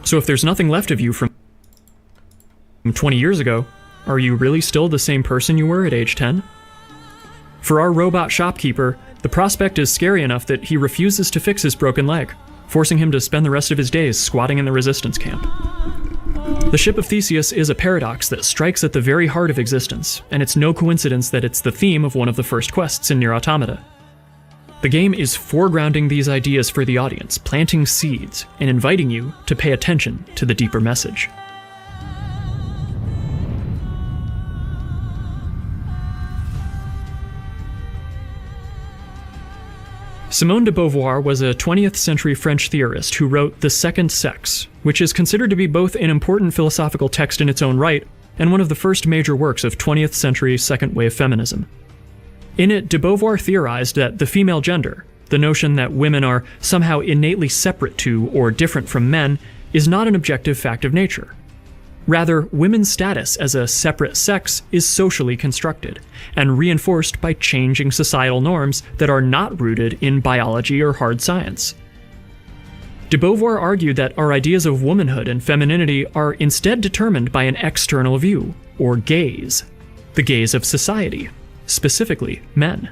So if there's nothing left of you from 20 years ago, are you really still the same person you were at age 10? For our robot shopkeeper, the prospect is scary enough that he refuses to fix his broken leg, forcing him to spend the rest of his days squatting in the resistance camp. The Ship of Theseus is a paradox that strikes at the very heart of existence, and it's no coincidence that it's the theme of one of the first quests in Nier Automata. The game is foregrounding these ideas for the audience, planting seeds, and inviting you to pay attention to the deeper message. Simone de Beauvoir was a 20th century French theorist who wrote The Second Sex, which is considered to be both an important philosophical text in its own right and one of the first major works of 20th century second wave feminism. In it, de Beauvoir theorized that the female gender, the notion that women are somehow innately separate to or different from men, is not an objective fact of nature. Rather, women's status as a separate sex is socially constructed, and reinforced by changing societal norms that are not rooted in biology or hard science. De Beauvoir argued that our ideas of womanhood and femininity are instead determined by an external view, or gaze, the gaze of society, specifically men.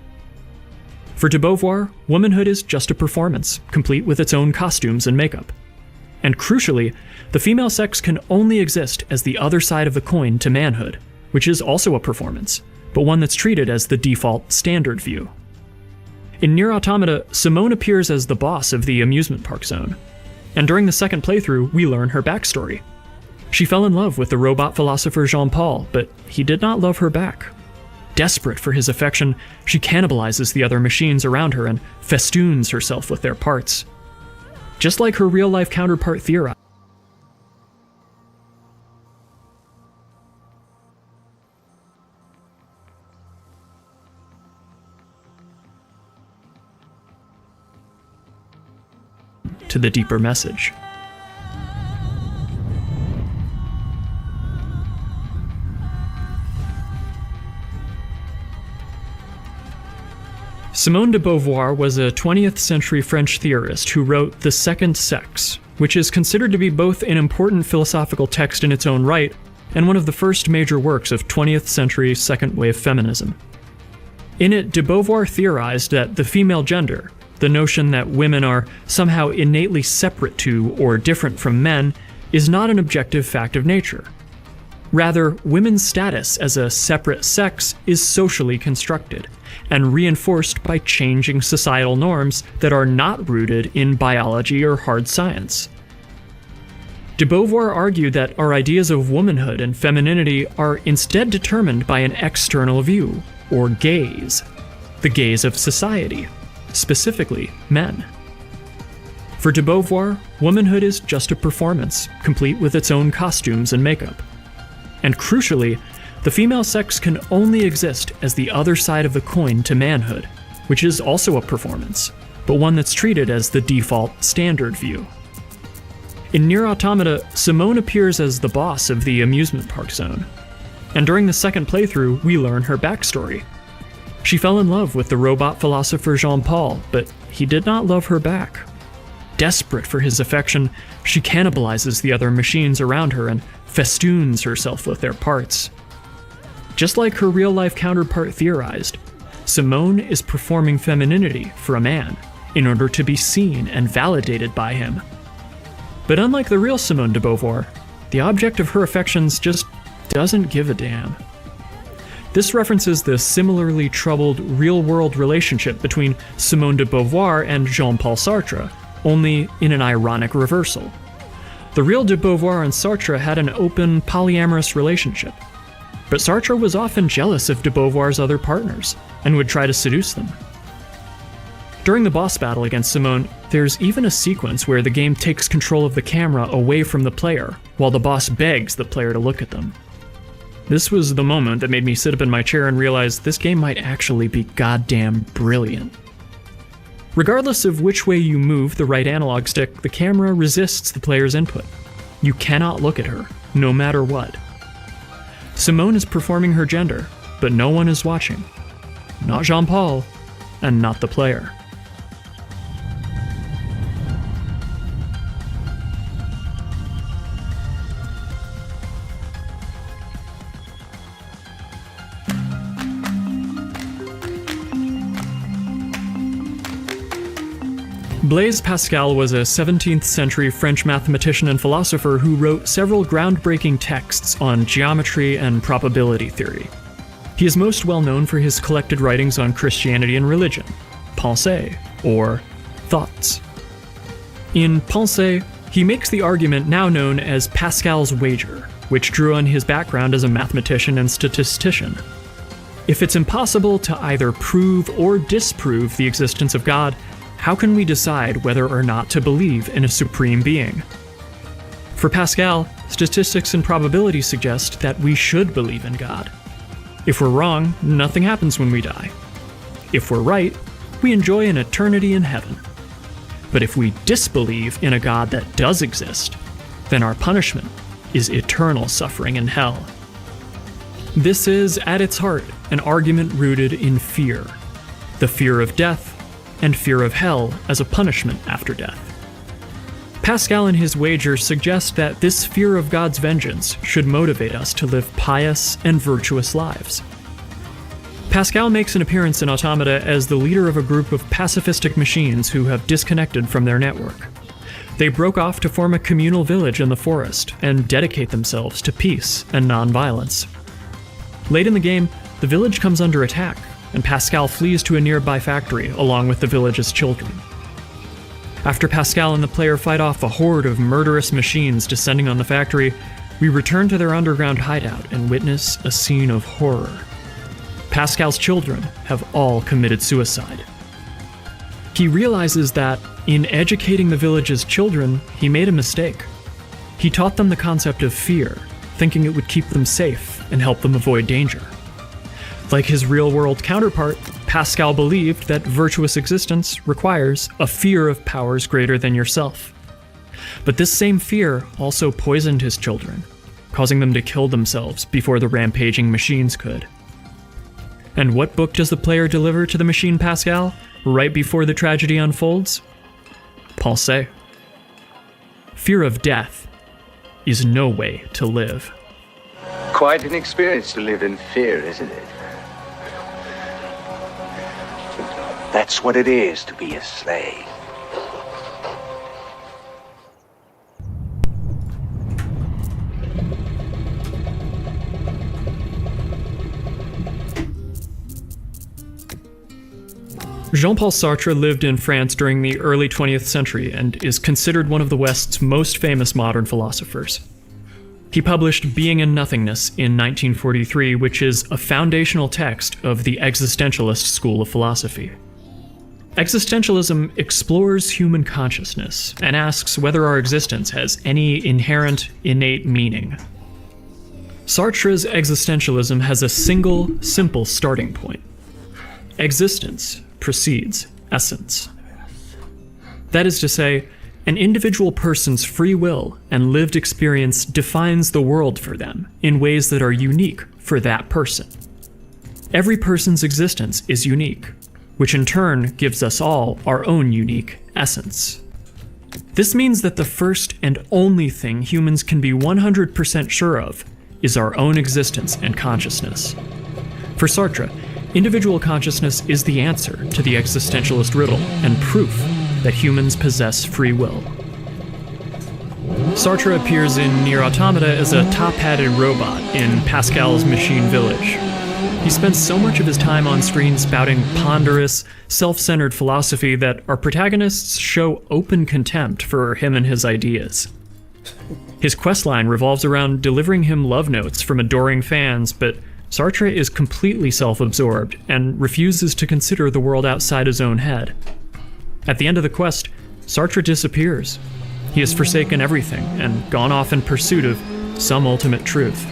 For de Beauvoir, womanhood is just a performance, complete with its own costumes and makeup. And crucially, the female sex can only exist as the other side of the coin to manhood, which is also a performance, but one that's treated as the default standard view. In Nier Automata, Simone appears as the boss of the amusement park zone, and during the second playthrough, we learn her backstory. She fell in love with the robot philosopher Jean-Paul, but he did not love her back. Desperate for his affection, she cannibalizes the other machines around her and festoons herself with their parts. Just like her real-life counterpart theorized, to the deeper message. Simone de Beauvoir was a 20th century French theorist who wrote The Second Sex, which is considered to be both an important philosophical text in its own right and one of the first major works of 20th century second wave feminism. In it, de Beauvoir theorized that the female gender, the notion that women are somehow innately separate to or different from men, is not an objective fact of nature. Rather, women's status as a separate sex is socially constructed, and reinforced by changing societal norms that are not rooted in biology or hard science. De Beauvoir argued that our ideas of womanhood and femininity are instead determined by an external view, or gaze, the gaze of society, specifically men. For de Beauvoir, womanhood is just a performance, complete with its own costumes and makeup. And crucially, the female sex can only exist as the other side of the coin to manhood, which is also a performance, but one that's treated as the default standard view. In Nier Automata, Simone appears as the boss of the amusement park zone, and during the second playthrough, we learn her backstory. She fell in love with the robot philosopher Jean-Paul, but he did not love her back. Desperate for his affection, she cannibalizes the other machines around her and festoons herself with their parts. Just like her real-life counterpart theorized, Simone is performing femininity for a man in order to be seen and validated by him. But unlike the real Simone de Beauvoir, the object of her affections just doesn't give a damn. This references the similarly troubled real-world relationship between Simone de Beauvoir and Jean-Paul Sartre, only in an ironic reversal. The real de Beauvoir and Sartre had an open, polyamorous relationship, but Sartre was often jealous of de Beauvoir's other partners and would try to seduce them. During the boss battle against Simone, there's even a sequence where the game takes control of the camera away from the player, while the boss begs the player to look at them. This was the moment that made me sit up in my chair and realize this game might actually be goddamn brilliant. Regardless of which way you move the right analog stick, the camera resists the player's input. You cannot look at her, no matter what. Simone is performing her gender, but no one is watching. Not Jean-Paul, and not the player. Blaise Pascal was a 17th century French mathematician and philosopher who wrote several groundbreaking texts on geometry and probability theory. He is most well known for his collected writings on Christianity and religion, Pensées, or Thoughts. In Pensées, he makes the argument now known as Pascal's wager, which drew on his background as a mathematician and statistician. If it's impossible to either prove or disprove the existence of God, how can we decide whether or not to believe in a supreme being? For Pascal, statistics and probability suggest that we should believe in God. If we're wrong, nothing happens when we die. If we're right, we enjoy an eternity in heaven. But if we disbelieve in a God that does exist, then our punishment is eternal suffering in hell. This is, at its heart, an argument rooted in fear. The fear of death, and fear of hell as a punishment after death. Pascal and his wager suggest that this fear of God's vengeance should motivate us to live pious and virtuous lives. Pascal makes an appearance in Automata as the leader of a group of pacifistic machines who have disconnected from their network. They broke off to form a communal village in the forest and dedicate themselves to peace and non-violence. Late in the game, the village comes under attack, and Pascal flees to a nearby factory along with the village's children. After Pascal and the player fight off a horde of murderous machines descending on the factory, we return to their underground hideout and witness a scene of horror. Pascal's children have all committed suicide. He realizes that, in educating the village's children, he made a mistake. He taught them the concept of fear, thinking it would keep them safe and help them avoid danger. Like his real-world counterpart, Pascal believed that virtuous existence requires a fear of powers greater than yourself. But this same fear also poisoned his children, causing them to kill themselves before the rampaging machines could. And what book does the player deliver to the machine Pascal right before the tragedy unfolds? Pensées. Fear of death is no way to live. Quite an experience to live in fear, isn't it? That's what it is to be a slave. Jean-Paul Sartre lived in France during the early 20th century and is considered one of the West's most famous modern philosophers. He published Being and Nothingness in 1943, which is a foundational text of the existentialist school of philosophy. Existentialism explores human consciousness and asks whether our existence has any inherent, innate meaning. Sartre's existentialism has a single, simple starting point. Existence precedes essence. That is to say, an individual person's free will and lived experience defines the world for them in ways that are unique for that person. Every person's existence is unique, which in turn gives us all our own unique essence. This means that the first and only thing humans can be 100% sure of is our own existence and consciousness. For Sartre, individual consciousness is the answer to the existentialist riddle and proof that humans possess free will. Sartre appears in Nier Automata as a top-hatted robot in Pascal's machine village. He spends so much of his time on screen spouting ponderous, self-centered philosophy that our protagonists show open contempt for him and his ideas. His questline revolves around delivering him love notes from adoring fans, but Sartre is completely self-absorbed and refuses to consider the world outside his own head. At the end of the quest, Sartre disappears. He has forsaken everything and gone off in pursuit of some ultimate truth.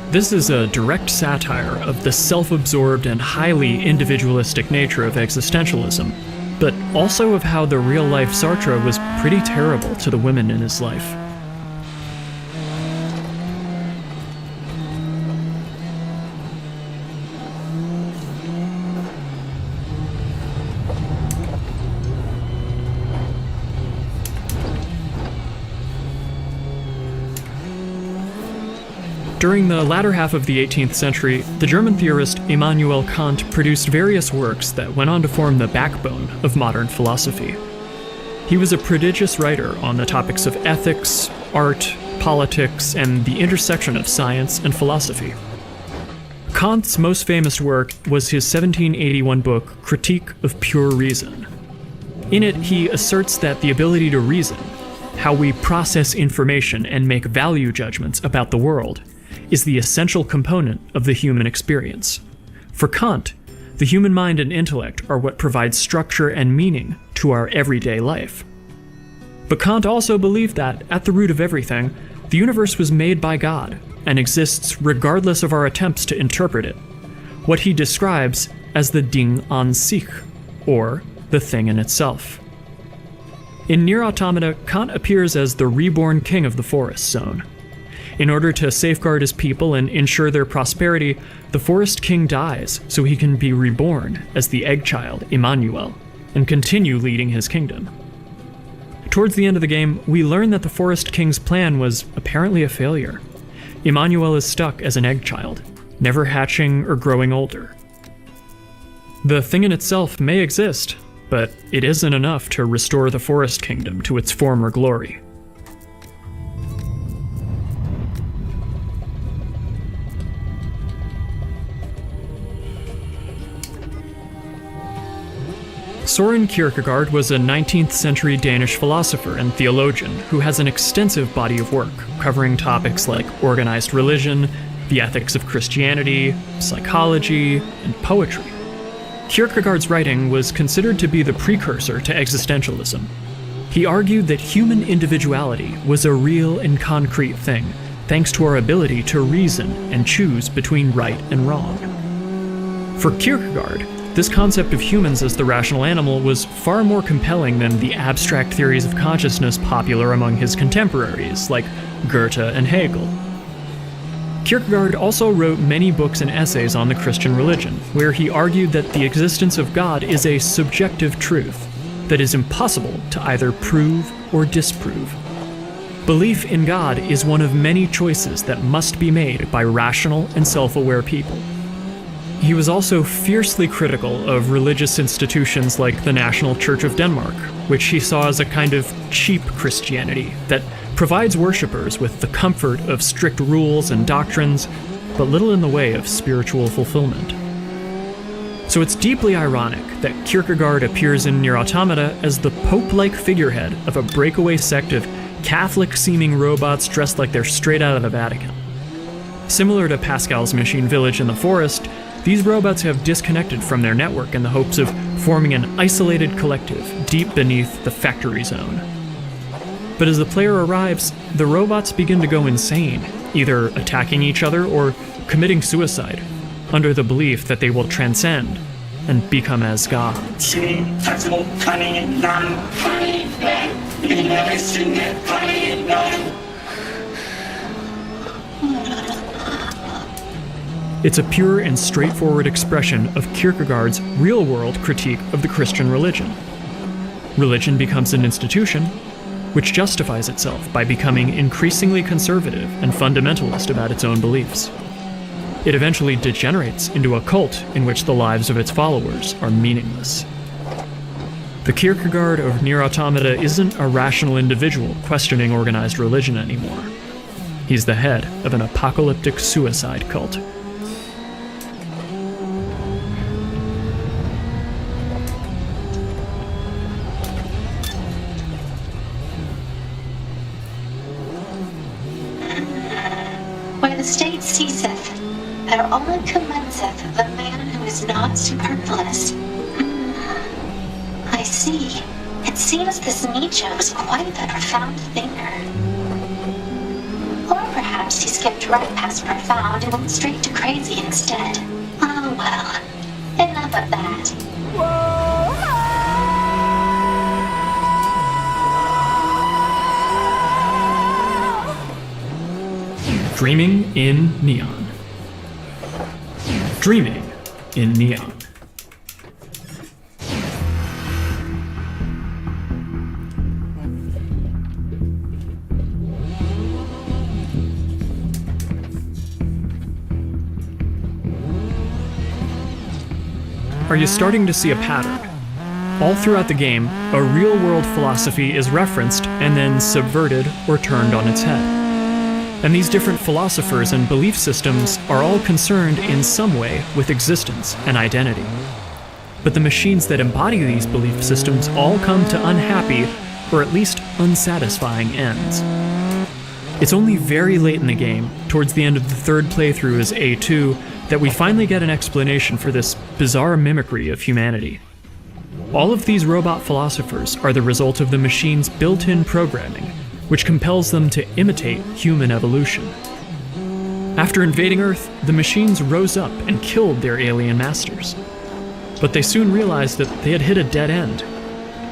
This is a direct satire of the self-absorbed and highly individualistic nature of existentialism, but also of how the real-life Sartre was pretty terrible to the women in his life. During the latter half of the 18th century, the German theorist Immanuel Kant produced various works that went on to form the backbone of modern philosophy. He was a prodigious writer on the topics of ethics, art, politics, and the intersection of science and philosophy. Kant's most famous work was his 1781 book, Critique of Pure Reason. In it, he asserts that the ability to reason, how we process information and make value judgments about the world, is the essential component of the human experience. For Kant, the human mind and intellect are what provide structure and meaning to our everyday life. But Kant also believed that, at the root of everything, the universe was made by God and exists regardless of our attempts to interpret it, what he describes as the Ding an sich, or the thing in itself. In Nier Automata, Kant appears as the reborn king of the forest zone. In order to safeguard his people and ensure their prosperity, the forest king dies so he can be reborn as the egg child, Immanuel, and continue leading his kingdom. Towards the end of the game, we learn that the forest king's plan was apparently a failure. Immanuel is stuck as an egg child, never hatching or growing older. The thing in itself may exist, but it isn't enough to restore the forest kingdom to its former glory. Søren Kierkegaard was a 19th century Danish philosopher and theologian who has an extensive body of work covering topics like organized religion, the ethics of Christianity, psychology, and poetry. Kierkegaard's writing was considered to be the precursor to existentialism. He argued that human individuality was a real and concrete thing, thanks to our ability to reason and choose between right and wrong. For Kierkegaard, this concept of humans as the rational animal was far more compelling than the abstract theories of consciousness popular among his contemporaries, like Goethe and Hegel. Kierkegaard also wrote many books and essays on the Christian religion, where he argued that the existence of God is a subjective truth that is impossible to either prove or disprove. Belief in God is one of many choices that must be made by rational and self-aware people. He was also fiercely critical of religious institutions like the National Church of Denmark, which he saw as a kind of cheap Christianity that provides worshippers with the comfort of strict rules and doctrines, but little in the way of spiritual fulfillment. So it's deeply ironic that Kierkegaard appears in Nier Automata as the Pope-like figurehead of a breakaway sect of Catholic-seeming robots dressed like they're straight out of the Vatican. Similar to Pascal's machine village in the forest, these robots have disconnected from their network in the hopes of forming an isolated collective deep beneath the factory zone. But as the player arrives, the robots begin to go insane, either attacking each other or committing suicide, under the belief that they will transcend and become as gods. It's a pure and straightforward expression of Kierkegaard's real-world critique of the Christian religion. Religion becomes an institution, which justifies itself by becoming increasingly conservative and fundamentalist about its own beliefs. It eventually degenerates into a cult in which the lives of its followers are meaningless. The Kierkegaard of Nier Automata isn't a rational individual questioning organized religion anymore. He's the head of an apocalyptic suicide cult. Where the state ceaseth, there only commenceth the man who is not superfluous. I see. It seems this Nietzsche was quite the profound thinker. Or perhaps he skipped right past profound and went straight to crazy instead. Oh well, enough of that. Dreaming in Neon. Dreaming in Neon. are you starting to see a pattern? All throughout the game, a real-world philosophy is referenced and then subverted or turned on its head. And these different philosophers and belief systems are all concerned in some way with existence and identity. But the machines that embody these belief systems all come to unhappy, or at least unsatisfying ends. It's only very late in the game, towards the end of the third playthrough as A2, that we finally get an explanation for this bizarre mimicry of humanity. All of these robot philosophers are the result of the machine's built-in programming, which compels them to imitate human evolution. After invading Earth, the machines rose up and killed their alien masters. But they soon realized that they had hit a dead end.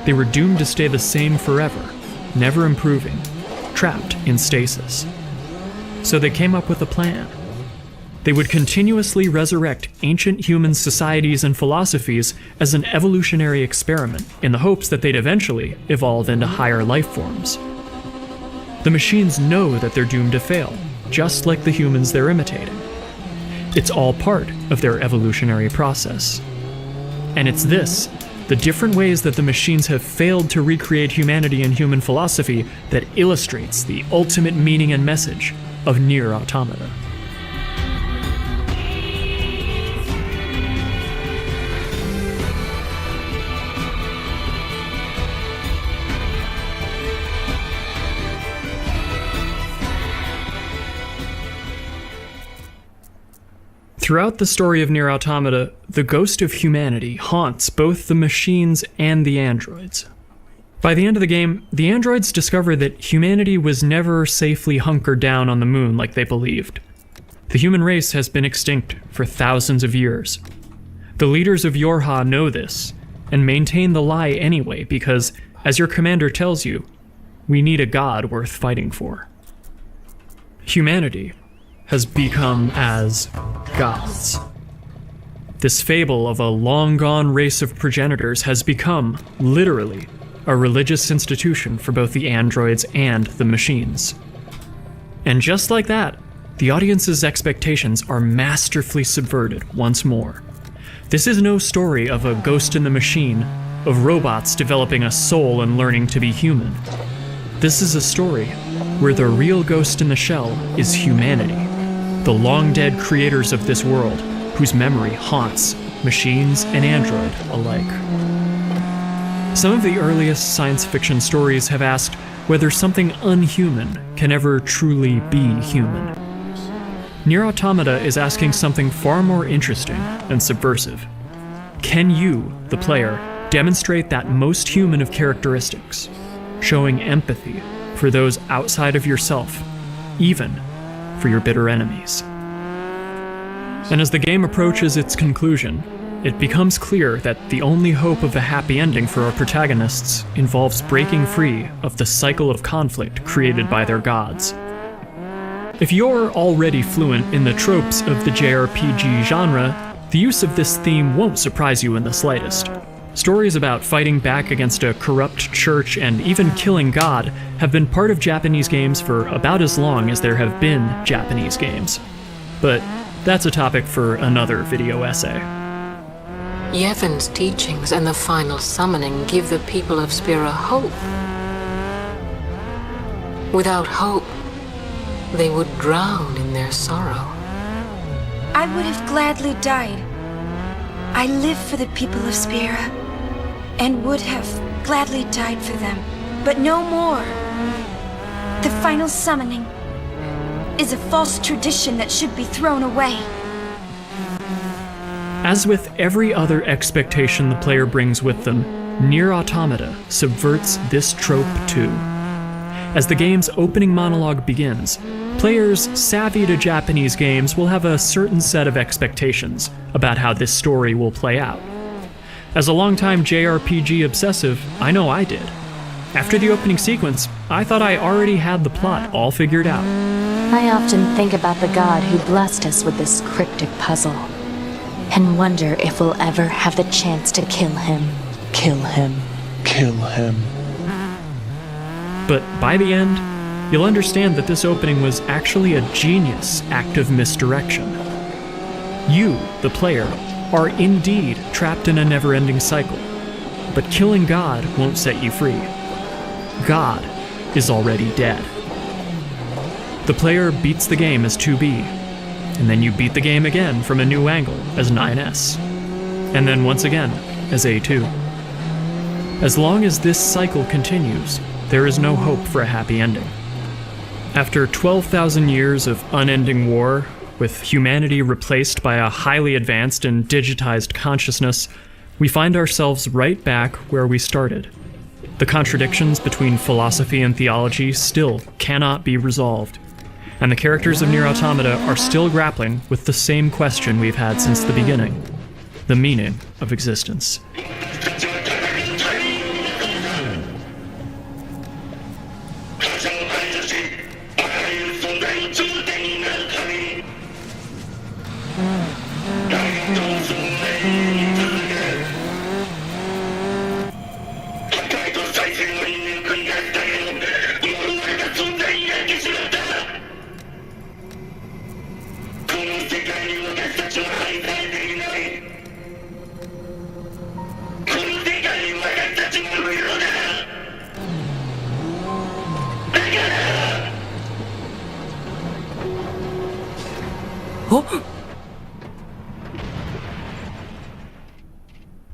They were doomed to stay the same forever, never improving, trapped in stasis. So they came up with a plan. They would continuously resurrect ancient human societies and philosophies as an evolutionary experiment in the hopes that they'd eventually evolve into higher life forms. The machines know that they're doomed to fail, just like the humans they're imitating. It's all part of their evolutionary process. And it's this, the different ways that the machines have failed to recreate humanity and human philosophy, that illustrates the ultimate meaning and message of Nier Automata. Throughout the story of Nier Automata, the ghost of humanity haunts both the machines and the androids. By the end of the game, the androids discover that humanity was never safely hunkered down on the moon like they believed. The human race has been extinct for thousands of years. The leaders of Yorha know this, and maintain the lie anyway because, as your commander tells you, we need a god worth fighting for. Humanity has become as gods. This fable of a long-gone race of progenitors has become, literally, a religious institution for both the androids and the machines. And just like that, the audience's expectations are masterfully subverted once more. This is no story of a ghost in the machine, of robots developing a soul and learning to be human. This is a story where the real ghost in the shell is humanity, the long-dead creators of this world, whose memory haunts machines and android alike. Some of the earliest science fiction stories have asked whether something unhuman can ever truly be human. Nier Automata is asking something far more interesting and subversive. Can you, the player, demonstrate that most human of characteristics, showing empathy for those outside of yourself, even for your bitter enemies? And as the game approaches its conclusion, it becomes clear that the only hope of a happy ending for our protagonists involves breaking free of the cycle of conflict created by their gods. If you're already fluent in the tropes of the JRPG genre, the use of this theme won't surprise you in the slightest. Stories about fighting back against a corrupt church and even killing God have been part of Japanese games for about as long as there have been Japanese games. But that's a topic for another video essay. Yevon's teachings and the final summoning give the people of Spira hope. Without hope, they would drown in their sorrow. I would have gladly died. I live for the people of Spira, and would have gladly died for them, but no more. The final summoning is a false tradition that should be thrown away. As with every other expectation the player brings with them, Nier Automata subverts this trope too. As the game's opening monologue begins, players savvy to Japanese games will have a certain set of expectations about how this story will play out. As a longtime JRPG obsessive, I know I did. After the opening sequence, I thought I already had the plot all figured out. I often think about the god who blessed us with this cryptic puzzle, and wonder if we'll ever have the chance to kill him. Kill him. Kill him. But by the end, you'll understand that this opening was actually a genius act of misdirection. You, the player, are indeed trapped in a never-ending cycle. But killing God won't set you free. God is already dead. The player beats the game as 2B, and then you beat the game again from a new angle as 9S, and then once again as A2. As long as this cycle continues, there is no hope for a happy ending. After 12,000 years of unending war, with humanity replaced by a highly advanced and digitized consciousness, we find ourselves right back where we started. The contradictions between philosophy and theology still cannot be resolved, and the characters of Nier Automata are still grappling with the same question we've had since the beginning: the meaning of existence.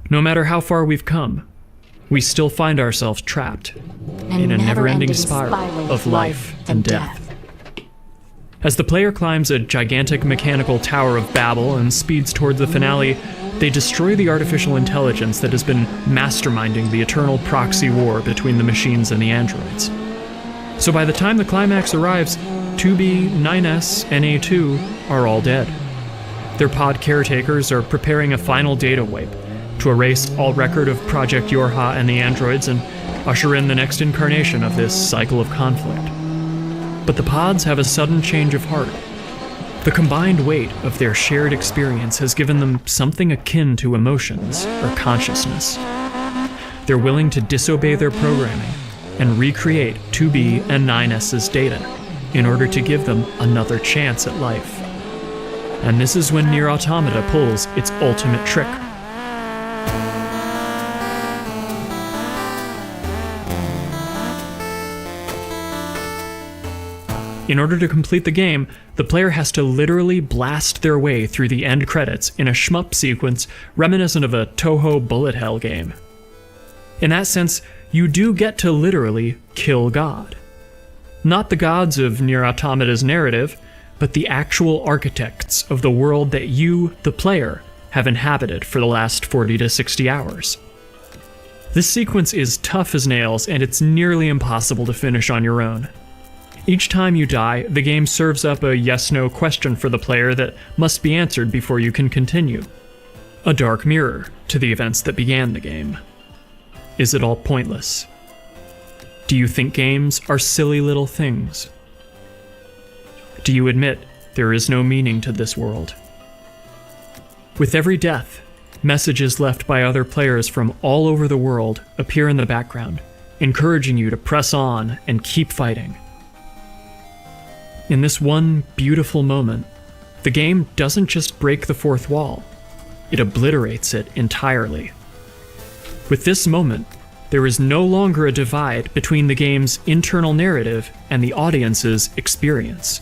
No matter how far we've come, we still find ourselves trapped in a never-ending spiral of life and death. As the player climbs a gigantic mechanical Tower of Babel and speeds towards the finale, they destroy the artificial intelligence that has been masterminding the eternal proxy war between the machines and the androids. So by the time the climax arrives, 2B, 9S, and A2 are all dead. Their pod caretakers are preparing a final data wipe to erase all record of Project Yorha and the androids and usher in the next incarnation of this cycle of conflict. But the pods have a sudden change of heart. The combined weight of their shared experience has given them something akin to emotions or consciousness. They're willing to disobey their programming and recreate 2B and 9S's data in order to give them another chance at life. And this is when Nier Automata pulls its ultimate trick. In order to complete the game, the player has to literally blast their way through the end credits in a shmup sequence reminiscent of a Toho bullet hell game. In that sense, you do get to literally kill God. Not the gods of Nier Automata's narrative, but the actual architects of the world that you, the player, have inhabited for the last 40 to 60 hours. This sequence is tough as nails, and it's nearly impossible to finish on your own. Each time you die, the game serves up a yes-no question for the player that must be answered before you can continue. A dark mirror to the events that began the game. Is it all pointless? Do you think games are silly little things? Do you admit there is no meaning to this world? With every death, messages left by other players from all over the world appear in the background, encouraging you to press on and keep fighting. In this one beautiful moment, the game doesn't just break the fourth wall, it obliterates it entirely. With this moment, there is no longer a divide between the game's internal narrative and the audience's experience.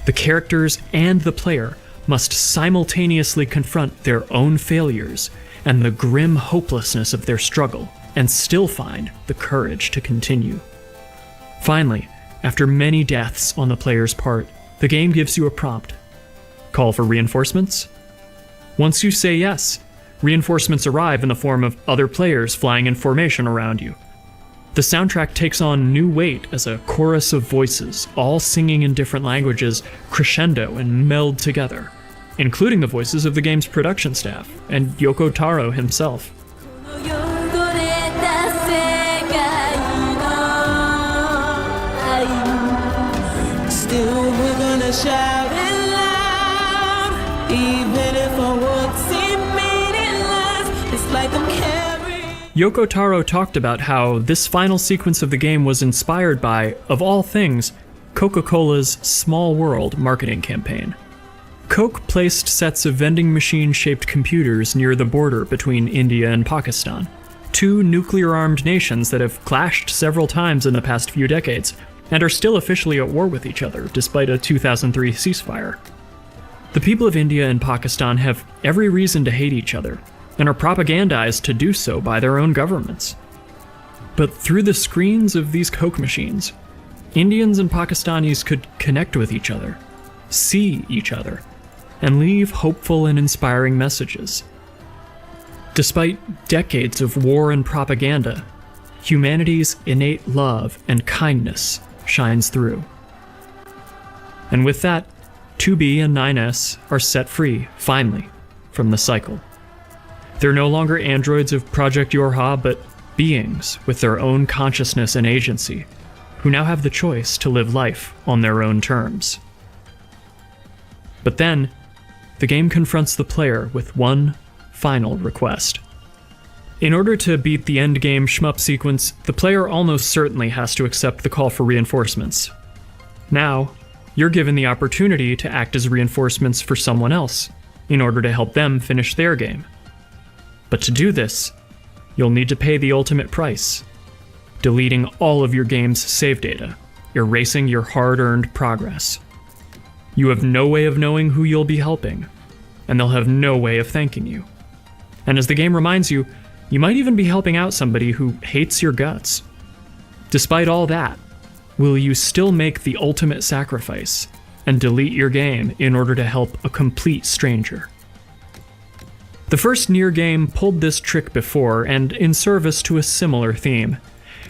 The characters and the player must simultaneously confront their own failures and the grim hopelessness of their struggle, and still find the courage to continue. Finally, after many deaths on the player's part, the game gives you a prompt. Call for reinforcements? Once you say yes, reinforcements arrive in the form of other players flying in formation around you. The soundtrack takes on new weight as a chorus of voices, all singing in different languages, crescendo and meld together, including the voices of the game's production staff and Yoko Taro himself. Still we're gonna shout it loud, even if our words seem meaningless. It's like I'm carrying. Yoko Taro talked about how this final sequence of the game was inspired by, of all things, Coca-Cola's Small World marketing campaign. Coke placed sets of vending machine-shaped computers near the border between India and Pakistan, two nuclear-armed nations that have clashed several times in the past few decades, and are still officially at war with each other, despite a 2003 ceasefire. The people of India and Pakistan have every reason to hate each other, and are propagandized to do so by their own governments. But through the screens of these Coke machines, Indians and Pakistanis could connect with each other, see each other, and leave hopeful and inspiring messages. Despite decades of war and propaganda, humanity's innate love and kindness shines through. And with that, 2B and 9S are set free, finally, from the cycle. They're no longer androids of Project Yorha, but beings with their own consciousness and agency, who now have the choice to live life on their own terms. But then, the game confronts the player with one final request. In order to beat the endgame shmup sequence, the player almost certainly has to accept the call for reinforcements. Now, you're given the opportunity to act as reinforcements for someone else, in order to help them finish their game. But to do this, you'll need to pay the ultimate price, deleting all of your game's save data, erasing your hard-earned progress. You have no way of knowing who you'll be helping, and they'll have no way of thanking you. And as the game reminds you, you might even be helping out somebody who hates your guts. Despite all that, will you still make the ultimate sacrifice and delete your game in order to help a complete stranger? The first Nier game pulled this trick before, and in service to a similar theme.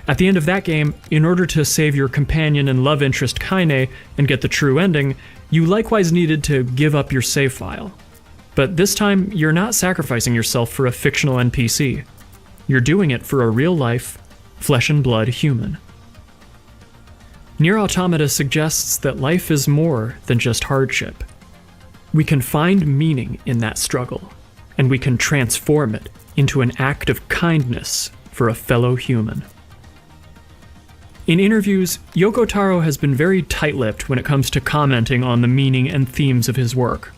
At the end of that game, in order to save your companion and love interest Kaine and get the true ending, you likewise needed to give up your save file. But this time, you're not sacrificing yourself for a fictional NPC. You're doing it for a real-life, flesh-and-blood human. Nier Automata suggests that life is more than just hardship. We can find meaning in that struggle, and we can transform it into an act of kindness for a fellow human. In interviews, Yoko Taro has been very tight-lipped when it comes to commenting on the meaning and themes of his work.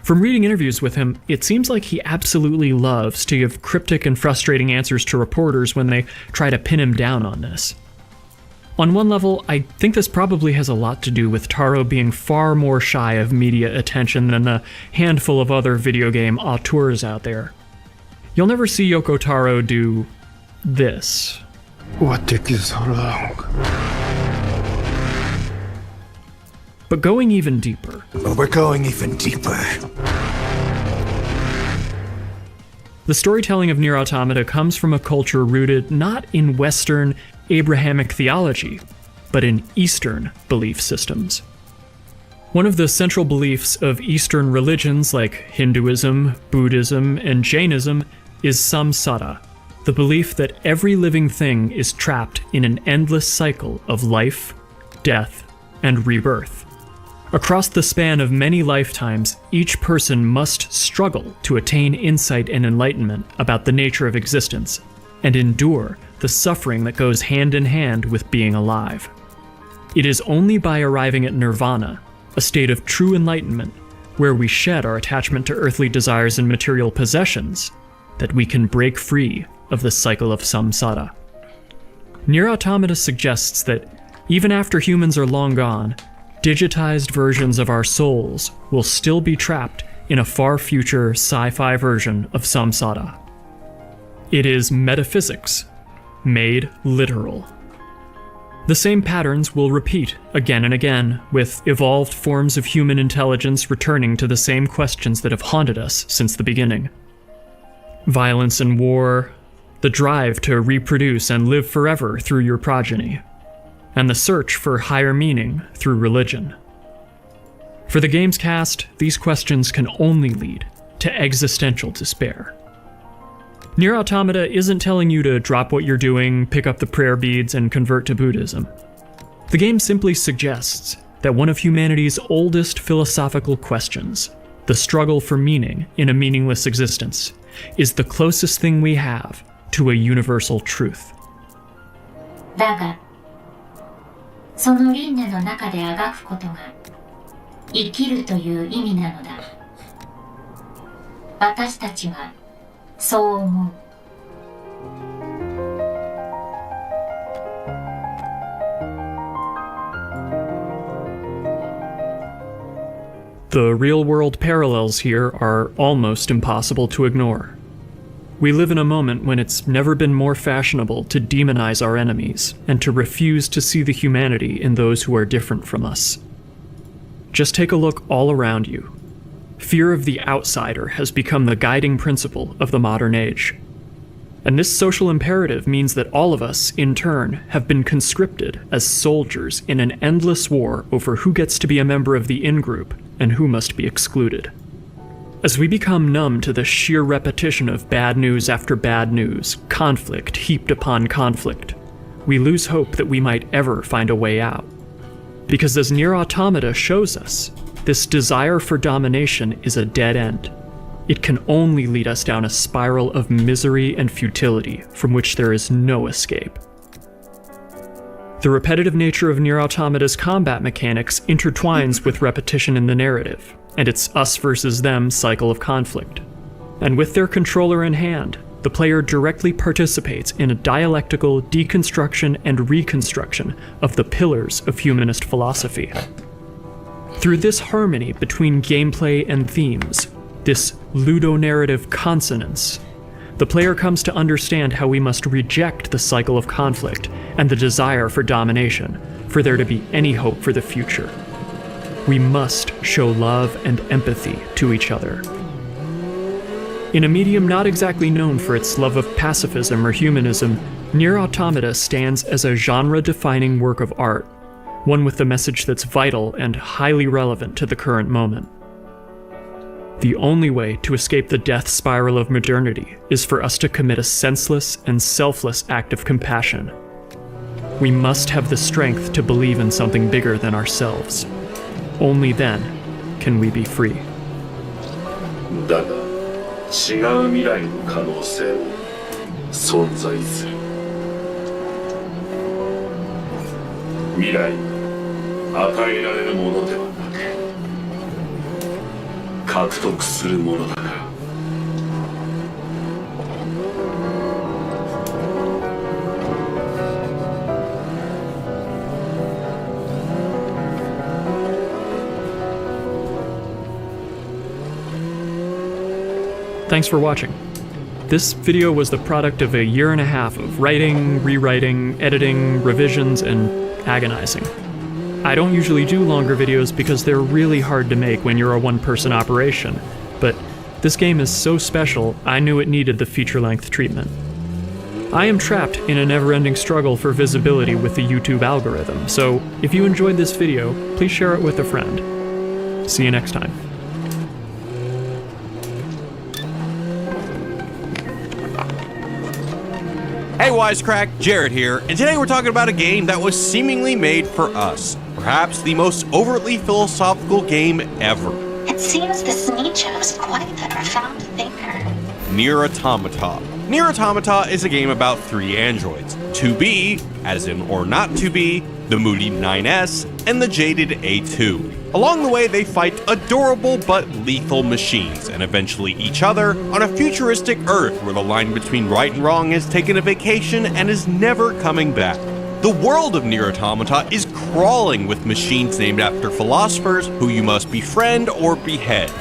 From reading interviews with him, it seems like he absolutely loves to give cryptic and frustrating answers to reporters when they try to pin him down on this. On one level, I think this probably has a lot to do with Taro being far more shy of media attention than a handful of other video game auteurs out there. You'll never see Yoko Taro do this. What took you so long? But going even deeper. We're going even deeper. The storytelling of Nier Automata comes from a culture rooted not in Western, Abrahamic theology, but in Eastern belief systems. One of the central beliefs of Eastern religions like Hinduism, Buddhism, and Jainism is samsara, the belief that every living thing is trapped in an endless cycle of life, death, and rebirth. Across the span of many lifetimes, each person must struggle to attain insight and enlightenment about the nature of existence, and endure the suffering that goes hand in hand with being alive. It is only by arriving at nirvana, a state of true enlightenment, where we shed our attachment to earthly desires and material possessions, that we can break free of the cycle of samsara. Nier Automata suggests that even after humans are long gone, digitized versions of our souls will still be trapped in a far future sci-fi version of samsara. It is metaphysics, made literal. The same patterns will repeat again and again, with evolved forms of human intelligence returning to the same questions that have haunted us since the beginning. Violence and war, the drive to reproduce and live forever through your progeny, and the search for higher meaning through religion. For the game's cast, these questions can only lead to existential despair. Nier Automata isn't telling you to drop what you're doing, pick up the prayer beads, and convert to Buddhism. The game simply suggests that one of humanity's oldest philosophical questions, the struggle for meaning in a meaningless existence, is the closest thing we have to a universal truth. だが、その輪廻の中であがくことが生きるという意味なのだ。私たちはそう思う。The real-world parallels here are almost impossible to ignore. We live in a moment when it's never been more fashionable to demonize our enemies and to refuse to see the humanity in those who are different from us. Just take a look all around you. Fear of the outsider has become the guiding principle of the modern age. And this social imperative means that all of us, in turn, have been conscripted as soldiers in an endless war over who gets to be a member of the in-group and who must be excluded. As we become numb to the sheer repetition of bad news after bad news, conflict heaped upon conflict, we lose hope that we might ever find a way out. Because as Nier Automata shows us, this desire for domination is a dead end. It can only lead us down a spiral of misery and futility from which there is no escape. The repetitive nature of Nier Automata's combat mechanics intertwines with repetition in the narrative, and its us versus them cycle of conflict. And with their controller in hand, the player directly participates in a dialectical deconstruction and reconstruction of the pillars of humanist philosophy. Through this harmony between gameplay and themes, this ludonarrative consonance, the player comes to understand how we must reject the cycle of conflict and the desire for domination for there to be any hope for the future. We must show love and empathy to each other. In a medium not exactly known for its love of pacifism or humanism, Nier Automata stands as a genre-defining work of art, one with a message that's vital and highly relevant to the current moment. The only way to escape the death spiral of modernity is for us to commit a senseless and selfless act of compassion. We must have the strength to believe in something bigger than ourselves. Only then can we be free. だが、違う未来の可能性も存在する。未来は与えられるものではなく、獲得するものだから。Thanks for watching. This video was the product of a year and a half of writing, rewriting, editing, revisions, and agonizing. I don't usually do longer videos because they're really hard to make when you're a one-person operation, but this game is so special, I knew it needed the feature-length treatment. I am trapped in a never-ending struggle for visibility with the YouTube algorithm, so if you enjoyed this video, please share it with a friend. See you next time. Hey Wisecrack, Jared here, and today we're talking about a game that was seemingly made for us. Perhaps the most overtly philosophical game ever. It seems this Nietzsche was quite the profound thinker. Nier Automata. Nier Automata is a game about three androids. To be, as in or not to be, the moody 9S, and the jaded A2. Along the way, they fight adorable but lethal machines, and eventually each other, on a futuristic Earth where the line between right and wrong has taken a vacation and is never coming back. The world of Nier Automata is crawling with machines named after philosophers who you must befriend or behead.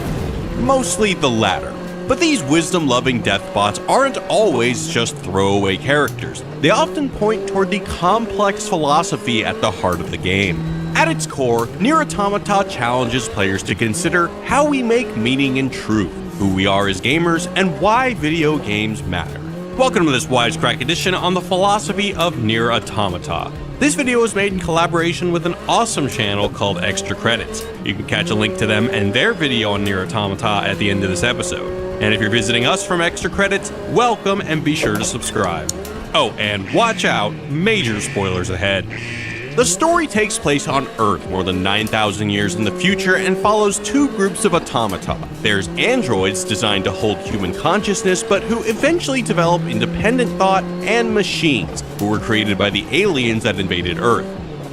Mostly the latter. But these wisdom-loving deathbots aren't always just throwaway characters. They often point toward the complex philosophy at the heart of the game. At its core, Nier Automata challenges players to consider how we make meaning in truth, who we are as gamers, and why video games matter. Welcome to this Wisecrack edition on the philosophy of Nier Automata. This video was made in collaboration with an awesome channel called Extra Credits. You can catch a link to them and their video on Nier Automata at the end of this episode. And if you're visiting us from Extra Credits, welcome and be sure to subscribe. Oh, and watch out, major spoilers ahead. The story takes place on Earth more than 9,000 years in the future and follows two groups of automata. There's androids designed to hold human consciousness but who eventually develop independent thought, and machines, who were created by the aliens that invaded Earth.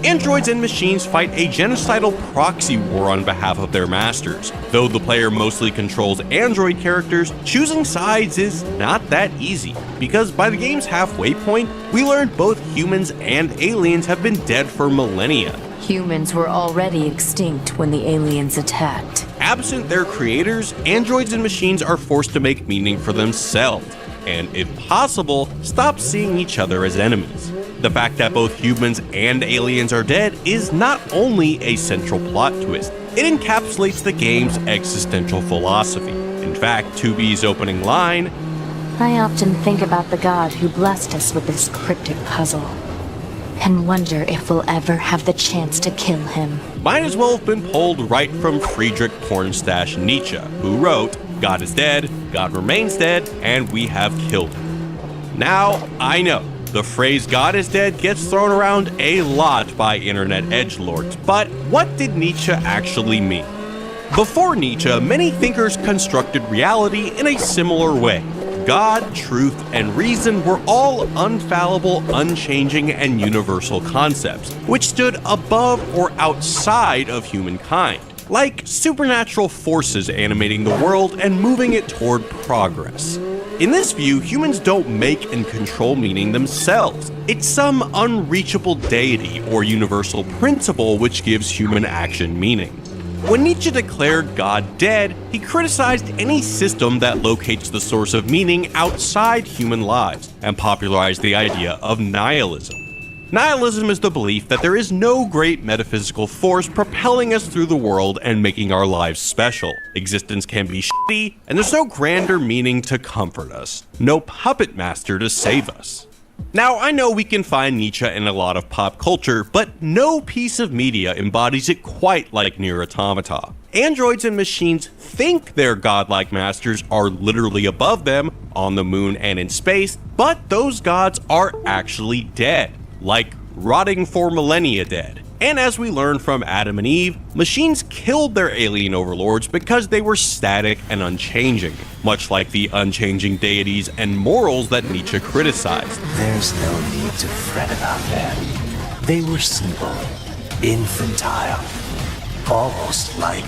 Androids and machines fight a genocidal proxy war on behalf of their masters. Though the player mostly controls android characters, choosing sides is not that easy, because by the game's halfway point, we learn both humans and aliens have been dead for millennia. Humans were already extinct when the aliens attacked. Absent their creators, androids and machines are forced to make meaning for themselves, and if possible, stop seeing each other as enemies. The fact that both humans and aliens are dead is not only a central plot twist, it encapsulates the game's existential philosophy. In fact, 2B's opening line, I often think about the god who blessed us with this cryptic puzzle, and wonder if we'll ever have the chance to kill him. Might as well have been pulled right from Friedrich Pornstache Nietzsche, who wrote, God is dead, God remains dead, and we have killed him. Now, I know, the phrase God is dead gets thrown around a lot by internet edgelords, but what did Nietzsche actually mean? Before Nietzsche, many thinkers constructed reality in a similar way. God, truth, and reason were all infallible, unchanging, and universal concepts, which stood above or outside of humankind, like supernatural forces animating the world and moving it toward progress. In this view, humans don't make and control meaning themselves. It's some unreachable deity or universal principle which gives human action meaning. When Nietzsche declared God dead, he criticized any system that locates the source of meaning outside human lives, and popularized the idea of nihilism. Nihilism is the belief that there is no great metaphysical force propelling us through the world and making our lives special. Existence can be shitty, and there's no grander meaning to comfort us. No puppet master to save us. Now, I know we can find Nietzsche in a lot of pop culture, but no piece of media embodies it quite like Nier Automata. Androids and machines think their godlike masters are literally above them, on the moon and in space, but those gods are actually dead. Like rotting for millennia dead. And as we learn from Adam and Eve, machines killed their alien overlords because they were static and unchanging, much like the unchanging deities and morals that Nietzsche criticized. There's no need to fret about them. They were simple, infantile, almost like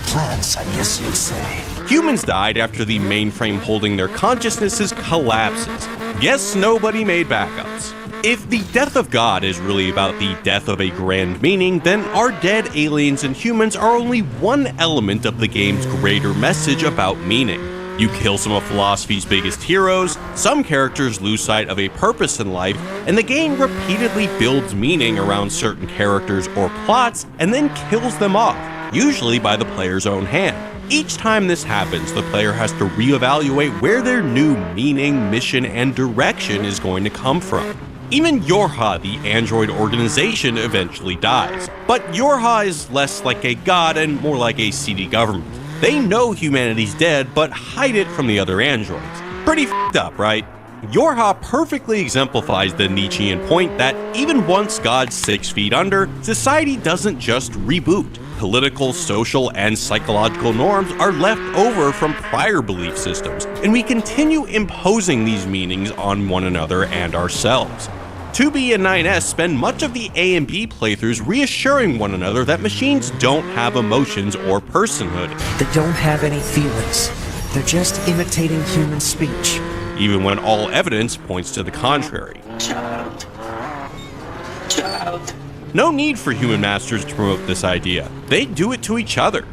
plants, I guess you'd say. Humans died after the mainframe holding their consciousnesses collapses. Yes, nobody made backups. If the death of God is really about the death of a grand meaning, then our dead aliens and humans are only one element of the game's greater message about meaning. You kill some of philosophy's biggest heroes, some characters lose sight of a purpose in life, and the game repeatedly builds meaning around certain characters or plots and then kills them off, usually by the player's own hand. Each time this happens, the player has to reevaluate where their new meaning, mission, and direction is going to come from. Even Yorha, the android organization, eventually dies. But Yorha is less like a god and more like a seedy government. They know humanity's dead, but hide it from the other androids. Pretty f***ed up, right? Yorha perfectly exemplifies the Nietzschean point that even once God's 6 feet under, society doesn't just reboot. Political, social, and psychological norms are left over from prior belief systems, and we continue imposing these meanings on one another and ourselves. 2B and 9S spend much of the A and B playthroughs reassuring one another that machines don't have emotions or personhood. They don't have any feelings. They're just imitating human speech. Even when all evidence points to the contrary. Child. No need for human masters to promote this idea. They do it to each other.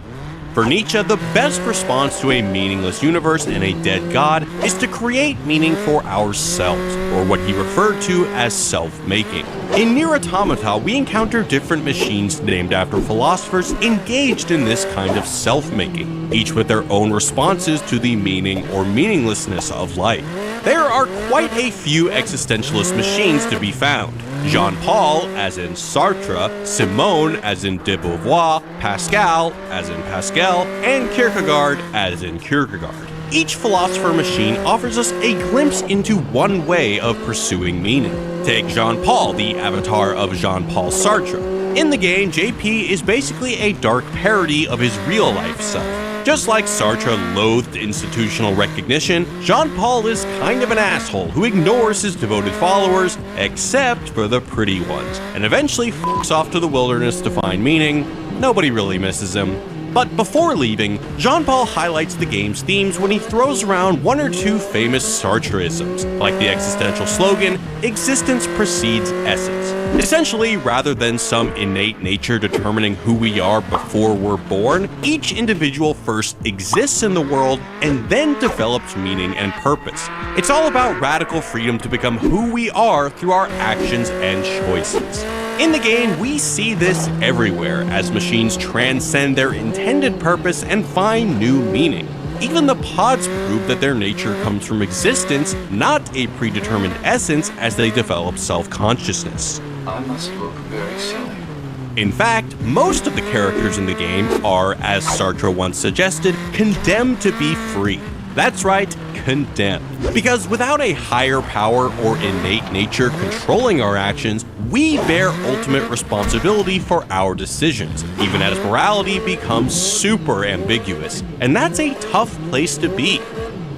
For Nietzsche, the best response to a meaningless universe and a dead god is to create meaning for ourselves, or what he referred to as self-making. In Nier Automata, we encounter different machines named after philosophers engaged in this kind of self-making, each with their own responses to the meaning or meaninglessness of life. There are quite a few existentialist machines to be found. Jean-Paul, as in Sartre, Simone, as in de Beauvoir, Pascal, as in Pascal, and Kierkegaard, as in Kierkegaard. Each philosopher machine offers us a glimpse into one way of pursuing meaning. Take Jean-Paul, the avatar of Jean-Paul Sartre. In the game, JP is basically a dark parody of his real-life self. Just like Sartre loathed institutional recognition, Jean-Paul is kind of an asshole who ignores his devoted followers, except for the pretty ones, and eventually fucks off to the wilderness to find meaning. Nobody really misses him. But before leaving, Jean-Paul highlights the game's themes when he throws around one or two famous Sartreisms, like the existential slogan, "Existence precedes essence." Essentially, rather than some innate nature determining who we are before we're born, each individual first exists in the world and then develops meaning and purpose. It's all about radical freedom to become who we are through our actions and choices. In the game, we see this everywhere as machines transcend their intended purpose and find new meaning. Even the pods prove that their nature comes from existence, not a predetermined essence, as they develop self-consciousness. I must look very silly. In fact, most of the characters in the game are, as Sartre once suggested, condemned to be free. That's right, condemned. Because without a higher power or innate nature controlling our actions, we bear ultimate responsibility for our decisions, even as morality becomes super ambiguous. And that's a tough place to be.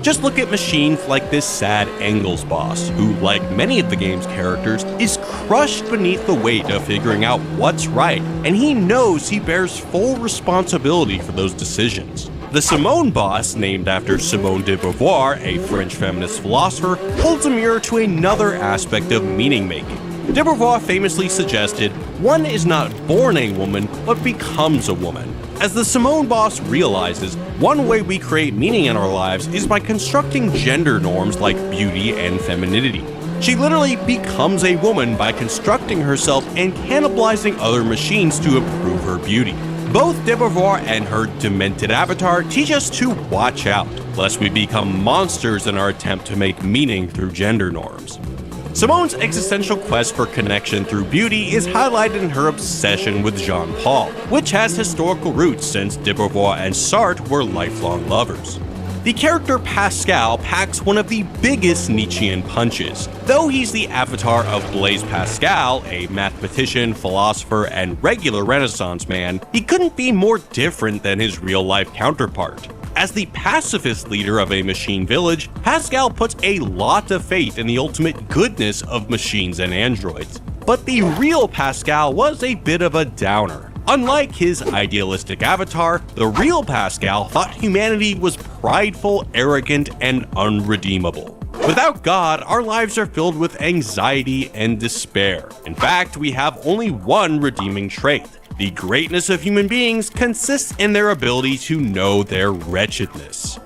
Just look at machines like this sad Engels boss, who, like many of the game's characters, is crushed beneath the weight of figuring out what's right, and he knows he bears full responsibility for those decisions. The Simone boss, named after Simone de Beauvoir, a French feminist philosopher, holds a mirror to another aspect of meaning-making. De Beauvoir famously suggested, "One is not born a woman, but becomes a woman." As the Simone boss realizes, one way we create meaning in our lives is by constructing gender norms like beauty and femininity. She literally becomes a woman by constructing herself and cannibalizing other machines to improve her beauty. Both de Beauvoir and her demented avatar teach us to watch out, lest we become monsters in our attempt to make meaning through gender norms. Simone's existential quest for connection through beauty is highlighted in her obsession with Jean-Paul, which has historical roots since de Beauvoir and Sartre were lifelong lovers. The character Pascal packs one of the biggest Nietzschean punches. Though he's the avatar of Blaise Pascal, a mathematician, philosopher, and regular Renaissance man, he couldn't be more different than his real-life counterpart. As the pacifist leader of a machine village, Pascal puts a lot of faith in the ultimate goodness of machines and androids. But the real Pascal was a bit of a downer. Unlike his idealistic avatar, the real Pascal thought humanity was prideful, arrogant, and unredeemable. Without God, our lives are filled with anxiety and despair. In fact, we have only one redeeming trait. The greatness of human beings consists in their ability to know their wretchedness.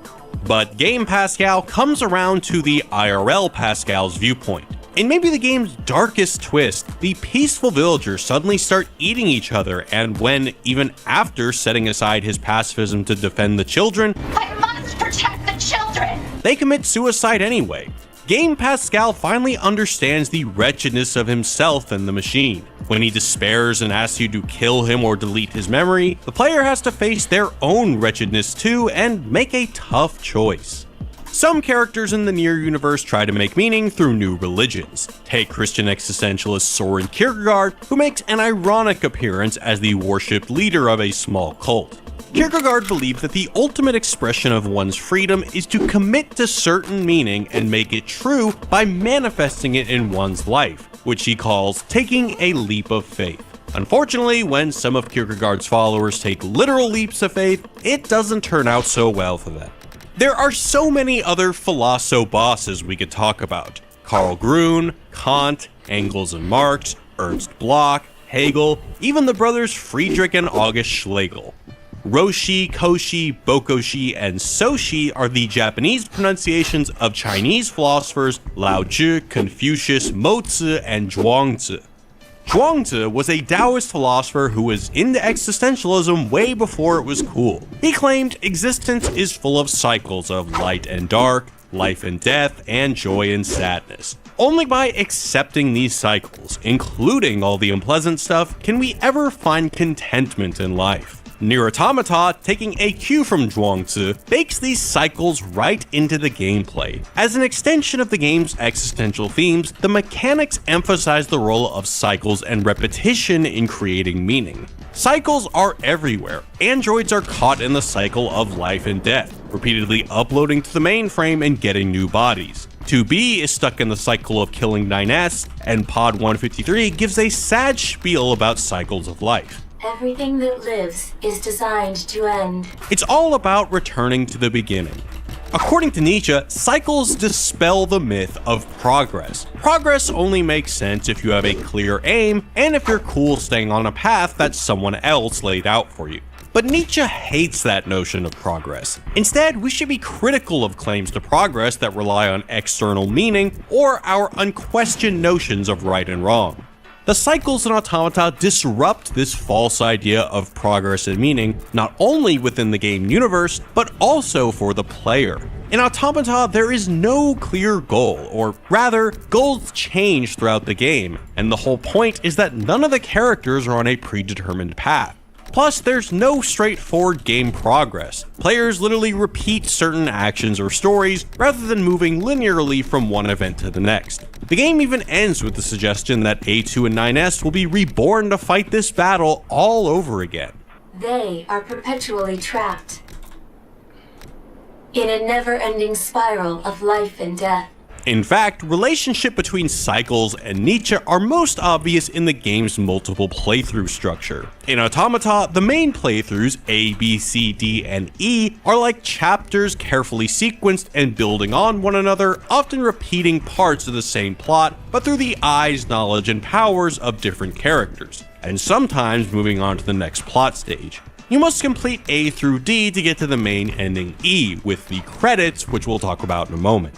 But Game Pascal comes around to the IRL Pascal's viewpoint. In maybe the game's darkest twist, the peaceful villagers suddenly start eating each other, and when, even after setting aside his pacifism to defend the children, I must protect the children! They commit suicide anyway. Game Pascal finally understands the wretchedness of himself and the machine. When he despairs and asks you to kill him or delete his memory, the player has to face their own wretchedness too and make a tough choice. Some characters in the Nier universe try to make meaning through new religions. Take Christian existentialist Soren Kierkegaard, who makes an ironic appearance as the worshipped leader of a small cult. Kierkegaard believed that the ultimate expression of one's freedom is to commit to certain meaning and make it true by manifesting it in one's life, which he calls taking a leap of faith. Unfortunately, when some of Kierkegaard's followers take literal leaps of faith, it doesn't turn out so well for them. There are so many other philosoph-bosses we could talk about. Karl Grun, Kant, Engels and Marx, Ernst Bloch, Hegel, even the brothers Friedrich and August Schlegel. Roshi, Koshi, Bokoshi, and Soshi are the Japanese pronunciations of Chinese philosophers Lao Tzu, Confucius, Mozi, and Zhuangzi. Zhuangzi was a Taoist philosopher who was into existentialism way before it was cool. He claimed existence is full of cycles of light and dark, life and death, and joy and sadness. Only by accepting these cycles, including all the unpleasant stuff, can we ever find contentment in life. Nier Automata, taking a cue from Zhuangzi, bakes these cycles right into the gameplay. As an extension of the game's existential themes, the mechanics emphasize the role of cycles and repetition in creating meaning. Cycles are everywhere. Androids are caught in the cycle of life and death, repeatedly uploading to the mainframe and getting new bodies. 2B is stuck in the cycle of killing 9S, and Pod 153 gives a sad spiel about cycles of life. Everything that lives is designed to end. It's all about returning to the beginning. According to Nietzsche, cycles dispel the myth of progress. Progress only makes sense if you have a clear aim and if you're cool staying on a path that someone else laid out for you. But Nietzsche hates that notion of progress. Instead, we should be critical of claims to progress that rely on external meaning or our unquestioned notions of right and wrong. The cycles in Automata disrupt this false idea of progress and meaning, not only within the game universe, but also for the player. In Automata, there is no clear goal, or rather, goals change throughout the game, and the whole point is that none of the characters are on a predetermined path. Plus, there's no straightforward game progress. Players literally repeat certain actions or stories rather than moving linearly from one event to the next. The game even ends with the suggestion that A2 and 9S will be reborn to fight this battle all over again. They are perpetually trapped in a never-ending spiral of life and death. In fact, relationship between cycles and Nietzsche are most obvious in the game's multiple playthrough structure. In Automata, the main playthroughs, A, B, C, D, and E, are like chapters carefully sequenced and building on one another, often repeating parts of the same plot, but through the eyes, knowledge, and powers of different characters, and sometimes moving on to the next plot stage. You must complete A through D to get to the main ending E, with the credits, which we'll talk about in a moment.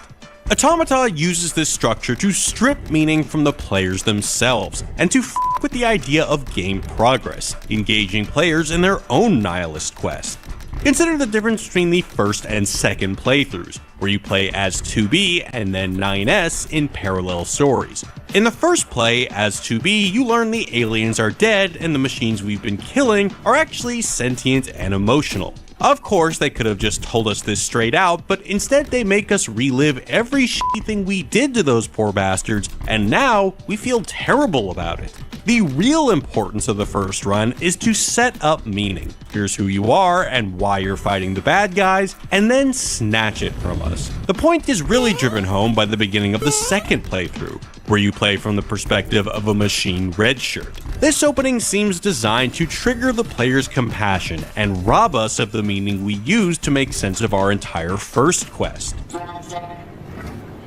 Automata uses this structure to strip meaning from the players themselves, and to f with the idea of game progress, engaging players in their own nihilist quest. Consider the difference between the first and second playthroughs, where you play as 2B and then 9S in parallel stories. In the first play, as 2B, you learn the aliens are dead and the machines we've been killing are actually sentient and emotional. Of course, they could have just told us this straight out, but instead they make us relive every shitty thing we did to those poor bastards, and now we feel terrible about it. The real importance of the first run is to set up meaning. Here's who you are and why you're fighting the bad guys, and then snatch it from us. The point is really driven home by the beginning of the second playthrough, where you play from the perspective of a machine red shirt. This opening seems designed to trigger the player's compassion and rob us of the meaning we used to make sense of our entire first quest. Brother,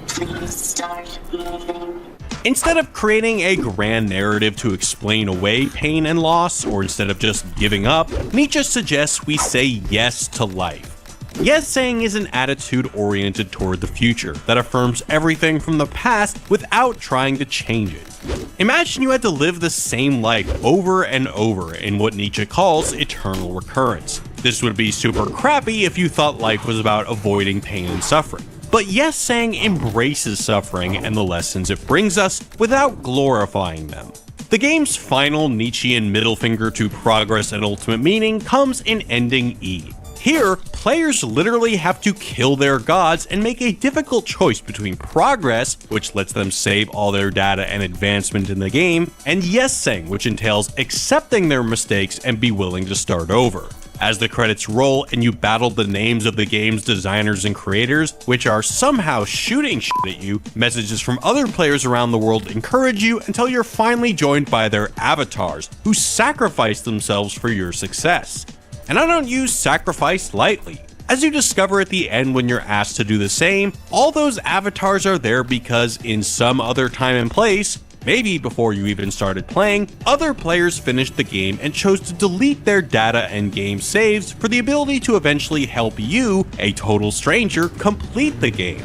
please start moving. Instead of creating a grand narrative to explain away pain and loss, or instead of just giving up, Nietzsche suggests we say yes to life. Yes saying is an attitude oriented toward the future that affirms everything from the past without trying to change it. Imagine you had to live the same life over and over in what Nietzsche calls eternal recurrence. This would be super crappy if you thought life was about avoiding pain and suffering. But yes saying embraces suffering and the lessons it brings us without glorifying them. The game's final Nietzschean middle finger to progress and ultimate meaning comes in ending E. Here, players literally have to kill their gods and make a difficult choice between progress, which lets them save all their data and advancement in the game, and yes saying, which entails accepting their mistakes and be willing to start over. As the credits roll and you battle the names of the game's designers and creators, which are somehow shooting shit at you, messages from other players around the world encourage you until you're finally joined by their avatars, who sacrifice themselves for your success. And I don't use sacrifice lightly. As you discover at the end when you're asked to do the same, all those avatars are there because in some other time and place, maybe before you even started playing, other players finished the game and chose to delete their data and game saves for the ability to eventually help you, a total stranger, complete the game.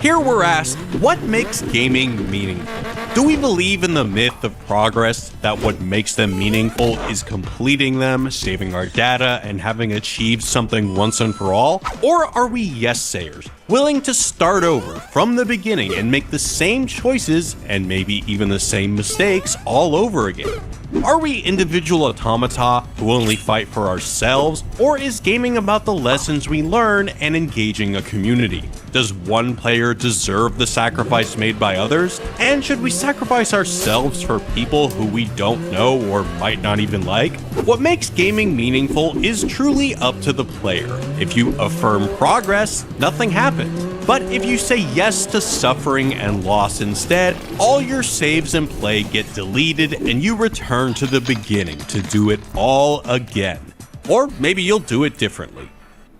Here we're asked, what makes gaming meaningful? Do we believe in the myth of progress, that what makes them meaningful is completing them, saving our data, and having achieved something once and for all? Or are we yes-sayers, willing to start over from the beginning and make the same choices and maybe even the same mistakes all over again? Are we individual automata who only fight for ourselves, or is gaming about the lessons we learn and engaging a community? Does one player deserve the sacrifice made by others? And should we sacrifice ourselves for people who we don't know or might not even like? What makes gaming meaningful is truly up to the player. If you affirm progress, nothing happens. But if you say yes to suffering and loss instead, all your saves and play get deleted and you return to the beginning to do it all again. Or maybe you'll do it differently.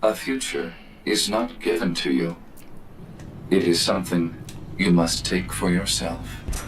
A future is not given to you. It is something you must take for yourself.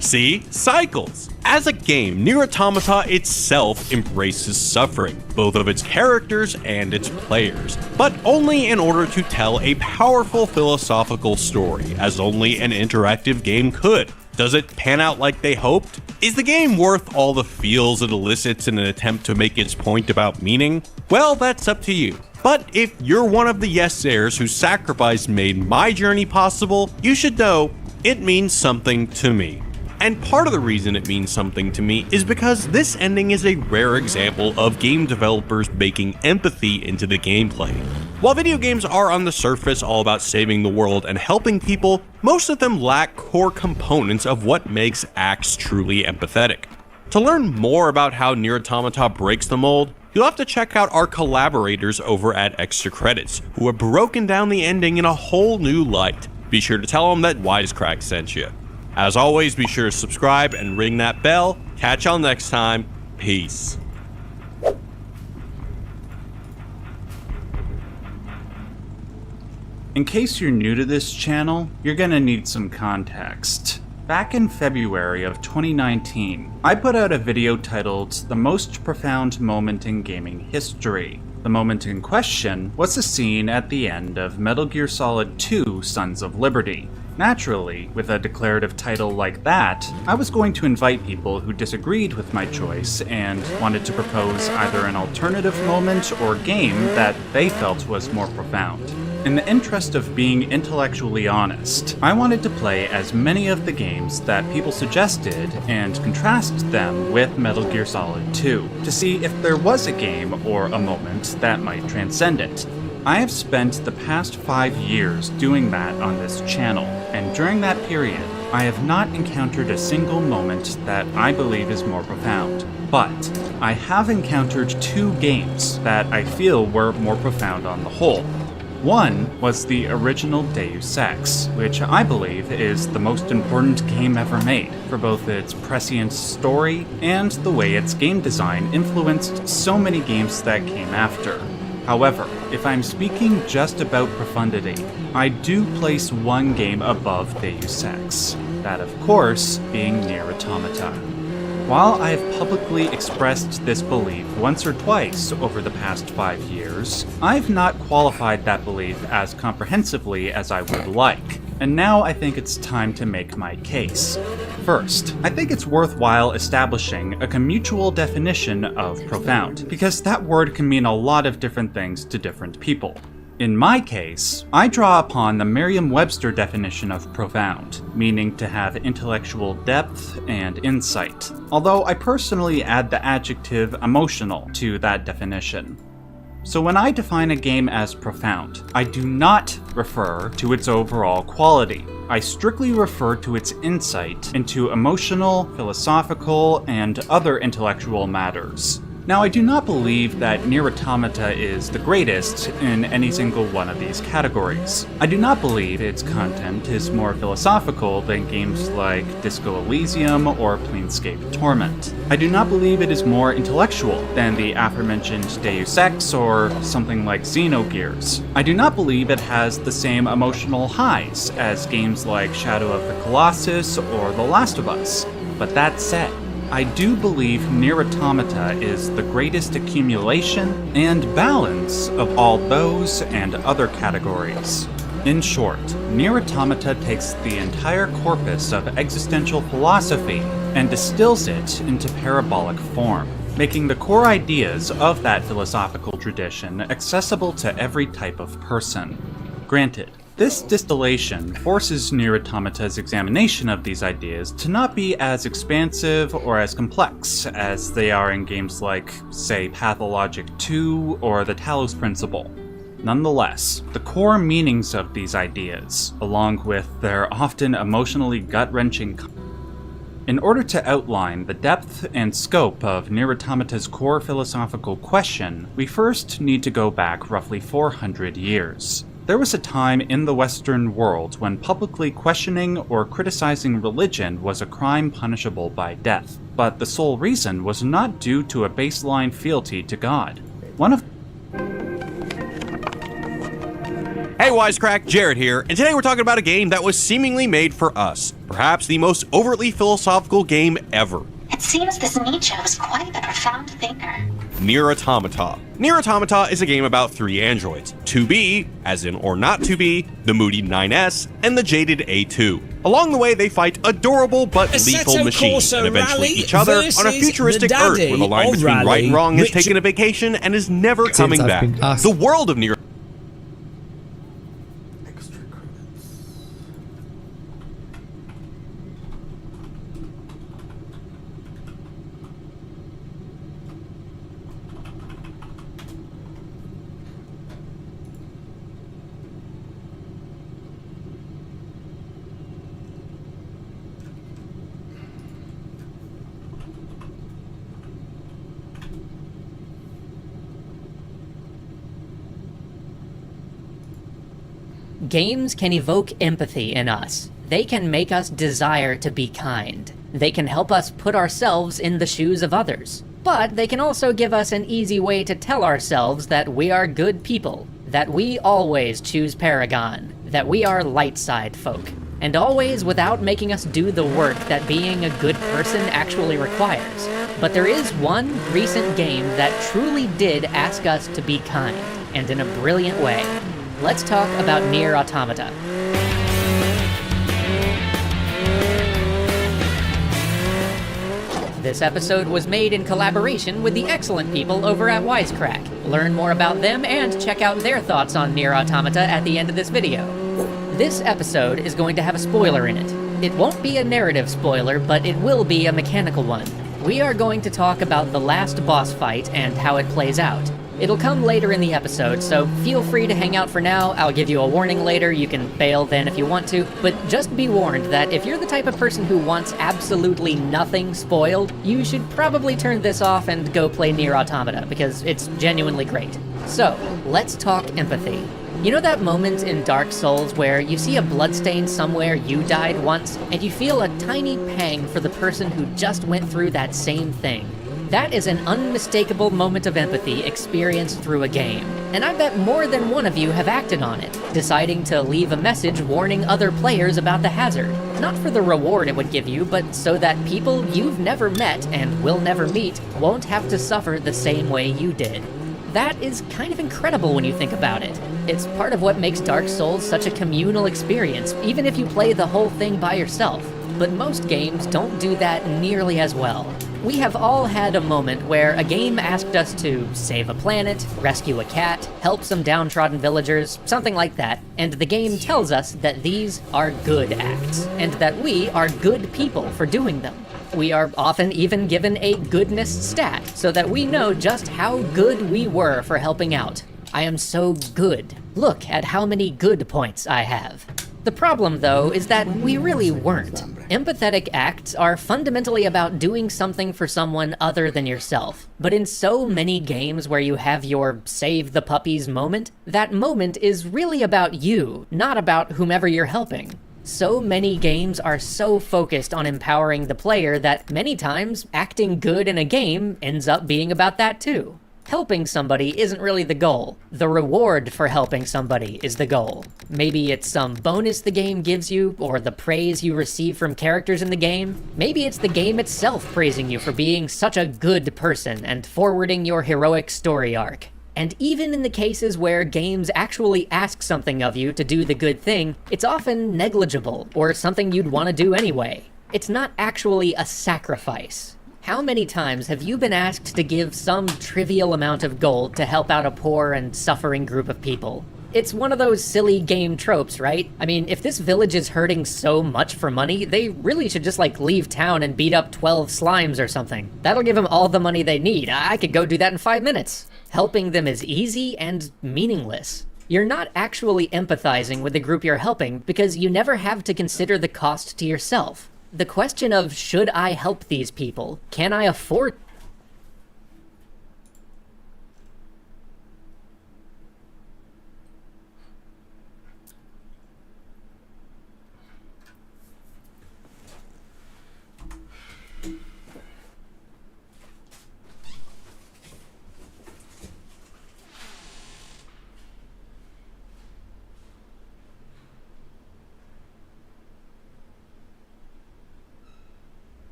See? Cycles! As a game, Nier Automata itself embraces suffering, both of its characters and its players, but only in order to tell a powerful philosophical story, as only an interactive game could. Does it pan out like they hoped? Is the game worth all the feels it elicits in an attempt to make its point about meaning? Well, that's up to you. But if you're one of the yes-sayers whose sacrifice made my journey possible, you should know it means something to me. And part of the reason it means something to me is because this ending is a rare example of game developers baking empathy into the gameplay. While video games are on the surface all about saving the world and helping people, most of them lack core components of what makes acts truly empathetic. To learn more about how Nier Automata breaks the mold, you'll have to check out our collaborators over at Extra Credits, who have broken down the ending in a whole new light. Be sure to tell them that Wisecrack sent you. As always, be sure to subscribe and ring that bell. Catch y'all next time. Peace. In case you're new to this channel, you're gonna need some context. Back in February of 2019, I put out a video titled "The Most Profound Moment in Gaming History." The moment in question was the scene at the end of Metal Gear Solid 2: Sons of Liberty. Naturally, with a declarative title like that, I was going to invite people who disagreed with my choice and wanted to propose either an alternative moment or game that they felt was more profound. In the interest of being intellectually honest, I wanted to play as many of the games that people suggested and contrast them with Metal Gear Solid 2 to see if there was a game or a moment that might transcend it. I have spent the past 5 years doing that on this channel, and during that period, I have not encountered a single moment that I believe is more profound. But I have encountered 2 games that I feel were more profound on the whole. One was the original Deus Ex, which I believe is the most important game ever made, for both its prescient story and the way its game design influenced so many games that came after. However, if I'm speaking just about profundity, I do place one game above Deus Ex, that of course being Nier Automata. While I have publicly expressed this belief once or twice over the past 5 years, I've not qualified that belief as comprehensively as I would like, and now I think it's time to make my case. First, I think it's worthwhile establishing a mutual definition of profound, because that word can mean a lot of different things to different people. In my case, I draw upon the Merriam-Webster definition of profound, meaning to have intellectual depth and insight, although I personally add the adjective emotional to that definition. So when I define a game as profound, I do not refer to its overall quality. I strictly refer to its insight into emotional, philosophical, and other intellectual matters. Now, I do not believe that Nier Automata is the greatest in any single one of these categories. I do not believe its content is more philosophical than games like Disco Elysium or Planescape Torment. I do not believe it is more intellectual than the aforementioned Deus Ex or something like Xenogears. I do not believe it has the same emotional highs as games like Shadow of the Colossus or The Last of Us. But that said, I do believe Nier Automata is the greatest accumulation and balance of all those and other categories. In short, Nier Automata takes the entire corpus of existential philosophy and distills it into parabolic form, making the core ideas of that philosophical tradition accessible to every type of person. Granted, This distillation forces Nier Automata's examination of these ideas to not be as expansive or as complex as they are in games like, say, Pathologic 2 or the Talos Principle. Nonetheless, the core meanings of these ideas, along with their often emotionally gut-wrenching in order to outline the depth and scope of Nier Automata's core philosophical question, we first need to go back roughly 400 years. There was a time in the Western world when publicly questioning or criticizing religion was a crime punishable by death, but the sole reason was not due to a baseline fealty to God. Hey Wisecrack, Jared here, and today we're talking about a game that was seemingly made for us. Perhaps the most overtly philosophical game ever. It seems this Nietzsche was quite a profound thinker. Nier Automata. Nier Automata is a game about three androids, 2B, as in or not to be, the moody 9S, and the jaded A2. Along the way, they fight adorable but lethal Asetto machines Corsa and eventually Rally each other on a futuristic the Earth daddy where the line of between right rally, and wrong has which- taken a vacation and is never coming I've back. been asked. The world of Nier Games can evoke empathy in us. They can make us desire to be kind. They can help us put ourselves in the shoes of others. But they can also give us an easy way to tell ourselves that we are good people, that we always choose Paragon, that we are light side folk, and always without making us do the work that being a good person actually requires. But there is one recent game that truly did ask us to be kind, and in a brilliant way. Let's talk about Nier Automata. This episode was made in collaboration with the excellent people over at Wisecrack. Learn more about them and check out their thoughts on Nier Automata at the end of this video. This episode is going to have a spoiler in it. It won't be a narrative spoiler, but it will be a mechanical one. We are going to talk about the last boss fight and how it plays out. It'll come later in the episode, so feel free to hang out for now. I'll give you a warning later, you can bail then if you want to, but just be warned that if you're the type of person who wants absolutely nothing spoiled, you should probably turn this off and go play Nier Automata, because it's genuinely great. So, let's talk empathy. You know that moment in Dark Souls where you see a bloodstain somewhere you died once, and you feel a tiny pang for the person who just went through that same thing? That is an unmistakable moment of empathy experienced through a game. And I bet more than one of you have acted on it, deciding to leave a message warning other players about the hazard. Not for the reward it would give you, but so that people you've never met and will never meet won't have to suffer the same way you did. That is kind of incredible when you think about it. It's part of what makes Dark Souls such a communal experience, even if you play the whole thing by yourself. But most games don't do that nearly as well. We have all had a moment where a game asked us to save a planet, rescue a cat, help some downtrodden villagers, something like that, and the game tells us that these are good acts, and that we are good people for doing them. We are often even given a goodness stat, so that we know just how good we were for helping out. I am so good. Look at how many good points I have. The problem, though, is that we really weren't. Empathetic acts are fundamentally about doing something for someone other than yourself. But in so many games where you have your save the puppies moment, that moment is really about you, not about whomever you're helping. So many games are so focused on empowering the player that many times acting good in a game ends up being about that too. Helping somebody isn't really the goal. The reward for helping somebody is the goal. Maybe it's some bonus the game gives you, or the praise you receive from characters in the game. Maybe it's the game itself praising you for being such a good person and forwarding your heroic story arc. And even in the cases where games actually ask something of you to do the good thing, it's often negligible, or something you'd want to do anyway. It's not actually a sacrifice. How many times have you been asked to give some trivial amount of gold to help out a poor and suffering group of people? It's one of those silly game tropes, right? I mean, if this village is hurting so much for money, they really should just like leave town and beat up 12 slimes or something. That'll give them all the money they need. I could go do that in 5 minutes. Helping them is easy and meaningless. You're not actually empathizing with the group you're helping because you never have to consider the cost to yourself. The question of, should I help these people? Can I afford?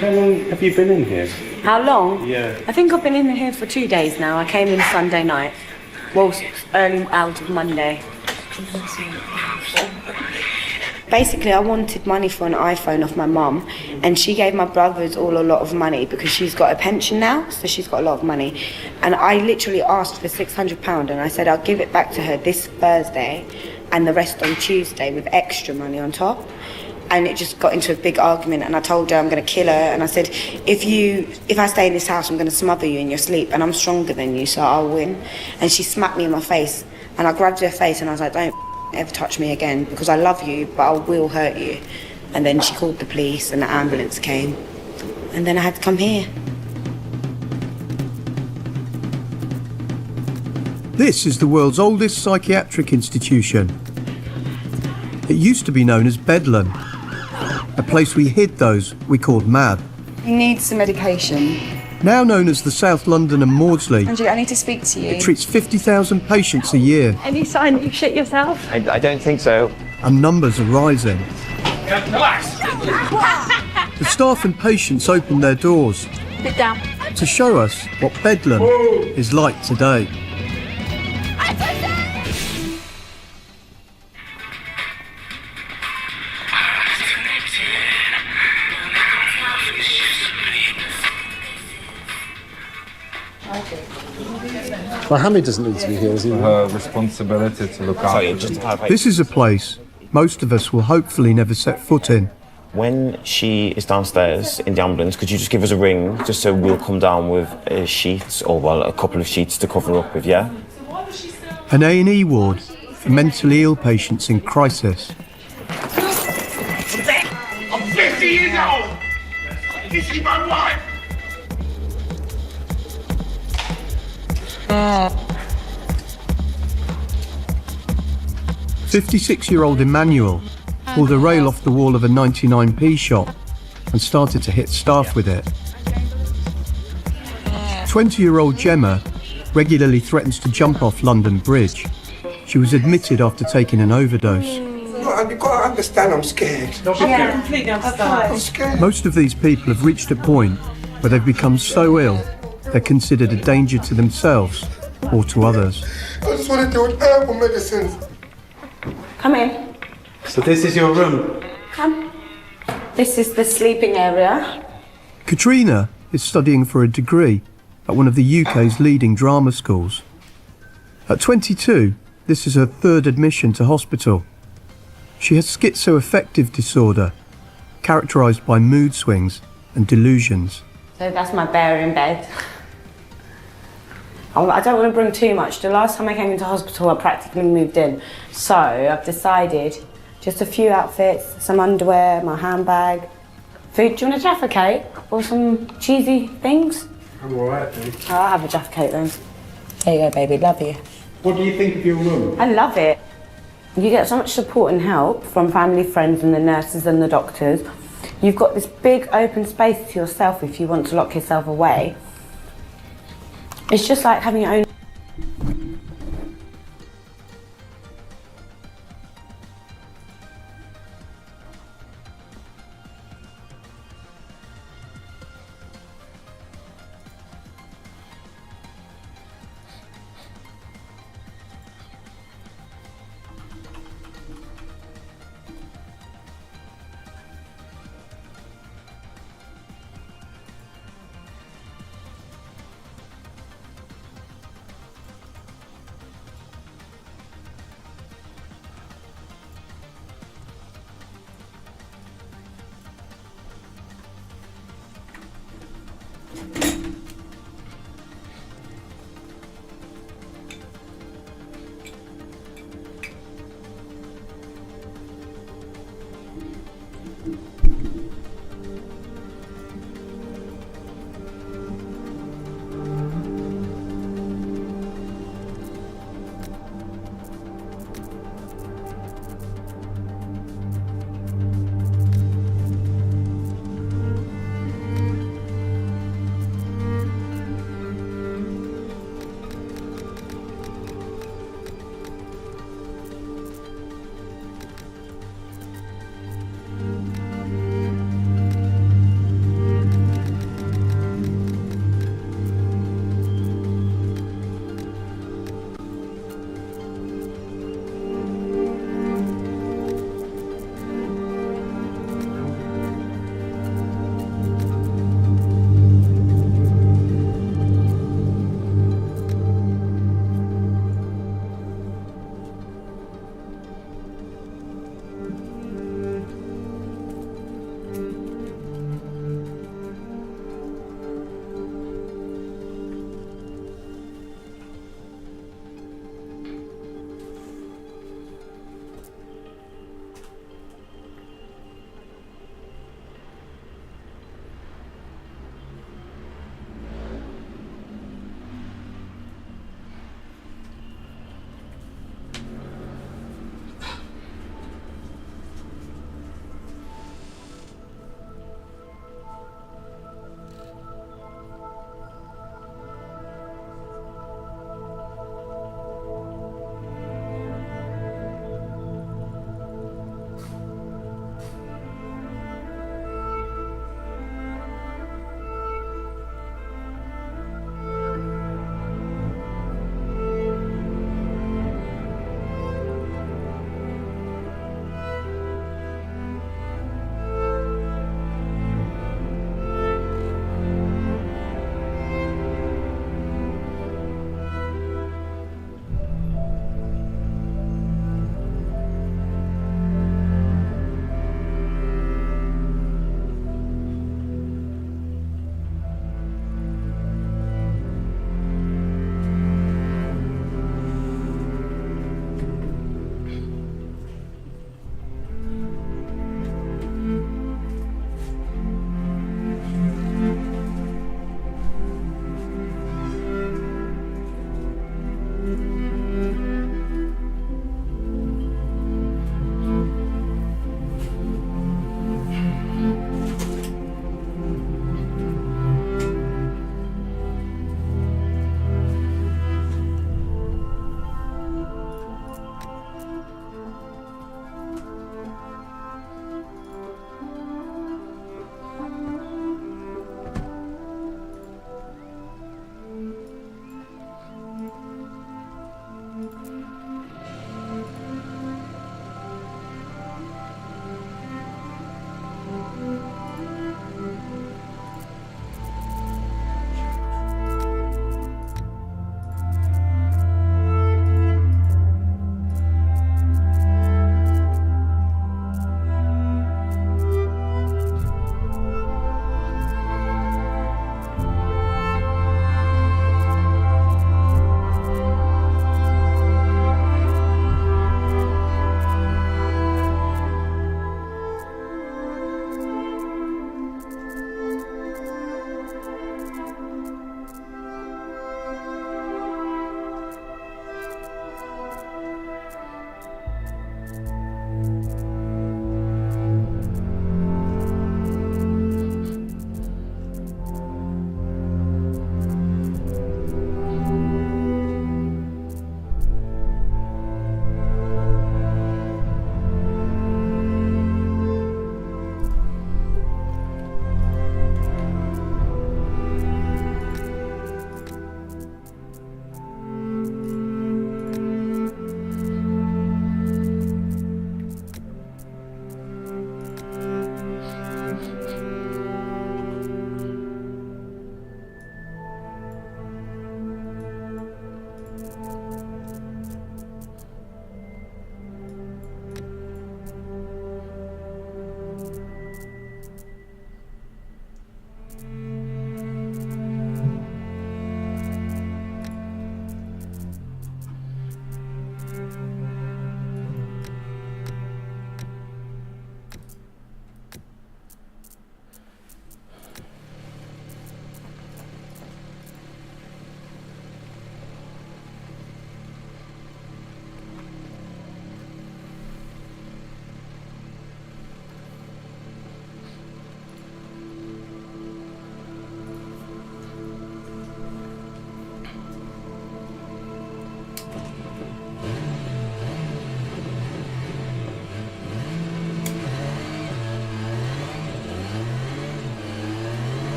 How long have you been in here? How long? Yeah. I think I've been in here for 2 days now. I came in Sunday night. Well, early out of Monday. Basically, I wanted money for an iPhone off my mum, and she gave my brothers all a lot of money because she's got a pension now, so she's got a lot of money. And I literally asked for £600, and I said I'll give it back to her this Thursday and the rest on Tuesday with extra money on top. And it just got into a big argument, and I told her I'm going to kill her, and I said, if I stay in this house, I'm going to smother you in your sleep, and I'm stronger than you, so I'll win. And she smacked me in my face, and I grabbed her face, and I was like, don't ever touch me again, because I love you, but I will hurt you. And then she called the police, and the ambulance came, and then I had to come here. This is the world's oldest psychiatric institution. It used to be known as Bedlam, a place we hid those we called mad. He needs some medication. Now known as the South London and Maudsley, Andrew, I need to speak to you. it treats 50,000 patients a year, Any sign that you shit yourself? I don't think so. and numbers are rising. The staff and patients open their doors Sit down. to show us what Bedlam is like today. Well, Hammy doesn't need to be here, is he? Her responsibility to look after them. This is a place most of us will hopefully never set foot in. When she is downstairs in the ambulance, could you just give us a ring, just so we'll come down with sheets, or well, a couple of sheets to cover up with, yeah? An A&E ward for mentally ill patients in crisis. I'm 50 years old! Is she my wife? 56-year-old Emmanuel pulled a rail off the wall of a 99p shop and started to hit staff with it. 20-year-old Gemma regularly threatens to jump off London Bridge. She was admitted after taking an overdose. No, you've got to understand I'm scared. Yeah, completely understand. I'm scared. Most of these people have reached a point where they've become so ill they're considered a danger to themselves or to others. I just want to do herbal medicines. Come in. So this is your room? Come. This is the sleeping area. Katrina is studying for a degree at one of the UK's leading drama schools. At 22, this is her third admission to hospital. She has schizoaffective disorder, characterised by mood swings and delusions. So that's my bear in bed. I don't want to bring too much. The last time I came into hospital, I practically moved in. So I've decided just a few outfits, some underwear, my handbag, food. Do you want a Jaffa cake or some cheesy things? I'm alright, thanks. I'll have a Jaffa cake then. There you go, baby. Love you. What do you think of your room? I love it. You get so much support and help from family, friends and the nurses and the doctors. You've got this big open space to yourself if you want to lock yourself away. It's just like having your own.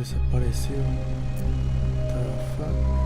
desapareció. The fuck?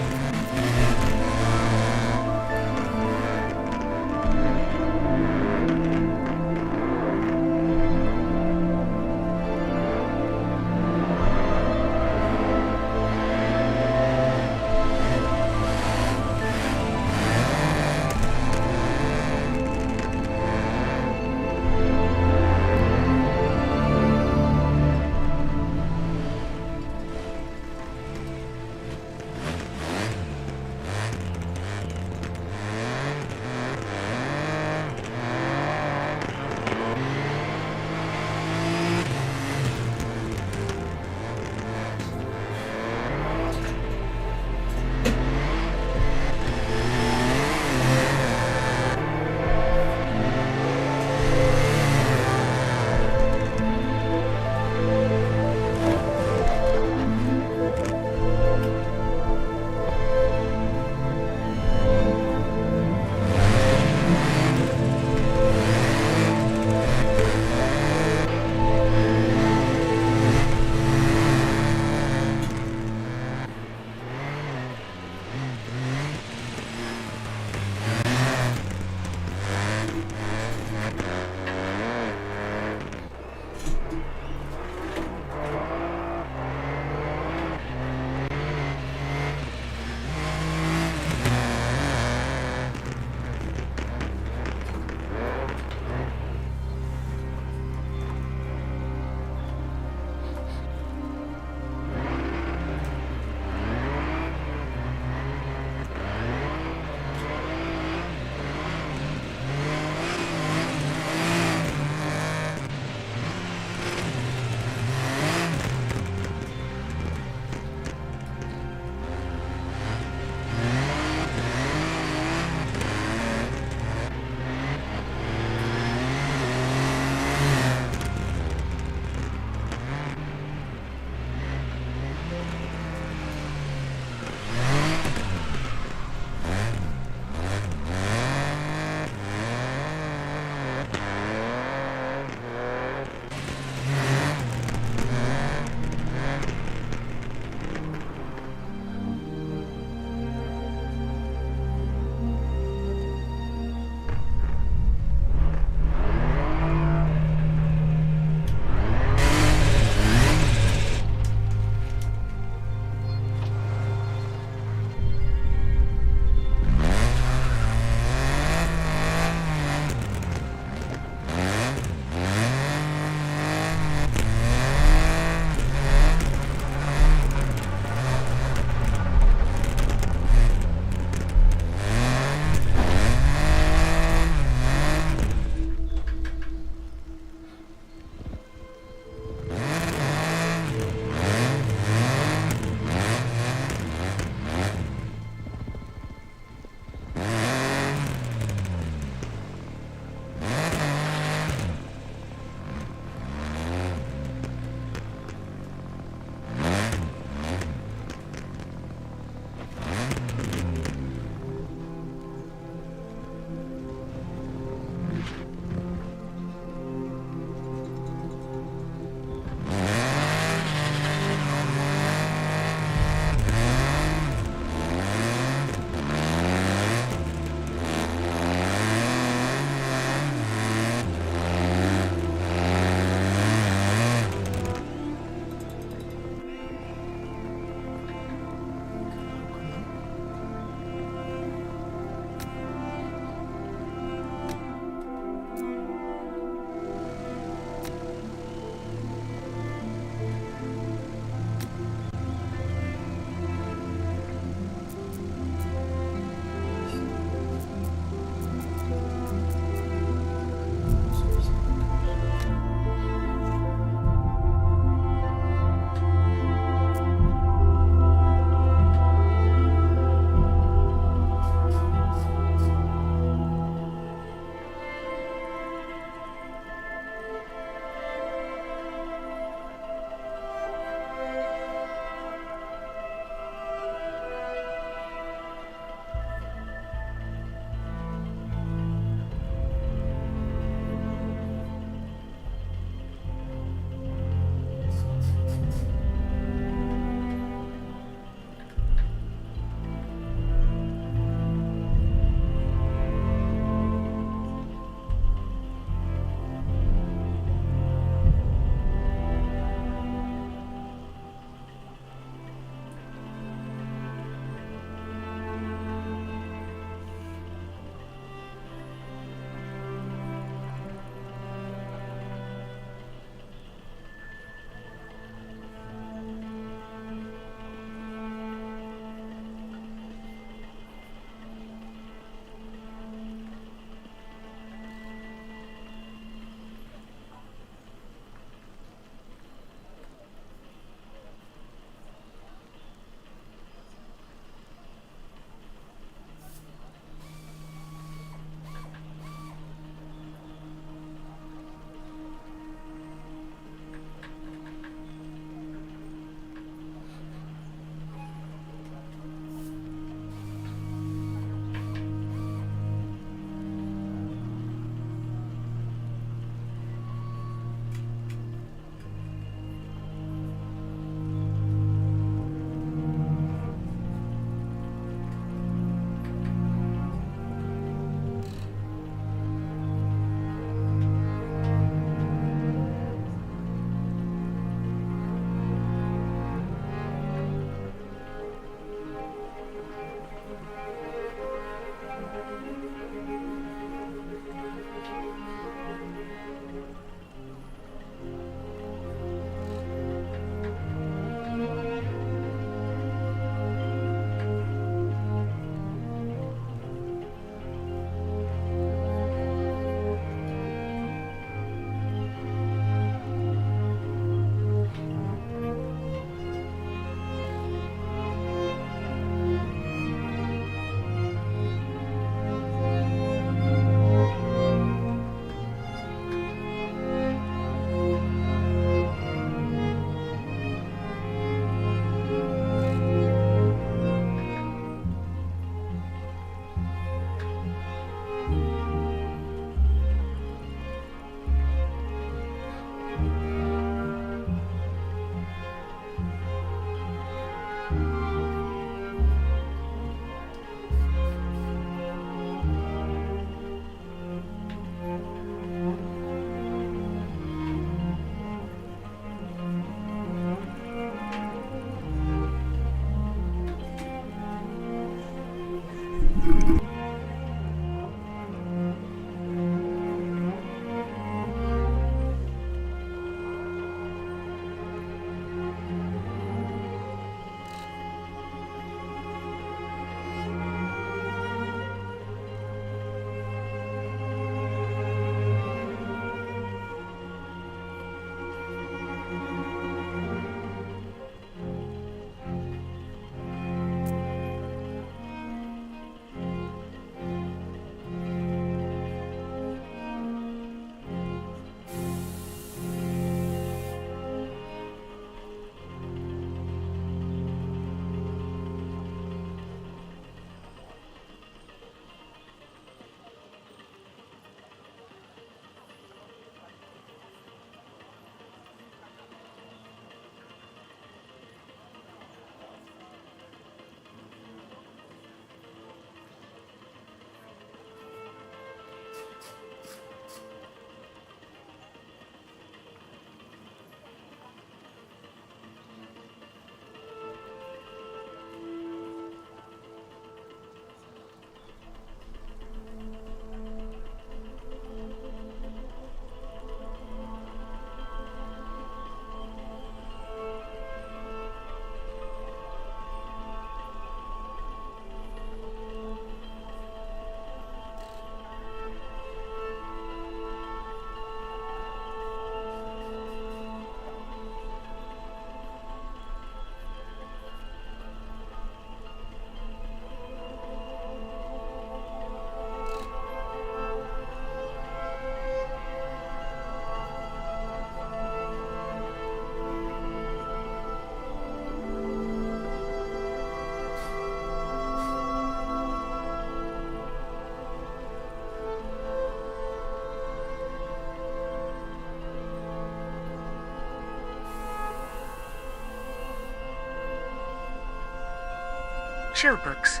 show books.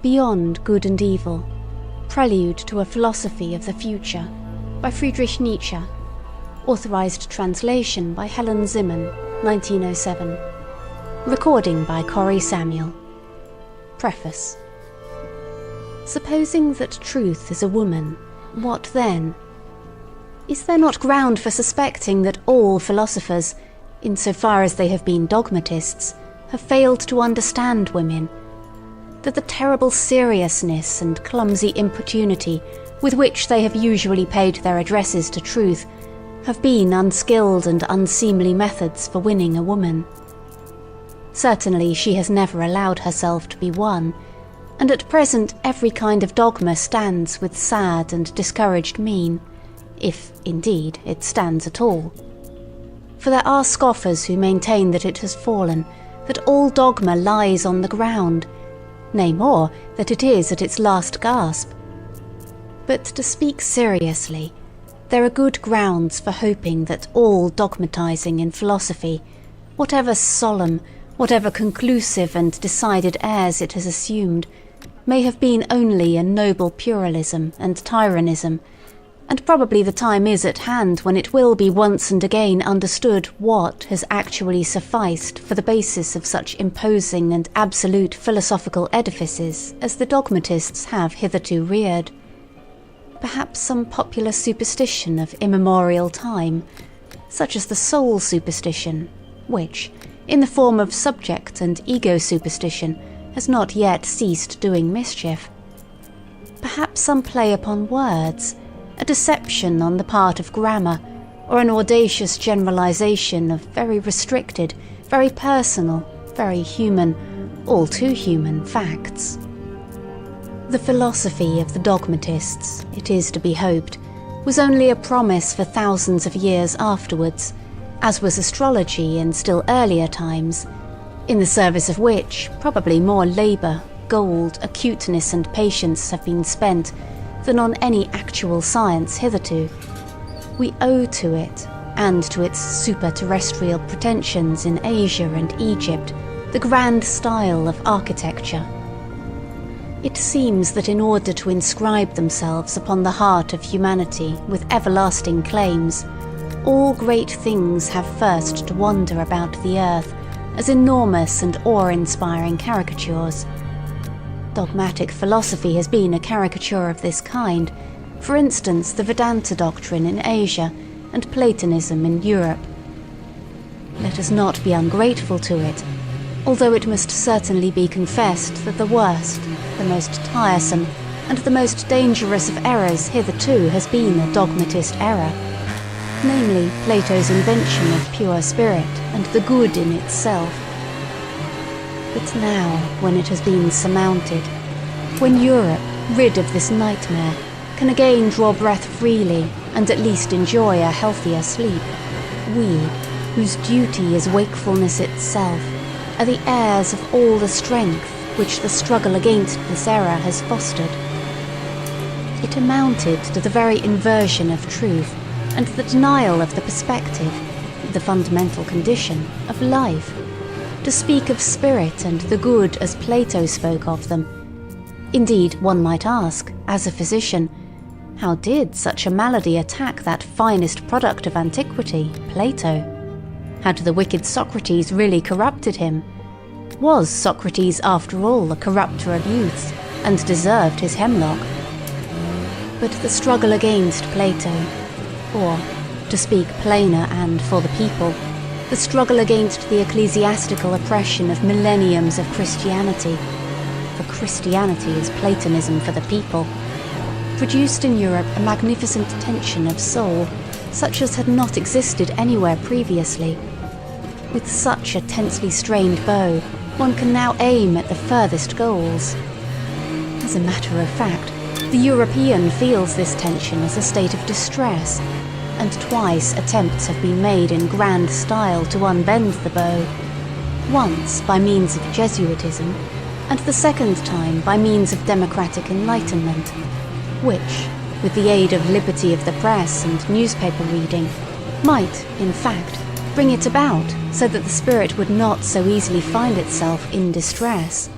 Beyond Good and Evil, Prelude to a Philosophy of the Future by Friedrich Nietzsche. Authorized translation by Helen Zimmern, 1907. Recording by Corey Samuel. Preface. Supposing that truth is a woman, what then? Is there not ground for suspecting that all philosophers, insofar as they have been dogmatists, have failed to understand women? That the terrible seriousness and clumsy importunity with which they have usually paid their addresses to truth have been unskilled and unseemly methods for winning a woman? Certainly she has never allowed herself to be won, and at present every kind of dogma stands with sad and discouraged mien, if, indeed, it stands at all. For there are scoffers who maintain that it has fallen, that all dogma lies on the ground, nay more, that it is at its last gasp. But to speak seriously, there are good grounds for hoping that all dogmatizing in philosophy, whatever solemn, whatever conclusive and decided airs it has assumed, may have been only a noble pluralism and tyrannism, and probably the time is at hand when it will be once and again understood what has actually sufficed for the basis of such imposing and absolute philosophical edifices as the dogmatists have hitherto reared. Perhaps some popular superstition of immemorial time, such as the soul superstition, which, in the form of subject and ego superstition, has not yet ceased doing mischief. Perhaps some play upon words, a deception on the part of grammar, or an audacious generalization of very restricted, very personal, very human, all too human facts. The philosophy of the dogmatists, it is to be hoped, was only a promise for thousands of years afterwards, as was astrology in still earlier times, in the service of which probably more labour, gold, acuteness and patience have been spent than on any actual science hitherto. We owe to it, and to its super-terrestrial pretensions in Asia and Egypt, the grand style of architecture. It seems that in order to inscribe themselves upon the heart of humanity with everlasting claims, all great things have first to wander about the earth as enormous and awe-inspiring caricatures. Dogmatic philosophy has been a caricature of this kind, for instance the Vedanta doctrine in Asia and Platonism in Europe. Let us not be ungrateful to it, although it must certainly be confessed that the worst, the most tiresome, and the most dangerous of errors hitherto has been a dogmatist error, namely Plato's invention of pure spirit and the good in itself. But now, when it has been surmounted, when Europe, rid of this nightmare, can again draw breath freely and at least enjoy a healthier sleep, we, whose duty is wakefulness itself, are the heirs of all the strength which the struggle against this error has fostered. It amounted to the very inversion of truth and the denial of the perspective, the fundamental condition, of life. To speak of spirit and the good as Plato spoke of them. Indeed, one might ask, as a physician, how did such a malady attack that finest product of antiquity, Plato? Had the wicked Socrates really corrupted him? Was Socrates, after all, a corrupter of youths, and deserved his hemlock? But the struggle against Plato, or, to speak plainer and for the people, the struggle against the ecclesiastical oppression of millenniums of Christianity, for Christianity is Platonism for the people, produced in Europe a magnificent tension of soul, such as had not existed anywhere previously. With such a tensely strained bow, one can now aim at the furthest goals. As a matter of fact, the European feels this tension as a state of distress, and twice attempts have been made in grand style to unbend the bow, once by means of Jesuitism, and the second time by means of democratic enlightenment, which, with the aid of liberty of the press and newspaper reading, might, in fact, bring it about so that the spirit would not so easily find itself in distress.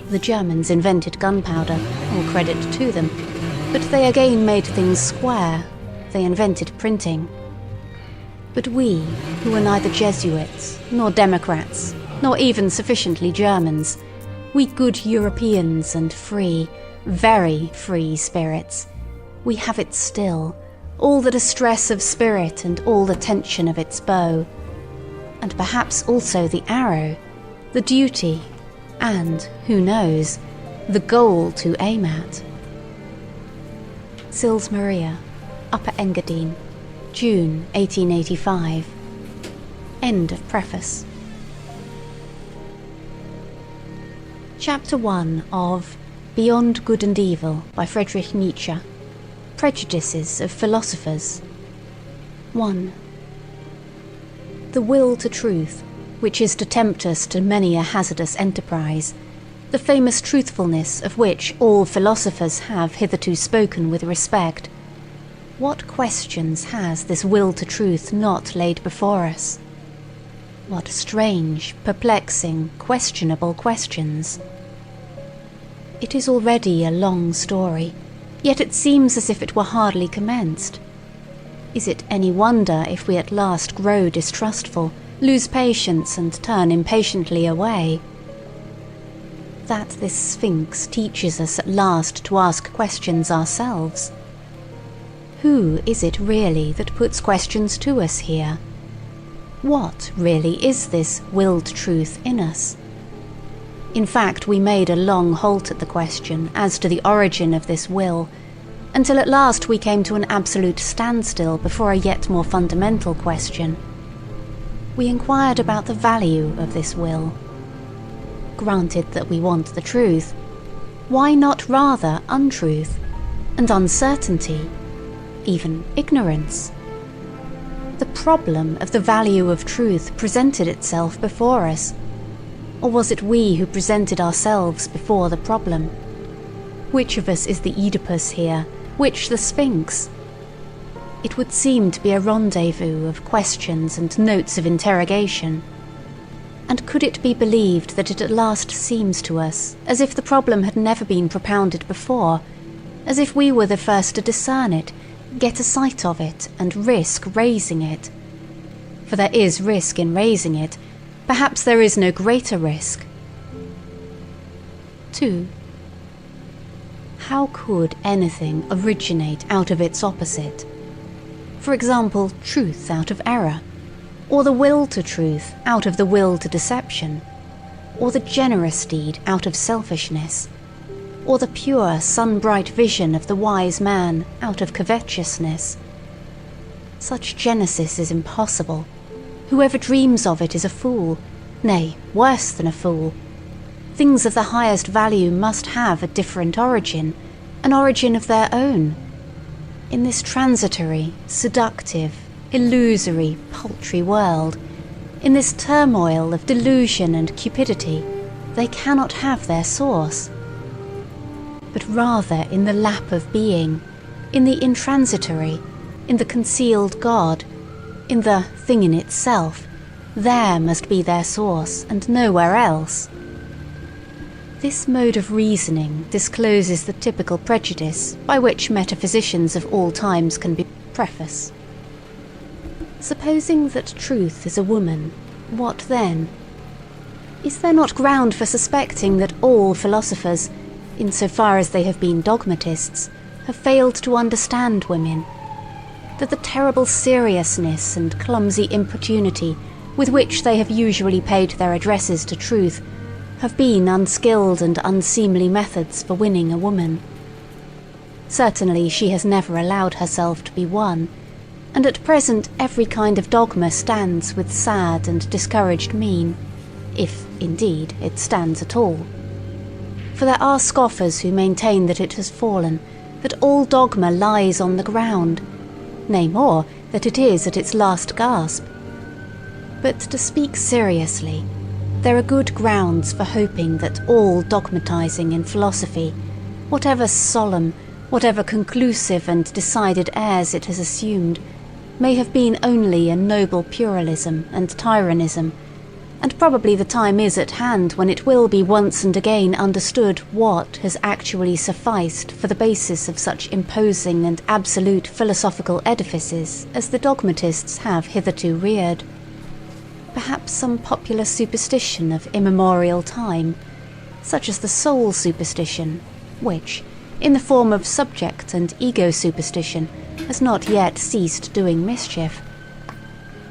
The Germans invented gunpowder, all credit to them, but they again made things square. They invented printing. But we, who are neither Jesuits, nor Democrats, nor even sufficiently Germans, we good Europeans and free, very free spirits, we have it still, all the distress of spirit and all the tension of its bow, and perhaps also the arrow, the duty, and, who knows, the goal to aim at. Sils Maria, Upper Engadine, June 1885. End of preface. Chapter 1 of Beyond Good and Evil by Friedrich Nietzsche. Prejudices of Philosophers. 1. The will to truth, which is to tempt us to many a hazardous enterprise, the famous truthfulness of which all philosophers have hitherto spoken with respect. What questions has this will to truth not laid before us? What strange, perplexing, questionable questions. It is already a long story, yet it seems as if it were hardly commenced. Is it any wonder if we at last grow distrustful, lose patience and turn impatiently away? That this Sphinx teaches us at last to ask questions ourselves. Who is it really that puts questions to us here? What really is this willed truth in us? In fact, we made a long halt at the question as to the origin of this will, until at last we came to an absolute standstill before a yet more fundamental question. We inquired about the value of this will. Granted that we want the truth, why not rather untruth and uncertainty, even ignorance? The problem of the value of truth presented itself before us, or was it we who presented ourselves before the problem? Which of us is the Oedipus here, which the Sphinx? It would seem to be a rendezvous of questions and notes of interrogation. And could it be believed that it at last seems to us as if the problem had never been propounded before, as if we were the first to discern it, get a sight of it, and risk raising it? For there is risk in raising it. Perhaps there is no greater risk. 2. How could anything originate out of its opposite? For example, truth out of error, or the will to truth out of the will to deception, or the generous deed out of selfishness, or the pure, sun-bright vision of the wise man out of covetousness. Such genesis is impossible. Whoever dreams of it is a fool, nay, worse than a fool. Things of the highest value must have a different origin, an origin of their own. In this transitory, seductive, illusory, paltry world, in this turmoil of delusion and cupidity, they cannot have their source. But rather in the lap of being, in the intransitory, in the concealed God, in the thing in itself, there must be their source, and nowhere else. This mode of reasoning discloses the typical prejudice by which metaphysicians of all times can be prefaced. Supposing that truth is a woman, what then? Is there not ground for suspecting that all philosophers, insofar as they have been dogmatists, have failed to understand women? That the terrible seriousness and clumsy importunity with which they have usually paid their addresses to truth have been unskilled and unseemly methods for winning a woman? Certainly she has never allowed herself to be won, and at present every kind of dogma stands with sad and discouraged mien, if, indeed, it stands at all. For there are scoffers who maintain that it has fallen, that all dogma lies on the ground, nay more, that it is at its last gasp. But to speak seriously, there are good grounds for hoping that all dogmatizing in philosophy, whatever solemn, whatever conclusive and decided airs it has assumed, may have been only a noble pluralism and tyrannism, and probably the time is at hand when it will be once and again understood what has actually sufficed for the basis of such imposing and absolute philosophical edifices as the dogmatists have hitherto reared. Perhaps some popular superstition of immemorial time, such as the soul superstition, which, in the form of subject and ego superstition, has not yet ceased doing mischief.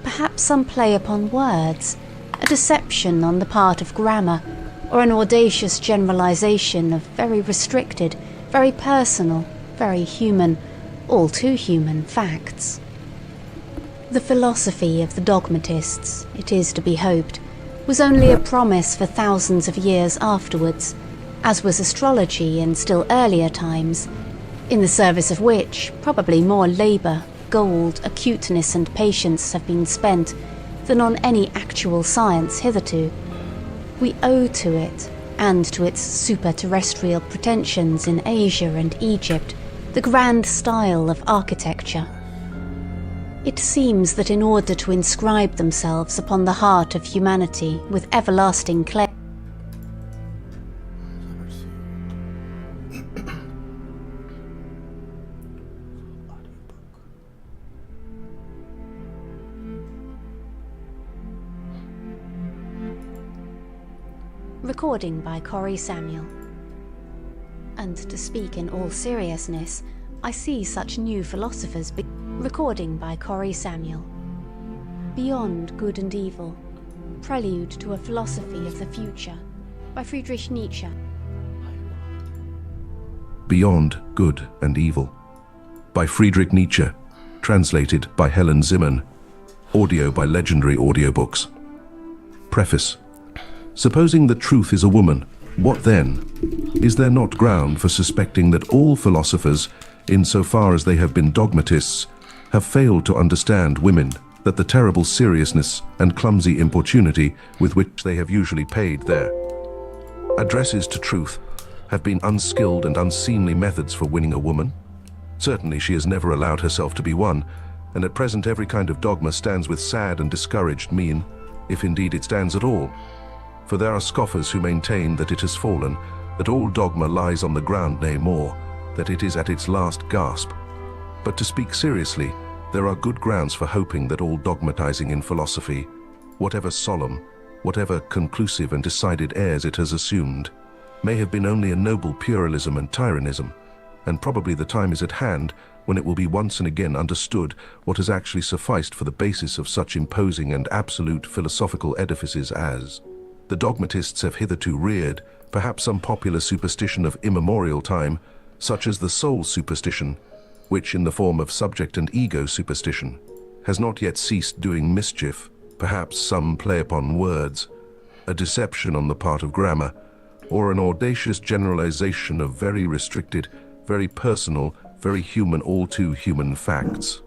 Perhaps some play upon words, a deception on the part of grammar, or an audacious generalization of very restricted, very personal, very human, all too human facts. The philosophy of the dogmatists, it is to be hoped, was only a promise for thousands of years afterwards, as was astrology in still earlier times, in the service of which probably more labour, gold, acuteness and patience have been spent than on any actual science hitherto. We owe to it, and to its super-terrestrial pretensions in Asia and Egypt, the grand style of architecture. It seems that in order to inscribe themselves upon the heart of humanity with everlasting clay, recording by Corey Samuel. And to speak in all seriousness, I see such new philosophers recording by Corey Samuel. Beyond Good and Evil, Prelude to a Philosophy of the Future by Friedrich Nietzsche. Beyond Good and Evil by Friedrich Nietzsche, translated by Helen Zimmern, audio by Legendary Audiobooks. Preface. Supposing the truth is a woman, what then? Is there not ground for suspecting that all philosophers, insofar as they have been dogmatists, have failed to understand women, that the terrible seriousness and clumsy importunity with which they have usually paid their addresses to truth have been unskilled and unseemly methods for winning a woman? Certainly she has never allowed herself to be won, and at present every kind of dogma stands with sad and discouraged mien, if indeed it stands at all. For there are scoffers who maintain that it has fallen, that all dogma lies on the ground, nay more, that it is at its last gasp. But to speak seriously, there are good grounds for hoping that all dogmatizing in philosophy, whatever solemn, whatever conclusive and decided airs it has assumed, may have been only a noble pluralism and tyrannism, and probably the time is at hand when it will be once and again understood what has actually sufficed for the basis of such imposing and absolute philosophical edifices as the dogmatists have hitherto reared, perhaps some popular superstition of immemorial time, such as the soul superstition, which in the form of subject and ego superstition has not yet ceased doing mischief, perhaps some play upon words, a deception on the part of grammar, or an audacious generalization of very restricted, very personal, very human, all too human facts.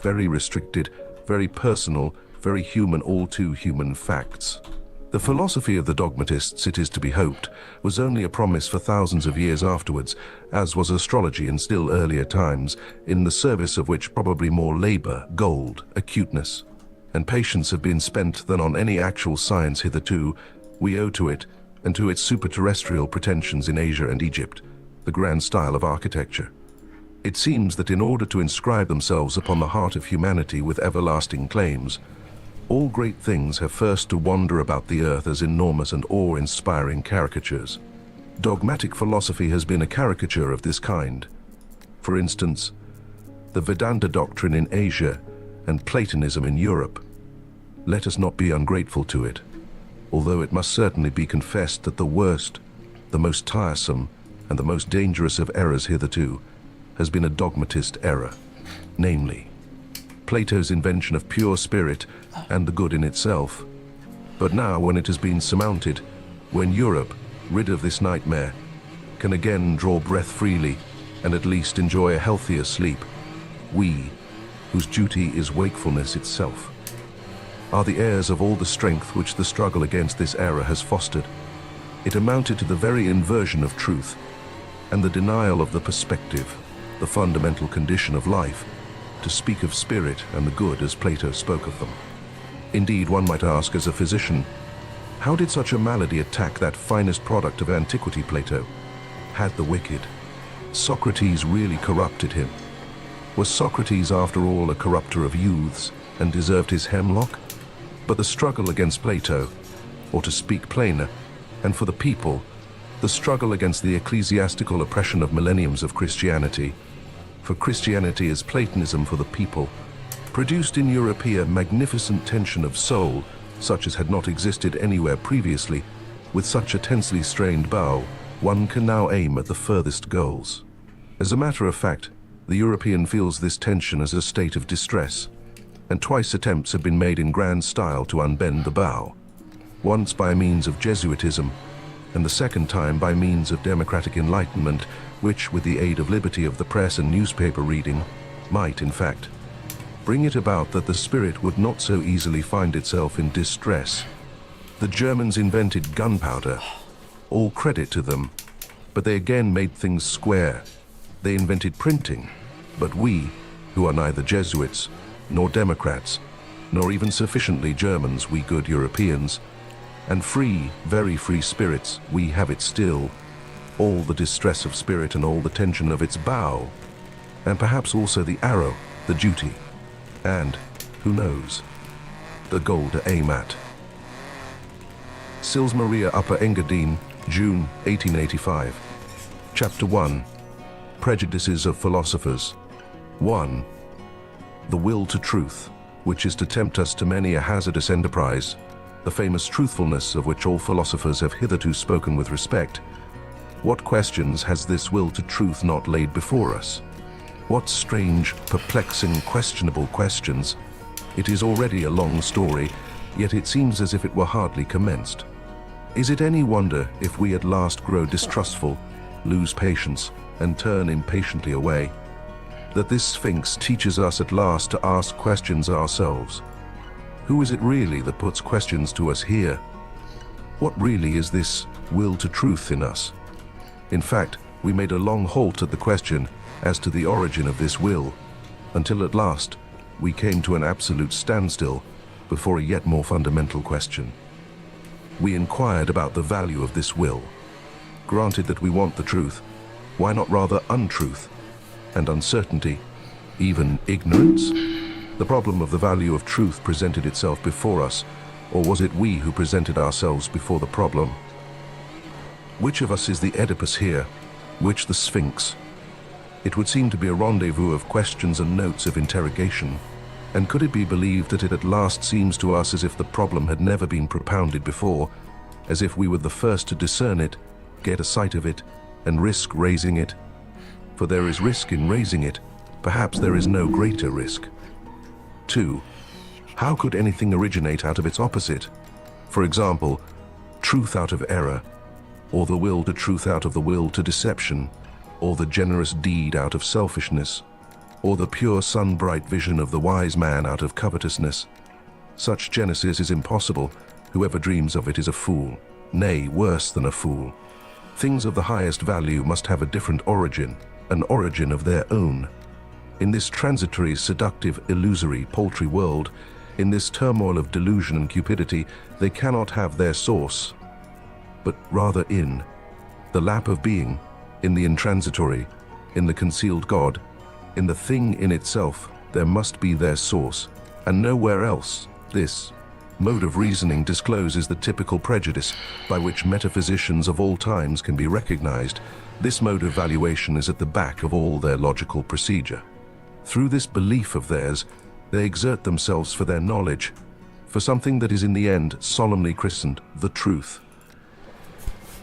Very restricted, very personal, very human, all too human facts. The philosophy of the dogmatists, it is to be hoped, was only a promise for thousands of years afterwards, as was astrology in still earlier times, in the service of which probably more labor, gold, acuteness, and patience have been spent than on any actual science hitherto. We owe to it, and to its super-terrestrial pretensions in Asia and Egypt, the grand style of architecture. It seems that in order to inscribe themselves upon the heart of humanity with everlasting claims, all great things have first to wander about the earth as enormous and awe-inspiring caricatures. Dogmatic philosophy has been a caricature of this kind. For instance, the Vedanta doctrine in Asia and Platonism in Europe. Let us not be ungrateful to it, although it must certainly be confessed that the worst, the most tiresome, and the most dangerous of errors hitherto has been a dogmatist error, namely, Plato's invention of pure spirit and the good in itself. But now, when it has been surmounted, when Europe, rid of this nightmare, can again draw breath freely and at least enjoy a healthier sleep, we, whose duty is wakefulness itself, are the heirs of all the strength which the struggle against this error has fostered. It amounted to the very inversion of truth and the denial of the perspective, the fundamental condition of life, to speak of spirit and the good as Plato spoke of them. Indeed, one might ask as a physician, how did such a malady attack that finest product of antiquity, Plato? Had the wicked Socrates really corrupted him? Was Socrates after all a corrupter of youths and deserved his hemlock? But the struggle against Plato, or to speak plainer, and for the people, the struggle against the ecclesiastical oppression of millenniums of Christianity, for Christianity is Platonism for the people, produced in Europe a magnificent tension of soul, such as had not existed anywhere previously. With such a tensely strained bow, one can now aim at the furthest goals. As a matter of fact, the European feels this tension as a state of distress, and twice attempts have been made in grand style to unbend the bow, once by means of Jesuitism, and the second time by means of democratic enlightenment, which, with the aid of liberty of the press and newspaper reading, might, in fact, bring it about that the spirit would not so easily find itself in distress. The Germans invented gunpowder, all credit to them, but they again made things square. They invented printing, but we, who are neither Jesuits, nor Democrats, nor even sufficiently Germans, we good Europeans, and free, very free spirits, we have it still, all the distress of spirit and all the tension of its bow, and perhaps also the arrow, the duty, and, who knows, the goal to aim at. Sils Maria Upper Engadine, June 1885. Chapter 1. Prejudices of Philosophers. 1. The will to truth, which is to tempt us to many a hazardous enterprise, the famous truthfulness of which all philosophers have hitherto spoken with respect. What questions has this will to truth not laid before us? What strange, perplexing, questionable questions? It is already a long story, yet it seems as if it were hardly commenced. Is it any wonder if we at last grow distrustful, lose patience, and turn impatiently away, that this Sphinx teaches us at last to ask questions ourselves? Who is it really that puts questions to us here? What really is this will to truth in us? In fact, we made a long halt at the question as to the origin of this will, until at last we came to an absolute standstill before a yet more fundamental question. We inquired about the value of this will. Granted that we want the truth, why not rather untruth and uncertainty, even ignorance? The problem of the value of truth presented itself before us, or was it we who presented ourselves before the problem? Which of us is the Oedipus here, which the Sphinx? It would seem to be a rendezvous of questions and notes of interrogation, and could it be believed that it at last seems to us as if the problem had never been propounded before, as if we were the first to discern it, get a sight of it, and risk raising it? For there is risk in raising it, perhaps there is no greater risk. 2. How could anything originate out of its opposite? For example, truth out of error, or the will to truth out of the will to deception, or the generous deed out of selfishness, or the pure sun-bright vision of the wise man out of covetousness. Such genesis is impossible. Whoever dreams of it is a fool, nay, worse than a fool. Things of the highest value must have a different origin, an origin of their own. In this transitory, seductive, illusory, paltry world, in this turmoil of delusion and cupidity, they cannot have their source, but rather in the lap of being, in the intransitory, in the concealed God, in the thing in itself, there must be their source, and nowhere else. This mode of reasoning discloses the typical prejudice by which metaphysicians of all times can be recognized. This mode of valuation is at the back of all their logical procedure. Through this belief of theirs, they exert themselves for their knowledge, for something that is in the end solemnly christened the truth.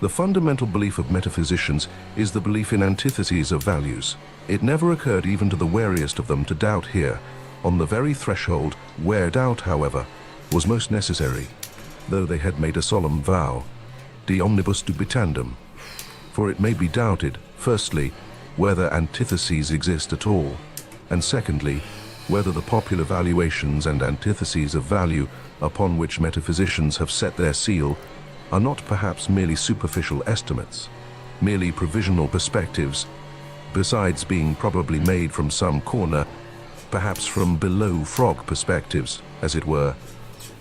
The fundamental belief of metaphysicians is the belief in antitheses of values. It never occurred even to the wariest of them to doubt here, on the very threshold where doubt, however, was most necessary, though they had made a solemn vow, de omnibus dubitandum. For it may be doubted, firstly, whether antitheses exist at all, and secondly, whether the popular valuations and antitheses of value upon which metaphysicians have set their seal are not perhaps merely superficial estimates, merely provisional perspectives, besides being probably made from some corner, perhaps from below-frog perspectives, as it were,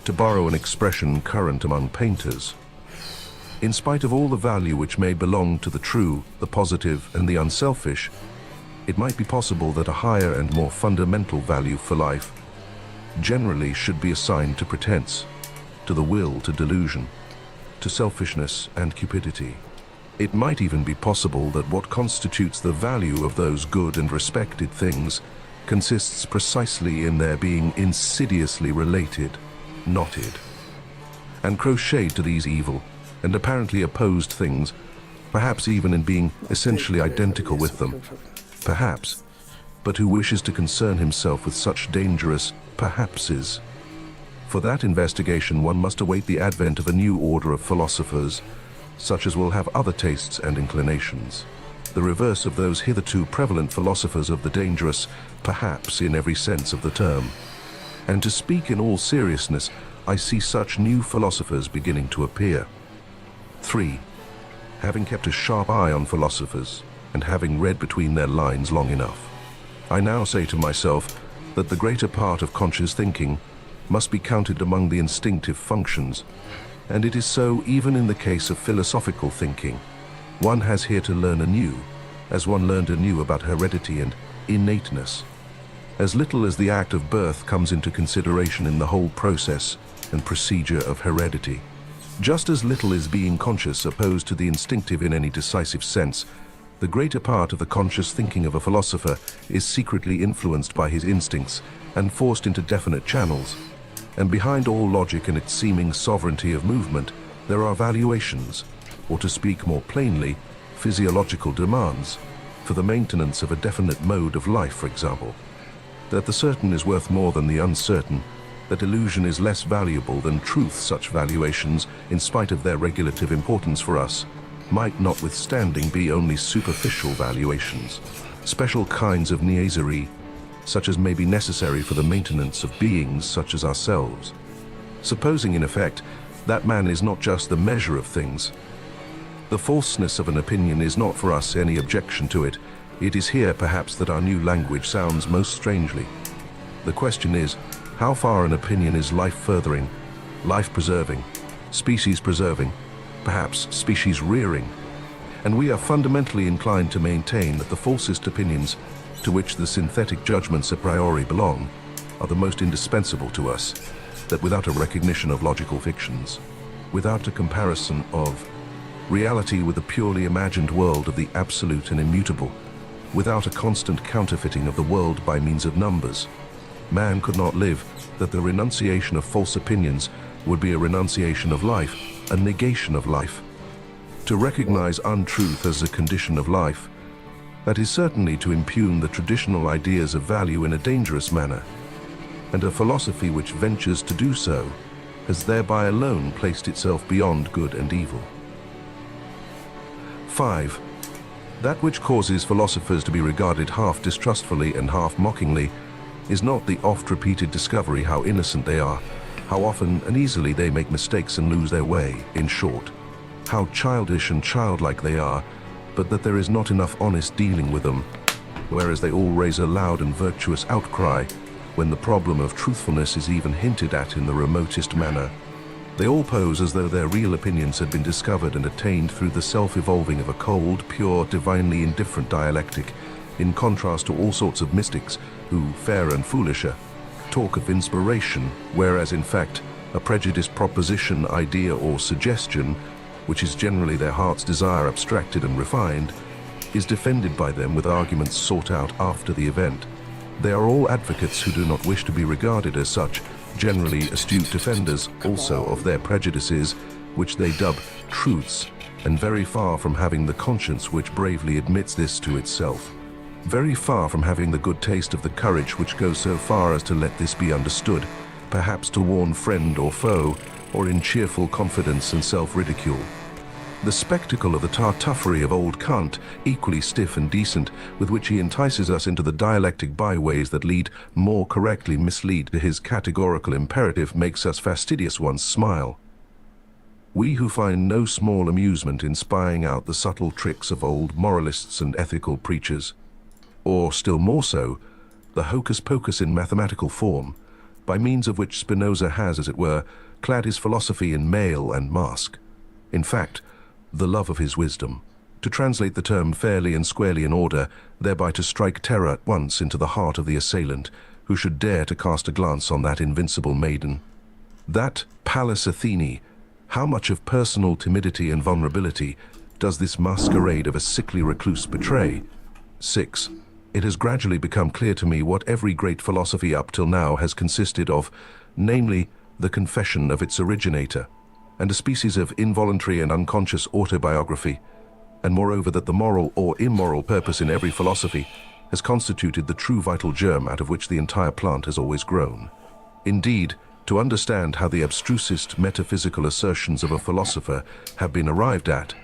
to borrow an expression current among painters. In spite of all the value which may belong to the true, the positive, and the unselfish, it might be possible that a higher and more fundamental value for life generally should be assigned to pretense, to the will to delusion, to selfishness and cupidity. It might even be possible that what constitutes the value of those good and respected things consists precisely in their being insidiously related, knotted, and crocheted to these evil and apparently opposed things, perhaps even in being essentially identical with them, perhaps, but who wishes to concern himself with such dangerous perhapses. For that investigation one must await the advent of a new order of philosophers, such as will have other tastes and inclinations, the reverse of those hitherto prevalent philosophers of the dangerous perhaps in every sense of the term. And to speak in all seriousness, I see such new philosophers beginning to appear. 3. Having kept a sharp eye on philosophers, and having read between their lines long enough, I now say to myself that the greater part of conscious thinking must be counted among the instinctive functions, and it is so even in the case of philosophical thinking. One has here to learn anew, as one learned anew about heredity and innateness. As little as the act of birth comes into consideration in the whole process and procedure of heredity, just as little is being conscious opposed to the instinctive in any decisive sense, the greater part of the conscious thinking of a philosopher is secretly influenced by his instincts and forced into definite channels. And behind all logic and its seeming sovereignty of movement, there are valuations, or to speak more plainly, physiological demands, for the maintenance of a definite mode of life, for example. That the certain is worth more than the uncertain, that illusion is less valuable than truth, such valuations, in spite of their regulative importance for us, might notwithstanding be only superficial valuations, special kinds of niaiserie, such as may be necessary for the maintenance of beings such as ourselves. Supposing, in effect, that man is not just the measure of things, the falseness of an opinion is not for us any objection to it. It is here, perhaps, that our new language sounds most strangely. The question is, how far an opinion is life-furthering, life-preserving, species-preserving, perhaps species-rearing? And we are fundamentally inclined to maintain that the falsest opinions, to which the synthetic judgments a priori belong, are the most indispensable to us, that without a recognition of logical fictions, without a comparison of reality with the purely imagined world of the absolute and immutable, without a constant counterfeiting of the world by means of numbers, man could not live, that the renunciation of false opinions would be a renunciation of life, a negation of life. To recognize untruth as a condition of life, that is certainly to impugn the traditional ideas of value in a dangerous manner, and a philosophy which ventures to do so has thereby alone placed itself beyond good and evil. 5. That which causes philosophers to be regarded half distrustfully and half mockingly is not the oft-repeated discovery how innocent they are, how often and easily they make mistakes and lose their way, in short, how childish and childlike they are, but that there is not enough honest dealing with them, whereas they all raise a loud and virtuous outcry when the problem of truthfulness is even hinted at in the remotest manner. They all pose as though their real opinions had been discovered and attained through the self-evolving of a cold, pure, divinely indifferent dialectic, in contrast to all sorts of mystics who, fair and foolisher, talk of inspiration, whereas in fact a prejudiced proposition, idea or suggestion, which is generally their heart's desire abstracted and refined, is defended by them with arguments sought out after the event. They are all advocates who do not wish to be regarded as such, generally astute defenders also of their prejudices, which they dub truths, and very far from having the conscience which bravely admits this to itself. Very far from having the good taste of the courage which goes so far as to let this be understood, perhaps to warn friend or foe, or in cheerful confidence and self-ridicule. The spectacle of the tartuffery of old Kant, equally stiff and decent, with which he entices us into the dialectic byways that lead, more correctly mislead to his categorical imperative, makes us fastidious ones smile. We who find no small amusement in spying out the subtle tricks of old moralists and ethical preachers, or still more so, the hocus-pocus in mathematical form, by means of which Spinoza has, as it were, clad his philosophy in mail and mask. In fact, the love of his wisdom, to translate the term fairly and squarely in order, thereby to strike terror at once into the heart of the assailant, who should dare to cast a glance on that invincible maiden. That Pallas Athene, how much of personal timidity and vulnerability does this masquerade of a sickly recluse betray? 6. It has gradually become clear to me what every great philosophy up till now has consisted of, namely, the confession of its originator, and a species of involuntary and unconscious autobiography, and moreover that the moral or immoral purpose in every philosophy has constituted the true vital germ out of which the entire plant has always grown. Indeed, to understand how the abstrusest metaphysical assertions of a philosopher have been arrived at,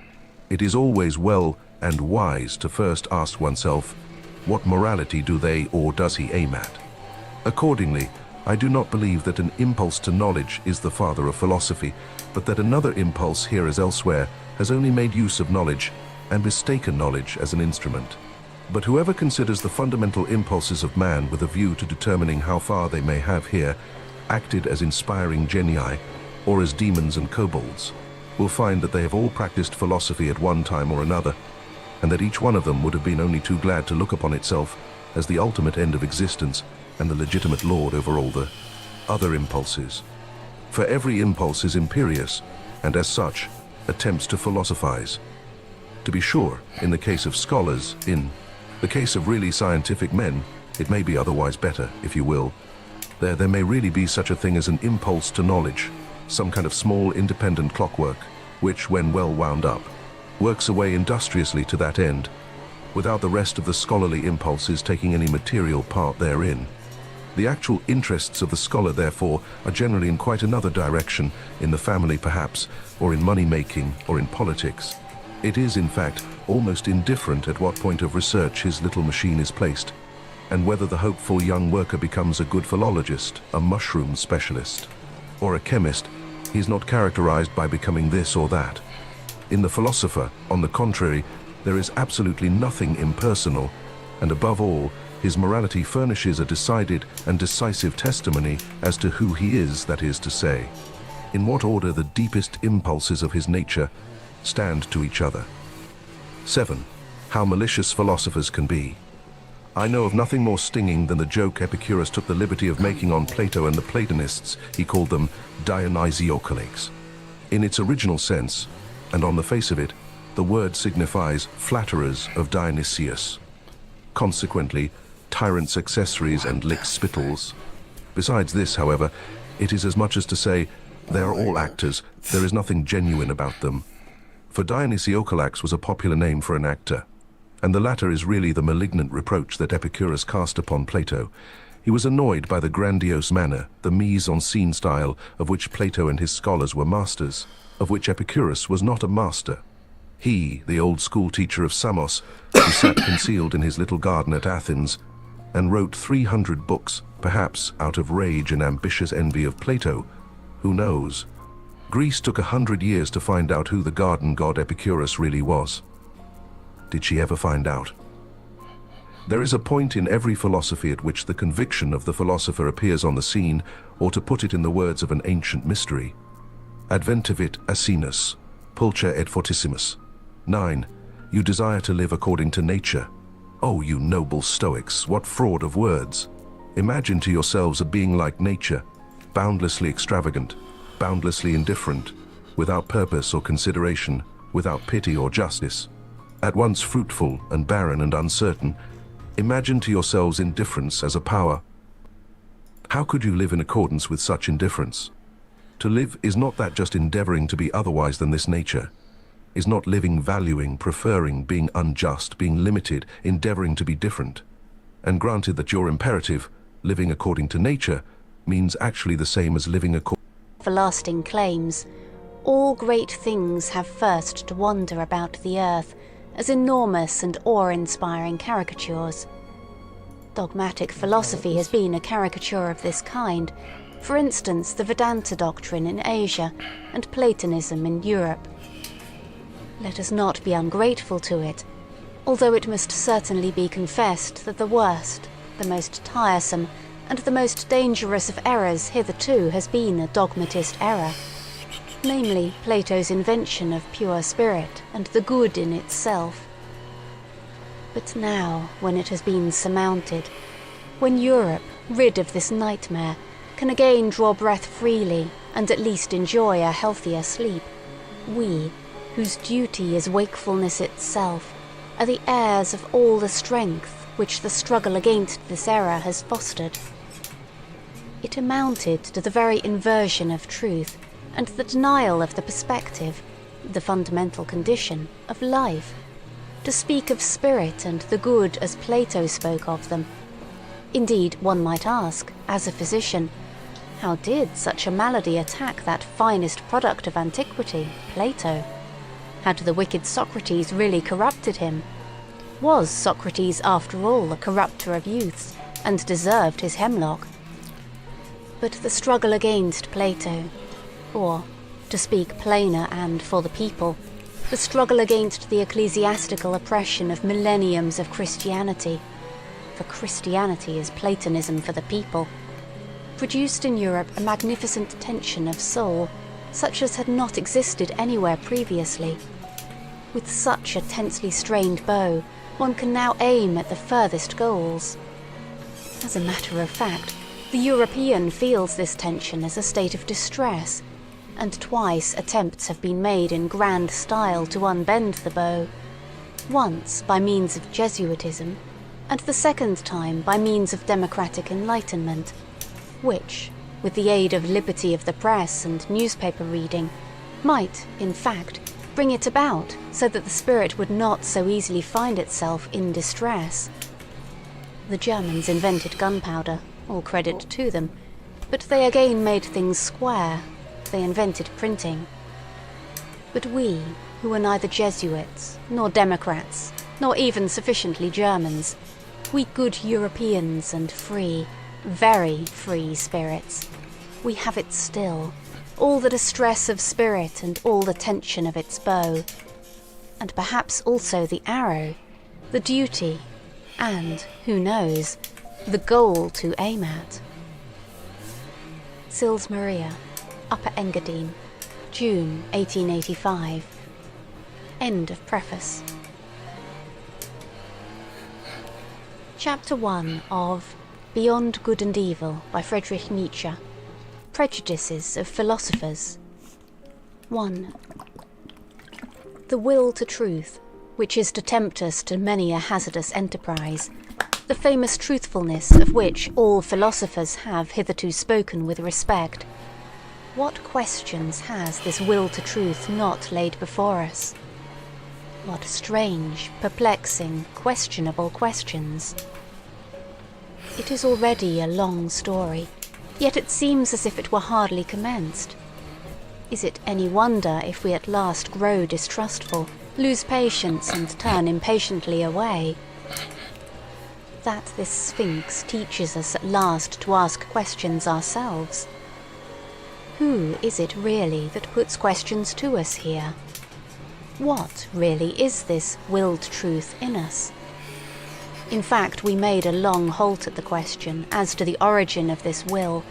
it is always well and wise to first ask oneself, what morality do they or does he aim at? Accordingly, I do not believe that an impulse to knowledge is the father of philosophy, but that another impulse here as elsewhere has only made use of knowledge and mistaken knowledge as an instrument. But whoever considers the fundamental impulses of man with a view to determining how far they may have here acted as inspiring genii or as demons and kobolds, will find that they have all practiced philosophy at one time or another, and that each one of them would have been only too glad to look upon itself as the ultimate end of existence and the legitimate lord over all the other impulses. For every impulse is imperious, and as such, attempts to philosophize. To be sure, in the case of scholars, in the case of really scientific men, it may be otherwise better, if you will. There may really be such a thing as an impulse to knowledge, some kind of small independent clockwork, which, when well wound up, works away industriously to that end, without the rest of the scholarly impulses taking any material part therein. The actual interests of the scholar, therefore, are generally in quite another direction, in the family perhaps, or in money-making, or in politics. It is, in fact, almost indifferent at what point of research his little machine is placed, and whether the hopeful young worker becomes a good philologist, a mushroom specialist, or a chemist. He is not characterized by becoming this or that. In the philosopher, on the contrary, there is absolutely nothing impersonal, and above all, his morality furnishes a decided and decisive testimony as to who he is, that is to say, in what order the deepest impulses of his nature stand to each other. 7. How malicious philosophers can be. I know of nothing more stinging than the joke Epicurus took the liberty of making on Plato and the Platonists. He called them Dionysiocalates. In its original sense, and on the face of it, the word signifies flatterers of Dionysius. Consequently, tyrants' accessories and lick-spittles. Besides this, however, it is as much as to say, they are all actors, there is nothing genuine about them. For Dionysiocalax was a popular name for an actor, and the latter is really the malignant reproach that Epicurus cast upon Plato. He was annoyed by the grandiose manner, the mise-en-scene style, of which Plato and his scholars were masters, of which Epicurus was not a master. He, the old school teacher of Samos, who sat concealed in his little garden at Athens, and wrote 300 books, perhaps out of rage and ambitious envy of Plato. Who knows? Greece took 100 years to find out who the garden god Epicurus really was. Did she ever find out? There is a point in every philosophy at which the conviction of the philosopher appears on the scene, or to put it in the words of an ancient mystery, adventivit asinus, pulcher et fortissimus. 9. You desire to live according to nature. Oh, you noble Stoics, what fraud of words! Imagine to yourselves a being like nature, boundlessly extravagant, boundlessly indifferent, without purpose or consideration, without pity or justice, at once fruitful and barren and uncertain. Imagine to yourselves indifference as a power. How could you live in accordance with such indifference? To live, is not that just endeavoring to be otherwise than this nature? Is not living valuing, preferring, being unjust, being limited, endeavoring to be different? And granted that your imperative, living according to nature, means actually the same as living according everlasting claims, all great things have first to wander about the earth as enormous and awe-inspiring caricatures. Dogmatic philosophy has been a caricature of this kind, for instance the Vedanta doctrine in Asia and Platonism in Europe. Let us not be ungrateful to it, although it must certainly be confessed that the worst, the most tiresome, and the most dangerous of errors hitherto has been a dogmatist error, namely Plato's invention of pure spirit and the good in itself. But now, when it has been surmounted, when Europe, rid of this nightmare, can again draw breath freely and at least enjoy a healthier sleep, we, whose duty is wakefulness itself, are the heirs of all the strength which the struggle against this error has fostered. It amounted to the very inversion of truth and the denial of the perspective, the fundamental condition, of life, to speak of spirit and the good as Plato spoke of them. Indeed, one might ask, as a physician, how did such a malady attack that finest product of antiquity, Plato? Had the wicked Socrates really corrupted him? Was Socrates, after all, a corrupter of youths, and deserved his hemlock? But the struggle against Plato, or, to speak plainer and for the people, the struggle against the ecclesiastical oppression of millenniums of Christianity, for Christianity is Platonism for the people, produced in Europe a magnificent tension of soul, such as had not existed anywhere previously. With such a tensely strained bow, one can now aim at the furthest goals. As a matter of fact, the European feels this tension as a state of distress, and twice attempts have been made in grand style to unbend the bow, once by means of Jesuitism, and the second time by means of democratic enlightenment, which, with the aid of liberty of the press and newspaper reading, might, in fact, bring it about so that the spirit would not so easily find itself in distress. The Germans invented gunpowder, all credit to them, but they again made things square. They invented printing. But we, who are neither Jesuits, nor Democrats, nor even sufficiently Germans, we good Europeans and free, very free spirits, we have it still, all the distress of spirit and all the tension of its bow, and perhaps also the arrow, the duty, and, who knows, the goal to aim at. Sils Maria, Upper Engadine, June 1885. End of preface. Chapter 1 of Beyond Good and Evil by Friedrich Nietzsche. Prejudices of Philosophers. 1. The will to truth, which is to tempt us to many a hazardous enterprise, the famous truthfulness of which all philosophers have hitherto spoken with respect. What questions has this will to truth not laid before us? What strange, perplexing, questionable questions. It is already a long story, yet it seems as if it were hardly commenced. Is it any wonder if we at last grow distrustful, lose patience and turn impatiently away? That this Sphinx teaches us at last to ask questions ourselves. Who is it really that puts questions to us here? What really is this willed truth in us? In fact, we made a long halt at the question as to the origin of this will,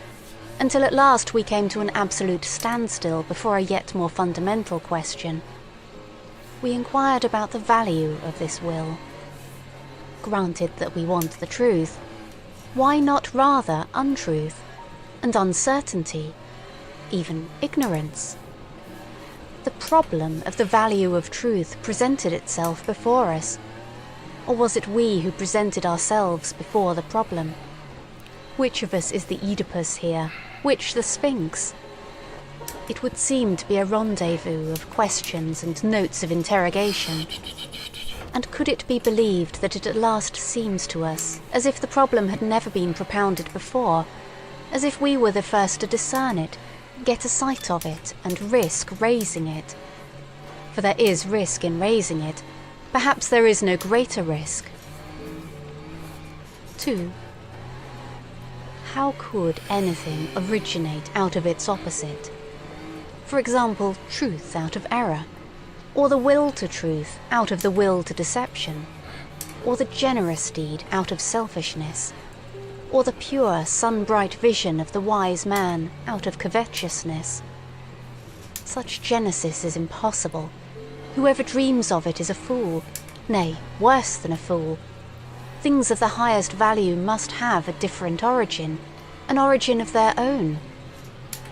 until at last we came to an absolute standstill before a yet more fundamental question. We inquired about the value of this will. Granted that we want the truth, why not rather untruth, and uncertainty, even ignorance? The problem of the value of truth presented itself before us, or was it we who presented ourselves before the problem? Which of us is the Oedipus here, which the Sphinx? It would seem to be a rendezvous of questions and notes of interrogation. And could it be believed that it at last seems to us as if the problem had never been propounded before, as if we were the first to discern it, get a sight of it, and risk raising it? For there is risk in raising it. Perhaps there is no greater risk. 2. How could anything originate out of its opposite? For example, truth out of error, or the will to truth out of the will to deception, or the generous deed out of selfishness, or the pure, sun-bright vision of the wise man out of covetousness. Such genesis is impossible. Whoever dreams of it is a fool, nay, worse than a fool. Things of the highest value must have a different origin, an origin of their own.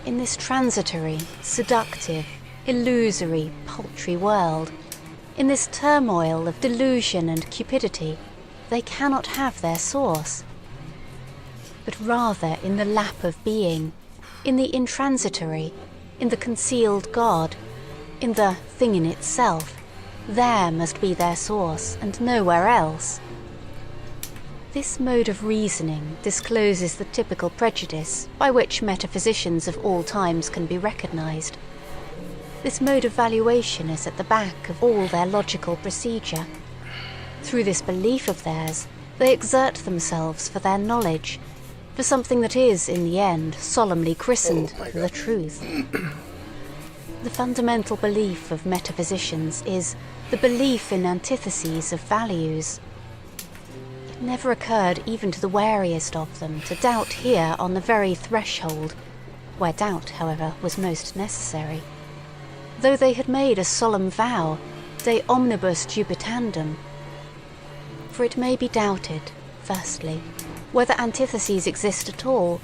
In this transitory, seductive, illusory, paltry world, in this turmoil of delusion and cupidity, they cannot have their source. But rather in the lap of being, in the intransitory, in the concealed God, in the thing in itself, there must be their source, and nowhere else. This mode of reasoning discloses the typical prejudice by which metaphysicians of all times can be recognized. This mode of valuation is at the back of all their logical procedure. Through this belief of theirs, they exert themselves for their knowledge, for something that is, in the end, solemnly christened the truth. The fundamental belief of metaphysicians is the belief in antitheses of values. It never occurred even to the wariest of them to doubt here on the very threshold, where doubt, however, was most necessary. Though they had made a solemn vow, de omnibus dubitandum. For it may be doubted, firstly, whether antitheses exist at all,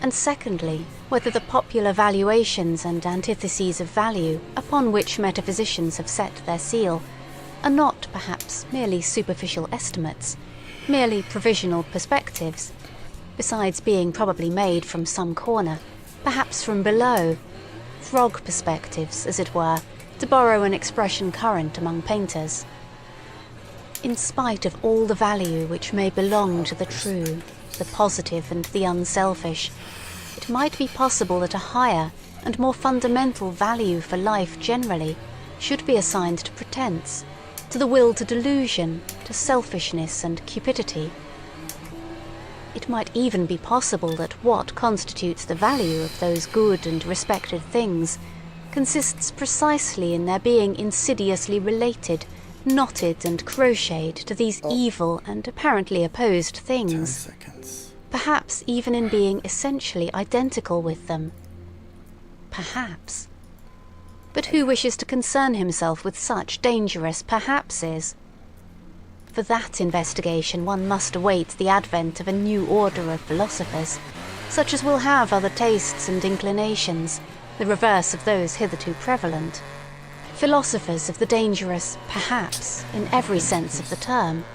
and secondly, whether the popular valuations and antitheses of value upon which metaphysicians have set their seal are not perhaps merely superficial estimates, merely provisional perspectives, besides being probably made from some corner, perhaps from below, frog perspectives, as it were, to borrow an expression current among painters. In spite of all the value which may belong to the true, the positive and the unselfish, it might be possible that a higher and more fundamental value for life generally should be assigned to pretense, to the will to delusion, to selfishness and cupidity. It might even be possible that what constitutes the value of those good and respected things consists precisely in their being insidiously related, knotted and crocheted to these evil and apparently opposed things. Perhaps even in being essentially identical with them. Perhaps. But who wishes to concern himself with such dangerous perhapses? For that investigation one must await the advent of a new order of philosophers, such as will have other tastes and inclinations, the reverse of those hitherto prevalent. Philosophers of the dangerous perhaps in every sense of the term.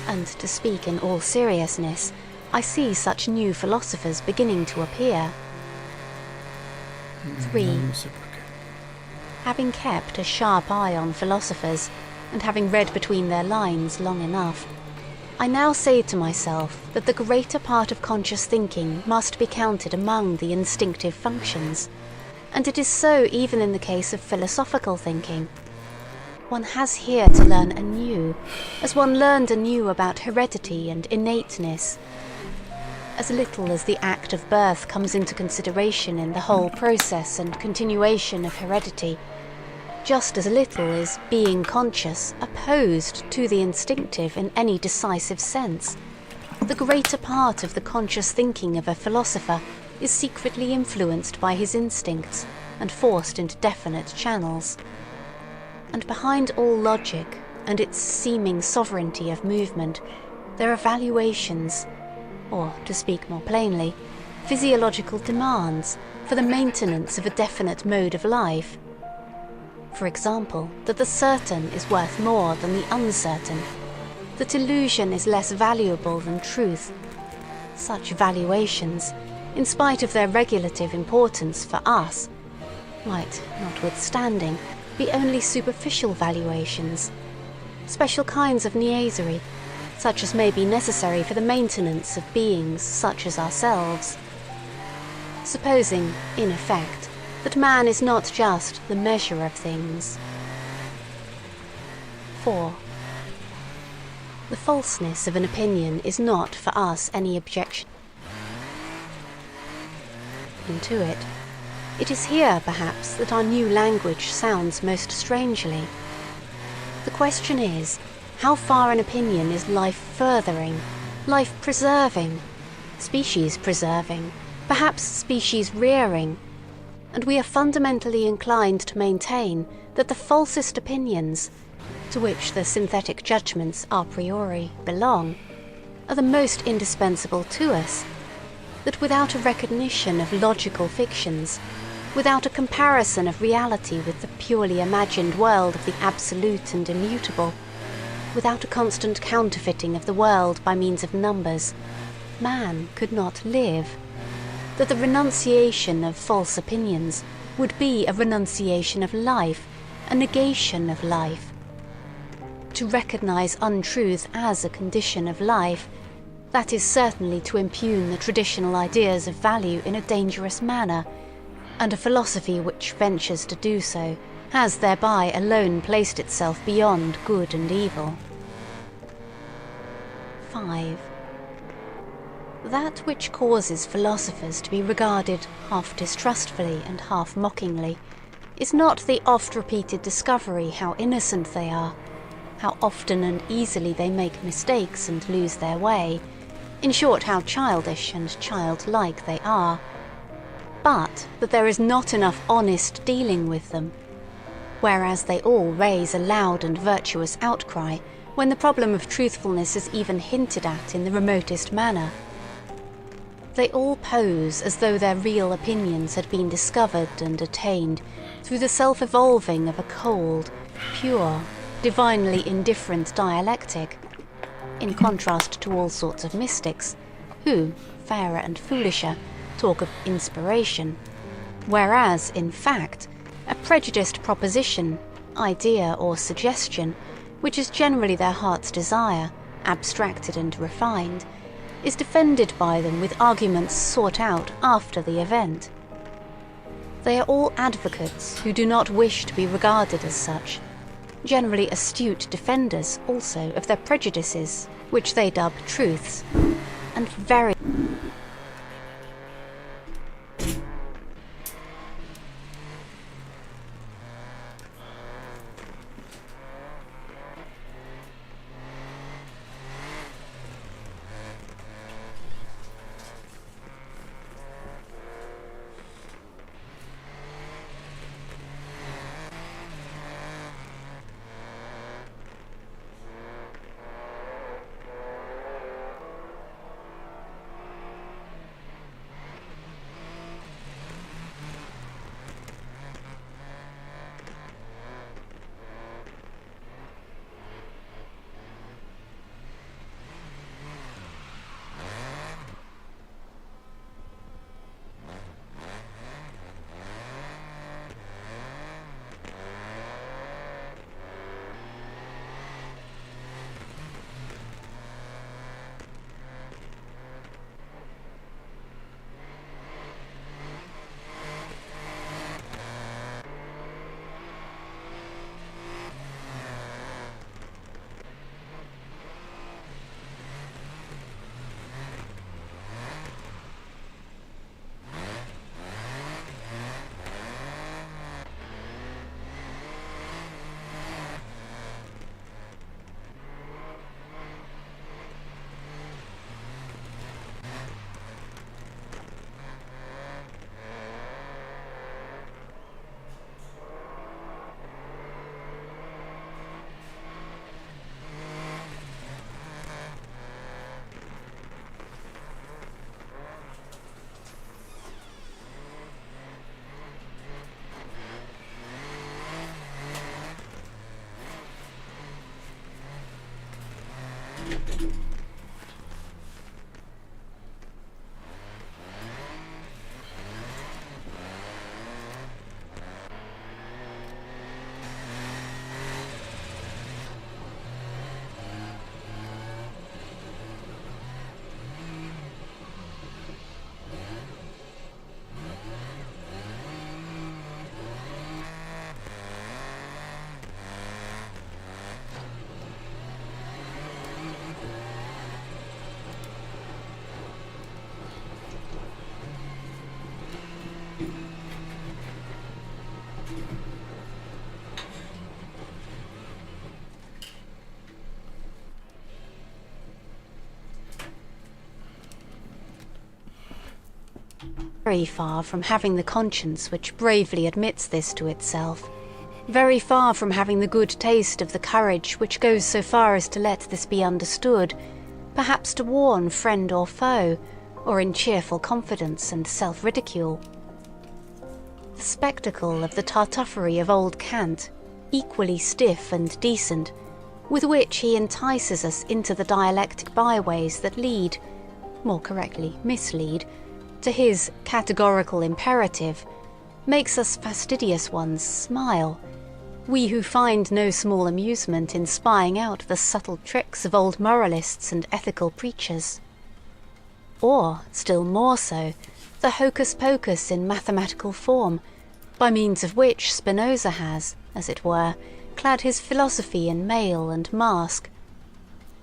And to speak in all seriousness, I see such new philosophers beginning to appear. 3. Having kept a sharp eye on philosophers, and having read between their lines long enough, I now say to myself that the greater part of conscious thinking must be counted among the instinctive functions, and it is so even in the case of philosophical thinking. One has here to learn anew, as one learned anew about heredity and innateness. As little as the act of birth comes into consideration in the whole process and continuation of heredity, just as little is being conscious opposed to the instinctive in any decisive sense. The greater part of the conscious thinking of a philosopher is secretly influenced by his instincts and forced into definite channels. And behind all logic and its seeming sovereignty of movement, there are valuations, or, to speak more plainly, physiological demands for the maintenance of a definite mode of life. For example, that the certain is worth more than the uncertain, that illusion is less valuable than truth. Such valuations, in spite of their regulative importance for us, might, notwithstanding, be only superficial valuations, special kinds of niaiserie, such as may be necessary for the maintenance of beings such as ourselves. Supposing, in effect, that man is not just the measure of things. 4. The falseness of an opinion is not for us any objection to it. It is here, perhaps, that our new language sounds most strangely. The question is, how far an opinion is life-furthering, life preserving, species preserving, perhaps species rearing, and we are fundamentally inclined to maintain that the falsest opinions, to which the synthetic judgments a priori belong, are the most indispensable to us, that without a recognition of logical fictions, without a comparison of reality with the purely imagined world of the absolute and immutable, without a constant counterfeiting of the world by means of numbers, man could not live, that the renunciation of false opinions would be a renunciation of life, a negation of life. To recognize untruth as a condition of life, that is certainly to impugn the traditional ideas of value in a dangerous manner, and a philosophy which ventures to do so has thereby alone placed itself beyond good and evil. 5. That which causes philosophers to be regarded half distrustfully and half mockingly is not the oft-repeated discovery how innocent they are, how often and easily they make mistakes and lose their way, in short, how childish and childlike they are, but that there is not enough honest dealing with them, whereas they all raise a loud and virtuous outcry when the problem of truthfulness is even hinted at in the remotest manner. They all pose as though their real opinions had been discovered and attained through the self-evolving of a cold, pure, divinely indifferent dialectic, in contrast to all sorts of mystics, who, fairer and foolisher, talk of inspiration, whereas, in fact, a prejudiced proposition, idea or suggestion, which is generally their heart's desire, abstracted and refined, is defended by them with arguments sought out after the event. They are all advocates who do not wish to be regarded as such, generally astute defenders also of their prejudices, which they dub truths, and very very far from having the conscience which bravely admits this to itself, very far from having the good taste of the courage which goes so far as to let this be understood, perhaps to warn friend or foe, or in cheerful confidence and self-ridicule. The spectacle of the tartuffery of old Kant, equally stiff and decent, with which he entices us into the dialectic byways that lead, more correctly mislead, to his categorical imperative, makes us fastidious ones smile, we who find no small amusement in spying out the subtle tricks of old moralists and ethical preachers. Or, still more so, the hocus-pocus in mathematical form, by means of which Spinoza has, as it were, clad his philosophy in mail and mask.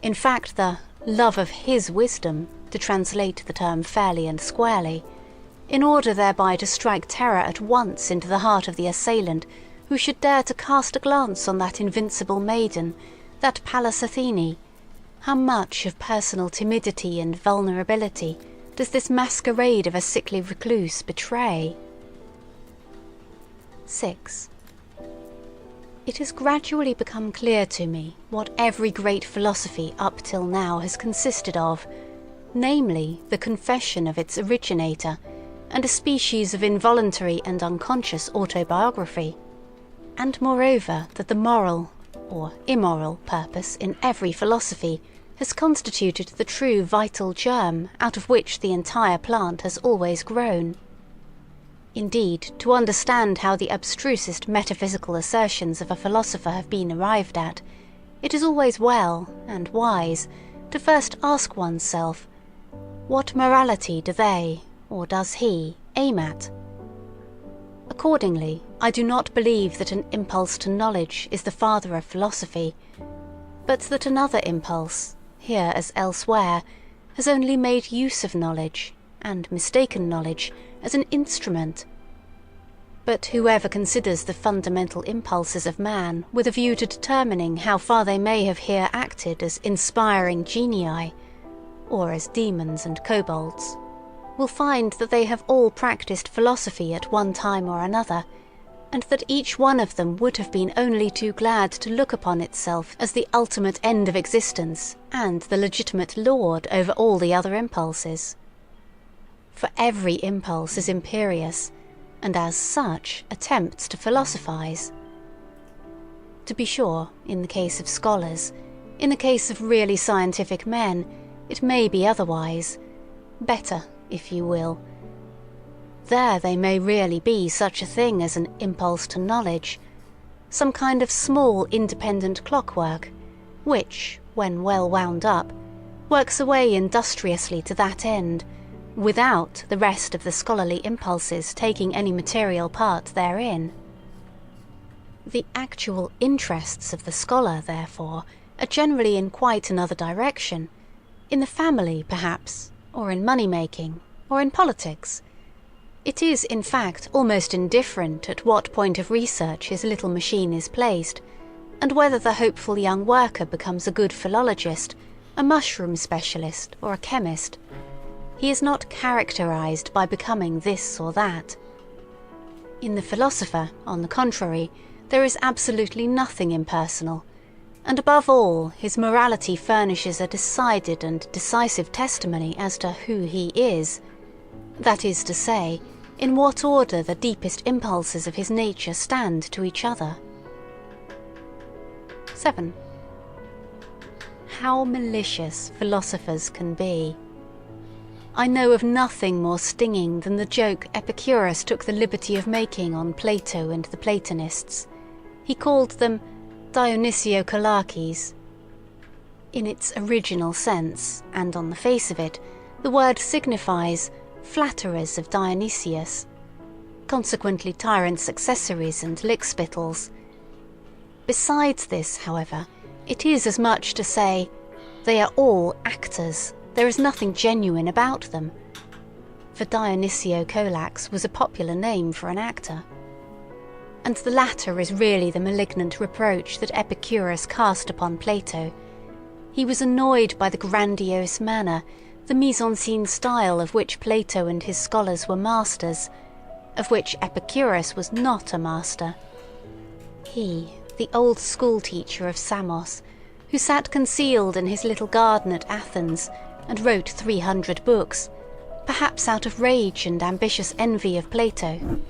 In fact, the love of his wisdom, to translate the term fairly and squarely, in order thereby to strike terror at once into the heart of the assailant who should dare to cast a glance on that invincible maiden, that Pallas Athene. How much of personal timidity and vulnerability does this masquerade of a sickly recluse betray? 6. It has gradually become clear to me what every great philosophy up till now has consisted of, namely the confession of its originator, and a species of involuntary and unconscious autobiography, and moreover that the moral, or immoral, purpose in every philosophy has constituted the true vital germ out of which the entire plant has always grown. Indeed, to understand how the abstrusest metaphysical assertions of a philosopher have been arrived at, it is always well, and wise, to first ask oneself, what morality do they, or does he, aim at? Accordingly, I do not believe that an impulse to knowledge is the father of philosophy, but that another impulse, here as elsewhere, has only made use of knowledge, and mistaken knowledge, as an instrument. But whoever considers the fundamental impulses of man with a view to determining how far they may have here acted as inspiring genii, or as demons and kobolds, will find that they have all practiced philosophy at one time or another, and that each one of them would have been only too glad to look upon itself as the ultimate end of existence and the legitimate lord over all the other impulses. For every impulse is imperious, and as such attempts to philosophize. To be sure, in the case of scholars, in the case of really scientific men, it may be otherwise, better, if you will. There they may really be such a thing as an impulse to knowledge, some kind of small independent clockwork, which, when well wound up, works away industriously to that end, without the rest of the scholarly impulses taking any material part therein. The actual interests of the scholar, therefore, are generally in quite another direction, in the family, perhaps, or in money-making, or in politics. It is, in fact, almost indifferent at what point of research his little machine is placed, and whether the hopeful young worker becomes a good philologist, a mushroom specialist, or a chemist. He is not characterized by becoming this or that. In the philosopher, on the contrary, there is absolutely nothing impersonal, and above all, his morality furnishes a decided and decisive testimony as to who he is. That is to say, in what order the deepest impulses of his nature stand to each other. 7. How malicious philosophers can be. I know of nothing more stinging than the joke Epicurus took the liberty of making on Plato and the Platonists. He called them Dionysiokolakes. In its original sense, and on the face of it, the word signifies flatterers of Dionysius, consequently tyrants' accessories and lickspittles. Besides this, however, it is as much to say, they are all actors, there is nothing genuine about them, for Dionysiokolax was a popular name for an actor. And the latter is really the malignant reproach that Epicurus cast upon Plato. He was annoyed by the grandiose manner, the mise-en-scene style of which Plato and his scholars were masters, of which Epicurus was not a master. He, the old school teacher of Samos, who sat concealed in his little garden at Athens and wrote 300 books, perhaps out of rage and ambitious envy of Plato.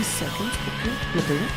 seconds quickly. You'll do it.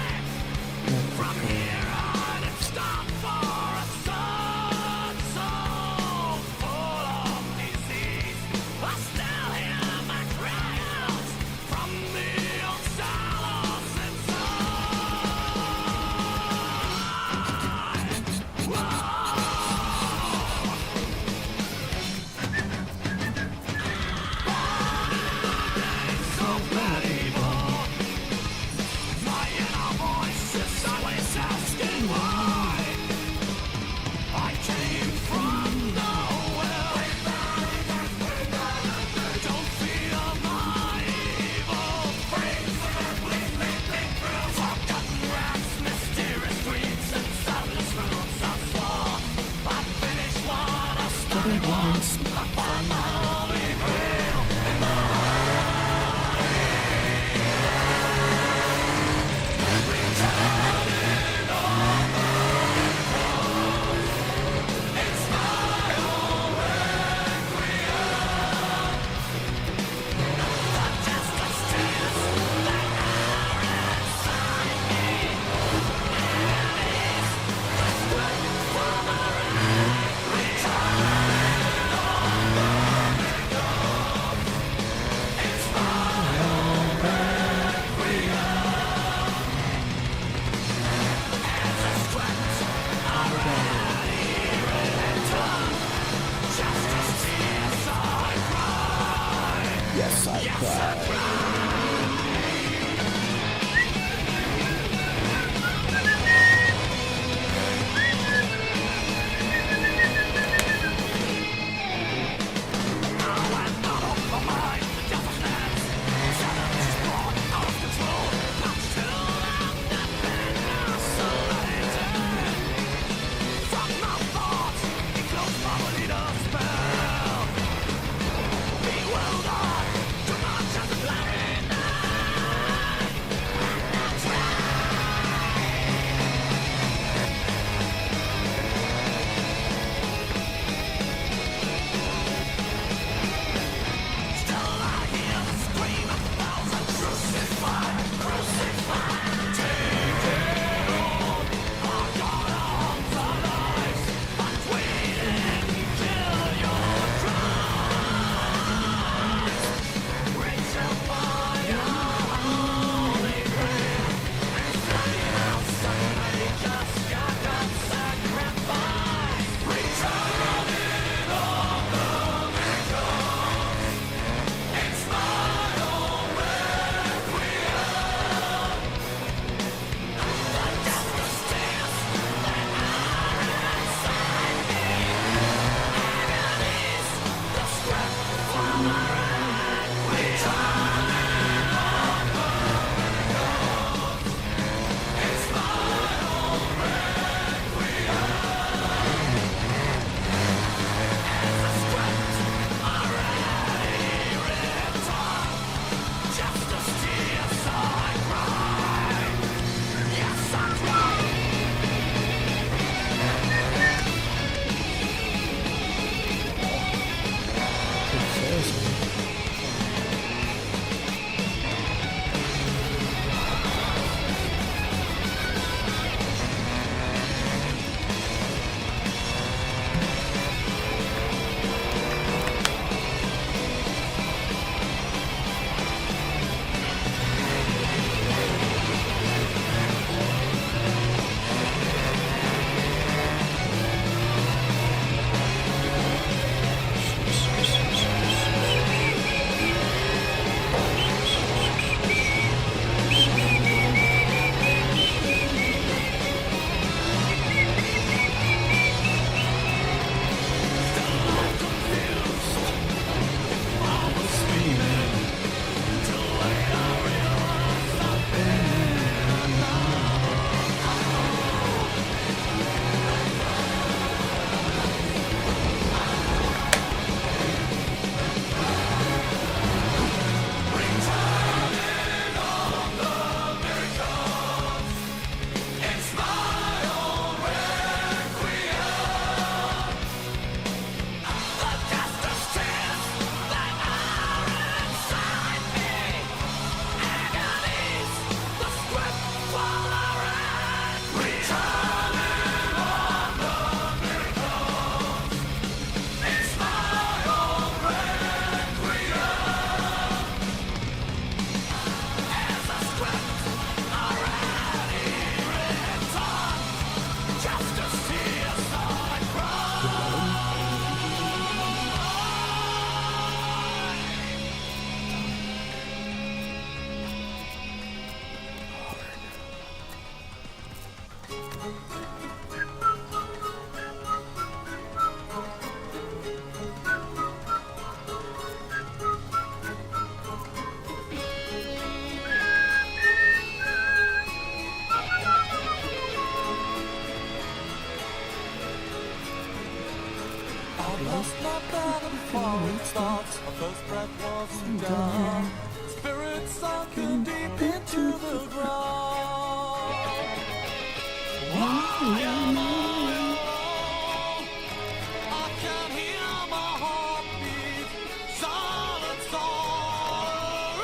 lost my breath before it starts. My first breath wasn't done. Spirit sunken deep into the ground. Why am I alone? I can't hear my heartbeat. Silence all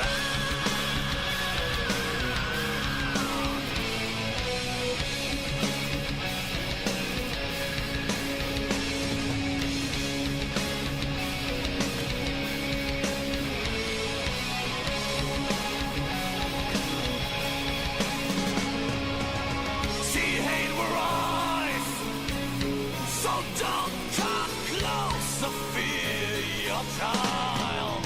see hate where eyes. So don't come close to fear your child.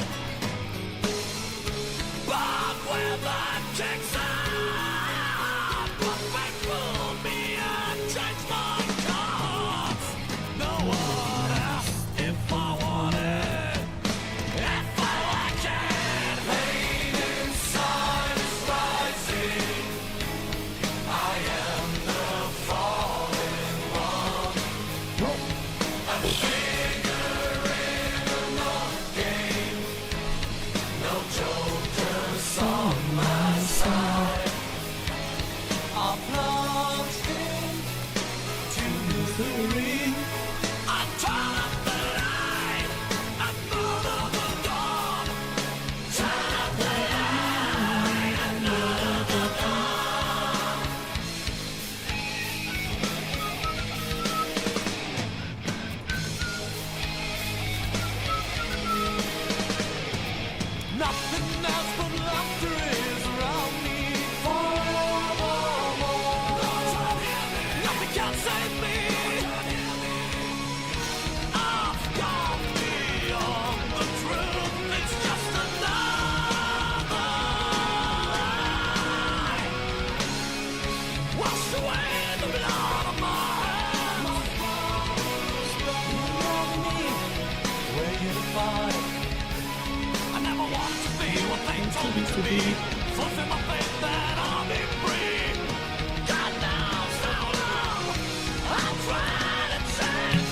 But where that kicks out, but they fooled me and changed my cards. No one asked if I wanted, if I like it. Pain inside is rising. I am the fallen one. I'm figuring the game. No jokers on my side. I'm plunged into misery. I turn up the light and murder the dawn. Turn up the light and murder the dawn. Nothing else but laughter is around me forevermore. Nothing can save me. I've gone beyond the truth. It's just another lie. Wash away the blood of my hands. Spread me where you find. I never wanted to be what they told me to be. Fulfill my faith that I'll be free. God knows how long I'll try to change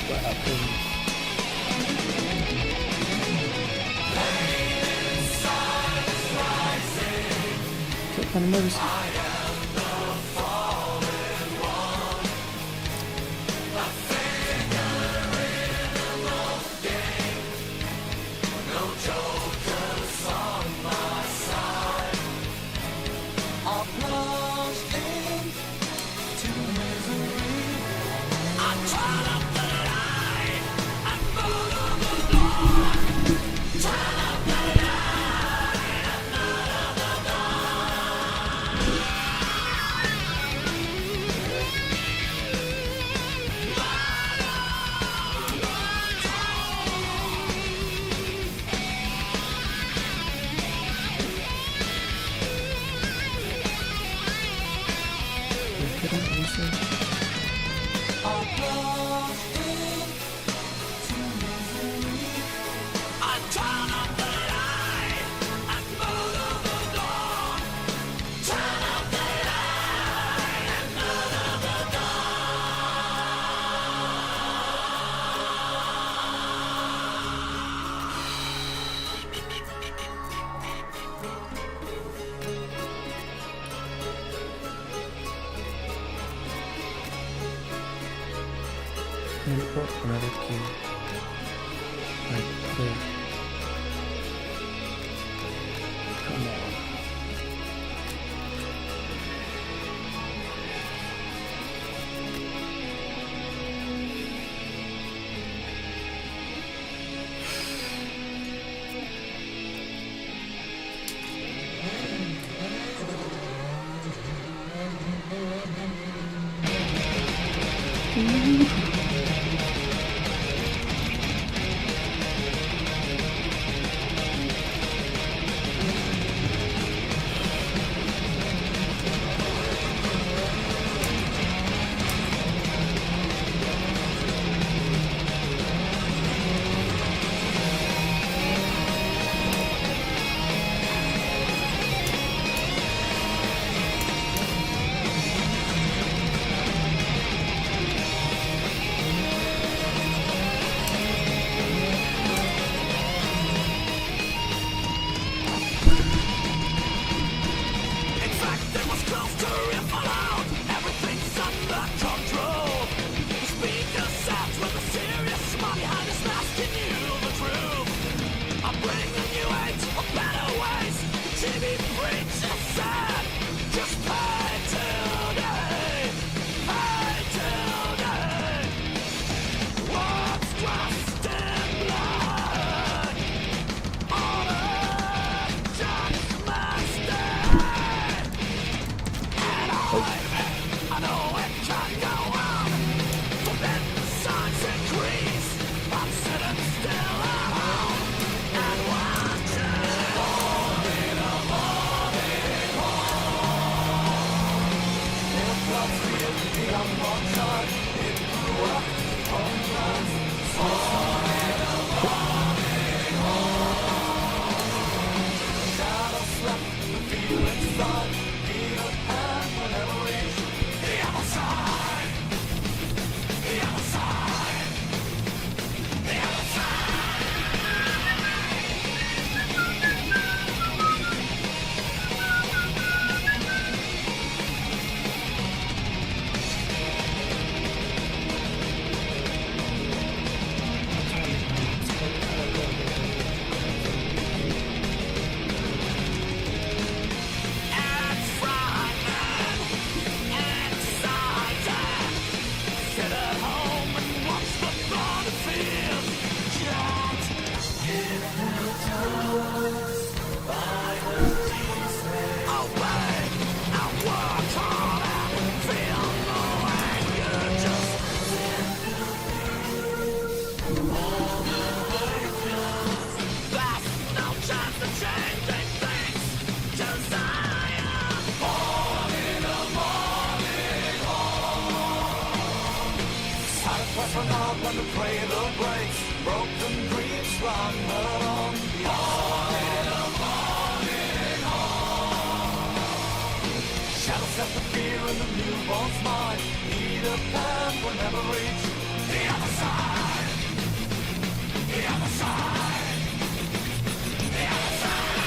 What happened? What kind of moves? Input another key. Like this. Come on. Shadows set the fear in the newborn's mind. Peter Pan will never reach the other side. The other side. The other side.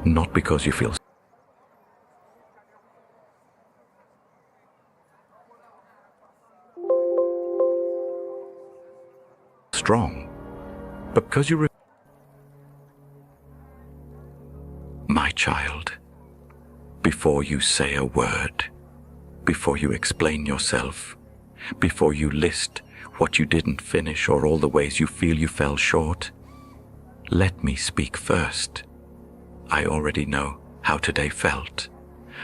Not because you feel strong, but because you my child, before you say a word, before you explain yourself, before you list what you didn't finish or all the ways you feel you fell short, let me speak first. I already know how today felt.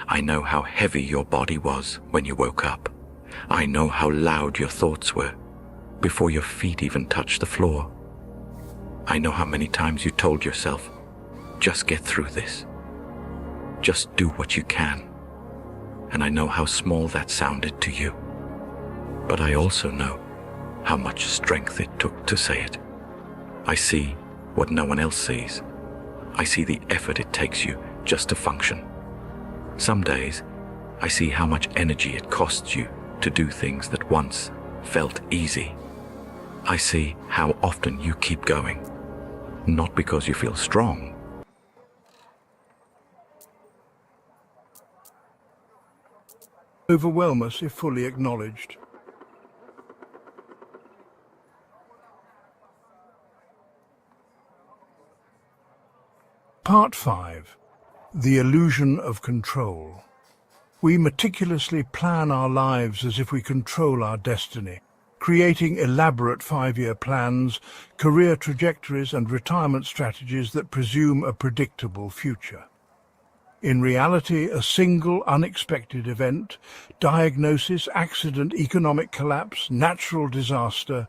I know how heavy your body was when you woke up. I know how loud your thoughts were before your feet even touched the floor. I know how many times you told yourself, just get through this. Just do what you can. And I know how small that sounded to you. But I also know how much strength it took to say it. I see what no one else sees. I see the effort it takes you just to function. Some days, I see how much energy it costs you to do things that once felt easy. I see how often you keep going, not because you feel strong. Overwhelm us if fully acknowledged. Part 5. The Illusion of Control. We meticulously plan our lives as if we control our destiny, creating elaborate 5-year plans, career trajectories and retirement strategies that presume a predictable future. In reality, a single unexpected event, diagnosis, accident, economic collapse, natural disaster,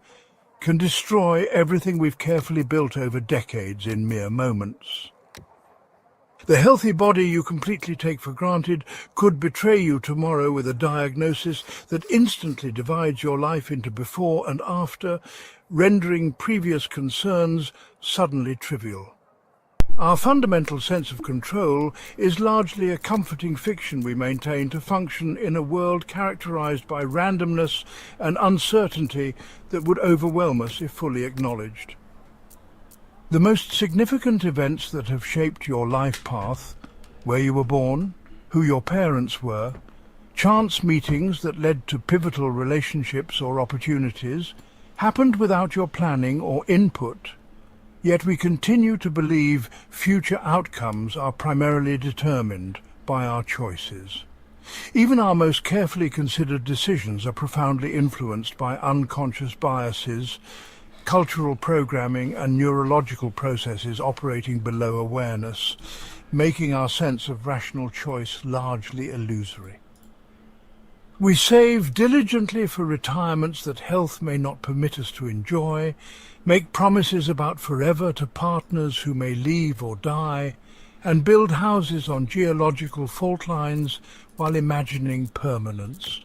can destroy everything we've carefully built over decades in mere moments. The healthy body you completely take for granted could betray you tomorrow with a diagnosis that instantly divides your life into before and after, rendering previous concerns suddenly trivial. Our fundamental sense of control is largely a comforting fiction we maintain to function in a world characterized by randomness and uncertainty that would overwhelm us if fully acknowledged. The most significant events that have shaped your life path, where you were born, who your parents were, chance meetings that led to pivotal relationships or opportunities, happened without your planning or input. Yet we continue to believe future outcomes are primarily determined by our choices. Even our most carefully considered decisions are profoundly influenced by unconscious biases, cultural programming and neurological processes operating below awareness, making our sense of rational choice largely illusory. We save diligently for retirements that health may not permit us to enjoy, make promises about forever to partners who may leave or die, and build houses on geological fault lines while imagining permanence.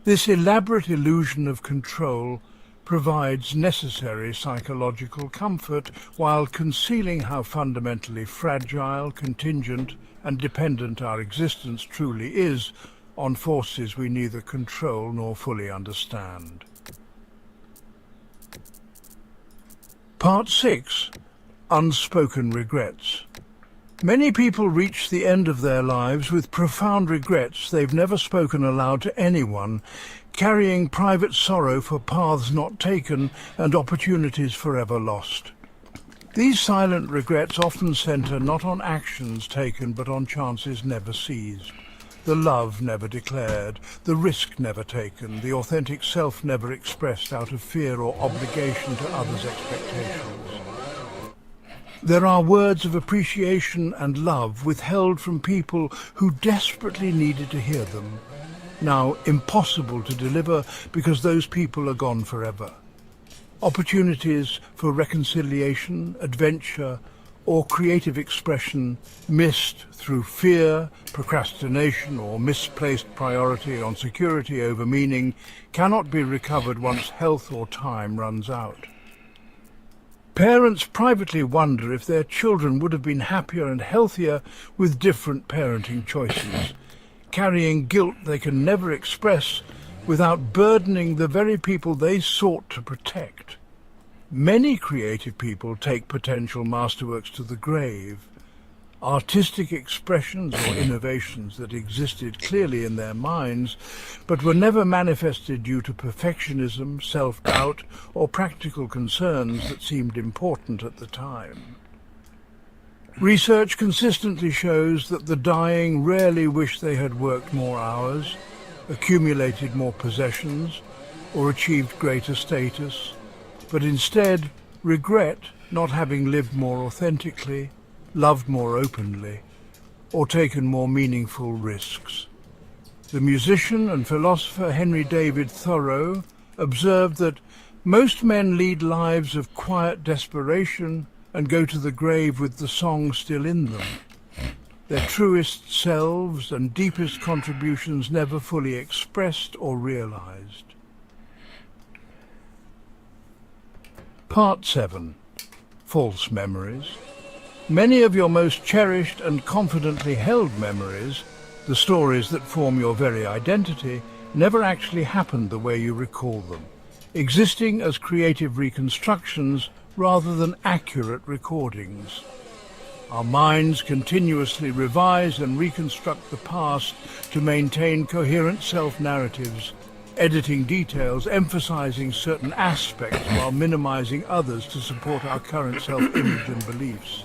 This elaborate illusion of control provides necessary psychological comfort while concealing how fundamentally fragile, contingent, and dependent our existence truly is on forces we neither control nor fully understand. Part 6. Unspoken Regrets. Many people reach the end of their lives with profound regrets they've never spoken aloud to anyone, carrying private sorrow for paths not taken and opportunities forever lost. These silent regrets often center not on actions taken but on chances never seized, the love never declared, the risk never taken, the authentic self never expressed out of fear or obligation to others' expectations. There are words of appreciation and love withheld from people who desperately needed to hear them, now impossible to deliver because those people are gone forever. Opportunities for reconciliation, adventure, or creative expression missed through fear, procrastination, or misplaced priority on security over meaning cannot be recovered once health or time runs out. Parents privately wonder if their children would have been happier and healthier with different parenting choices, carrying guilt they can never express without burdening the very people they sought to protect. Many creative people take potential masterworks to the grave, artistic expressions or innovations that existed clearly in their minds, but were never manifested due to perfectionism, self-doubt, or practical concerns that seemed important at the time. Research consistently shows that the dying rarely wish they had worked more hours, accumulated more possessions, or achieved greater status, but instead regret not having lived more authentically, loved more openly, or taken more meaningful risks. The musician and philosopher Henry David Thoreau observed that most men lead lives of quiet desperation and go to the grave with the song still in them. Their truest selves and deepest contributions never fully expressed or realized. Part 7. False memories. Many of your most cherished and confidently held memories, the stories that form your very identity, never actually happened the way you recall them, existing as creative reconstructions rather than accurate recordings. Our minds continuously revise and reconstruct the past to maintain coherent self-narratives, editing details, emphasizing certain aspects while minimizing others to support our current self-image and beliefs.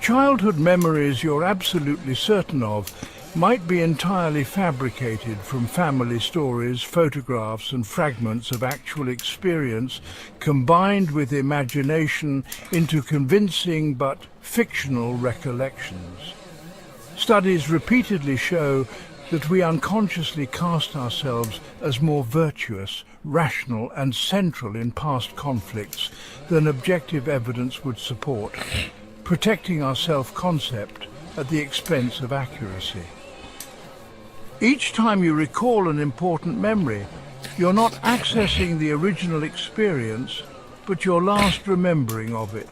Childhood memories you're absolutely certain of might be entirely fabricated from family stories, photographs, and fragments of actual experience combined with imagination into convincing but fictional recollections. Studies repeatedly show that we unconsciously cast ourselves as more virtuous, rational, and central in past conflicts than objective evidence would support, protecting our self-concept at the expense of accuracy. Each time you recall an important memory, you're not accessing the original experience, but your last remembering of it,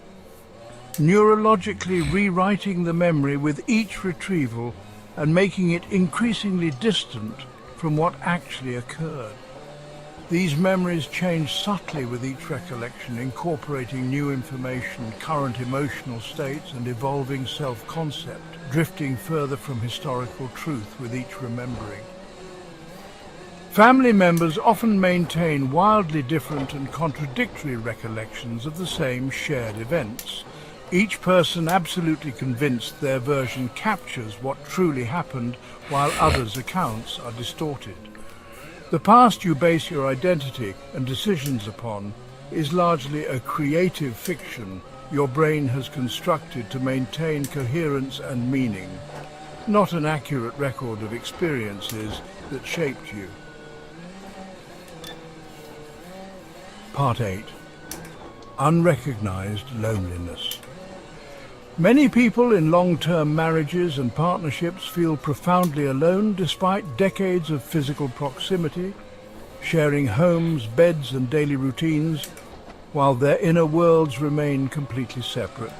neurologically rewriting the memory with each retrieval and making it increasingly distant from what actually occurred. These memories change subtly with each recollection, incorporating new information, current emotional states, and evolving self-concept, drifting further from historical truth with each remembering. Family members often maintain wildly different and contradictory recollections of the same shared events, each person absolutely convinced their version captures what truly happened while others' accounts are distorted. The past you base your identity and decisions upon is largely a creative fiction your brain has constructed to maintain coherence and meaning, not an accurate record of experiences that shaped you. Part 8. Unrecognized loneliness. Many people in long-term marriages and partnerships feel profoundly alone despite decades of physical proximity, sharing homes, beds, and daily routines, while their inner worlds remain completely separate.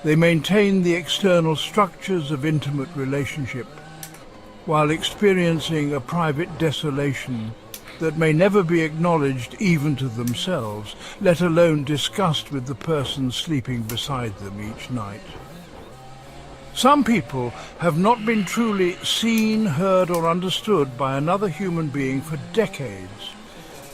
They maintain the external structures of intimate relationship, while experiencing a private desolation that may never be acknowledged even to themselves, let alone discussed with the person sleeping beside them each night. Some people have not been truly seen, heard, or understood by another human being for decades,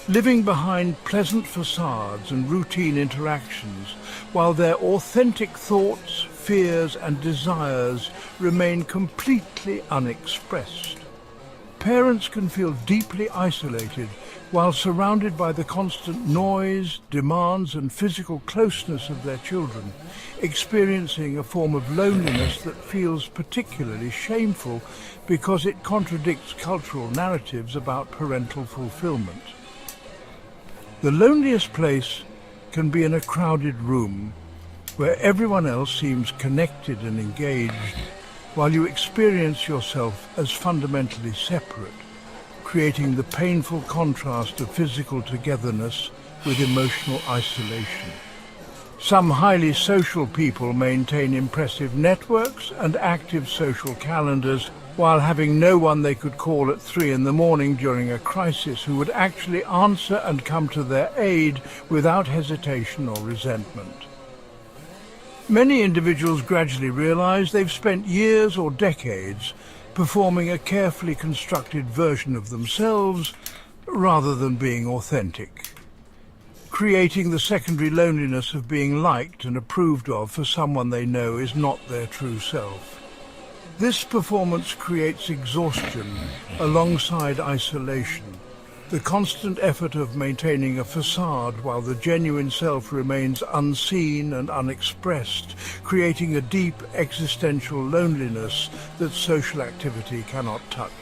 living behind pleasant facades and routine interactions, while their authentic thoughts, fears, and desires remain completely unexpressed. Parents can feel deeply isolated while surrounded by the constant noise, demands, and physical closeness of their children, experiencing a form of loneliness that feels particularly shameful because it contradicts cultural narratives about parental fulfillment. The loneliest place can be in a crowded room where everyone else seems connected and engaged, while you experience yourself as fundamentally separate, creating the painful contrast of physical togetherness with emotional isolation. Some highly social people maintain impressive networks and active social calendars while having no one they could call at 3 in the morning during a crisis who would actually answer and come to their aid without hesitation or resentment. Many individuals gradually realize they've spent years or decades performing a carefully constructed version of themselves rather than being authentic, creating the secondary loneliness of being liked and approved of for someone they know is not their true self. This performance creates exhaustion alongside isolation, the constant effort of maintaining a facade while the genuine self remains unseen and unexpressed, creating a deep existential loneliness that social activity cannot touch.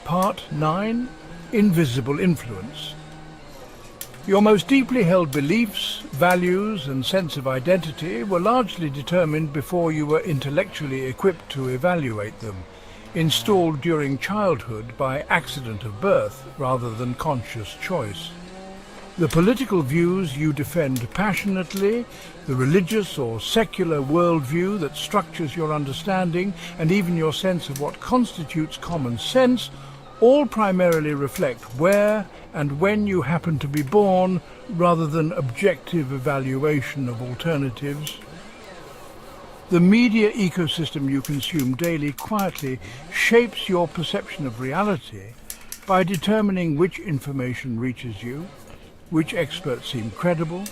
Part 9. Invisible influence. Your most deeply held beliefs, values and sense of identity were largely determined before you were intellectually equipped to evaluate them, installed during childhood by accident of birth rather than conscious choice. The political views you defend passionately, the religious or secular worldview that structures your understanding, and even your sense of what constitutes common sense, all primarily reflect where and when you happen to be born, rather than objective evaluation of alternatives. The media ecosystem you consume daily quietly shapes your perception of reality by determining which information reaches you, which experts seem credible,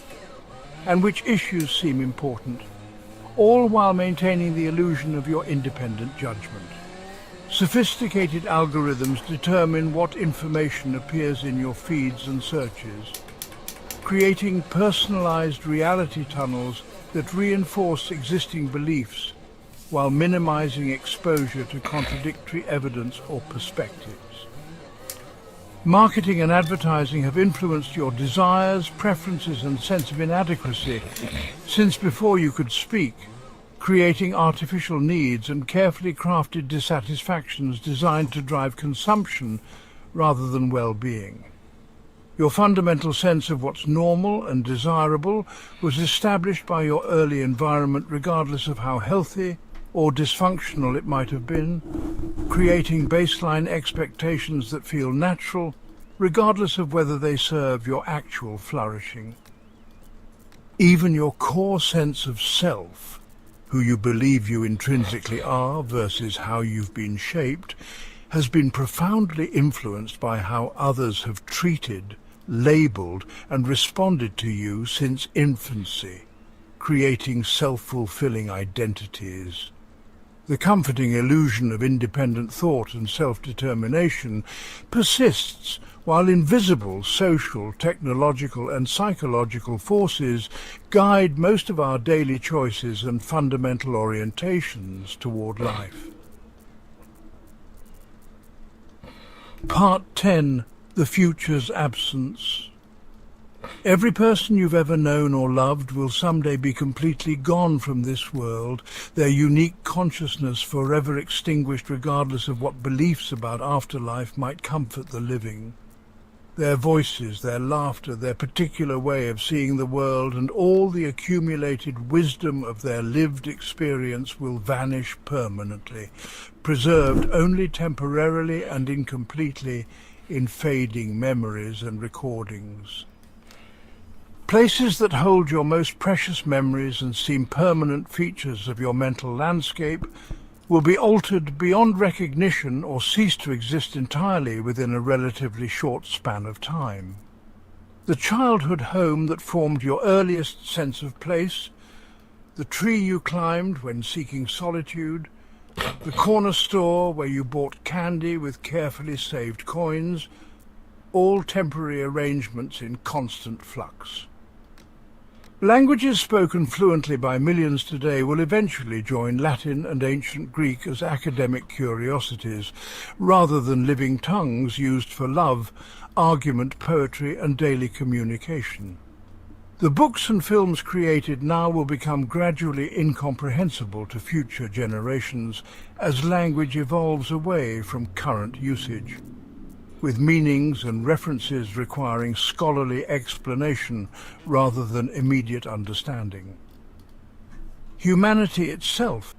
and which issues seem important, all while maintaining the illusion of your independent judgment. Sophisticated algorithms determine what information appears in your feeds and searches, creating personalized reality tunnels that reinforce existing beliefs while minimizing exposure to contradictory evidence or perspectives. Marketing and advertising have influenced your desires, preferences and sense of inadequacy since before you could speak, creating artificial needs and carefully crafted dissatisfactions designed to drive consumption rather than well-being. Your fundamental sense of what's normal and desirable was established by your early environment regardless of how healthy or dysfunctional it might have been, creating baseline expectations that feel natural regardless of whether they serve your actual flourishing. Even your core sense of self, who you believe you intrinsically are versus how you've been shaped, has been profoundly influenced by how others have treated, labelled and responded to you since infancy, creating self-fulfilling identities. The comforting illusion of independent thought and self-determination persists while invisible social, technological and psychological forces guide most of our daily choices and fundamental orientations toward life. Part 10. The Future's Absence. Every person you've ever known or loved will someday be completely gone from this world, their unique consciousness forever extinguished regardless of what beliefs about afterlife might comfort the living. Their voices, their laughter, their particular way of seeing the world, and all the accumulated wisdom of their lived experience will vanish permanently, preserved only temporarily and incompletely in fading memories and recordings. Places that hold your most precious memories and seem permanent features of your mental landscape will be altered beyond recognition or cease to exist entirely within a relatively short span of time. The childhood home that formed your earliest sense of place, the tree you climbed when seeking solitude, the corner store where you bought candy with carefully saved coins, all temporary arrangements in constant flux. Languages spoken fluently by millions today will eventually join Latin and ancient Greek as academic curiosities, rather than living tongues used for love, argument, poetry and daily communication. The books and films created now will become gradually incomprehensible to future generations as language evolves away from current usage, with meanings and references requiring scholarly explanation rather than immediate understanding. Humanity itself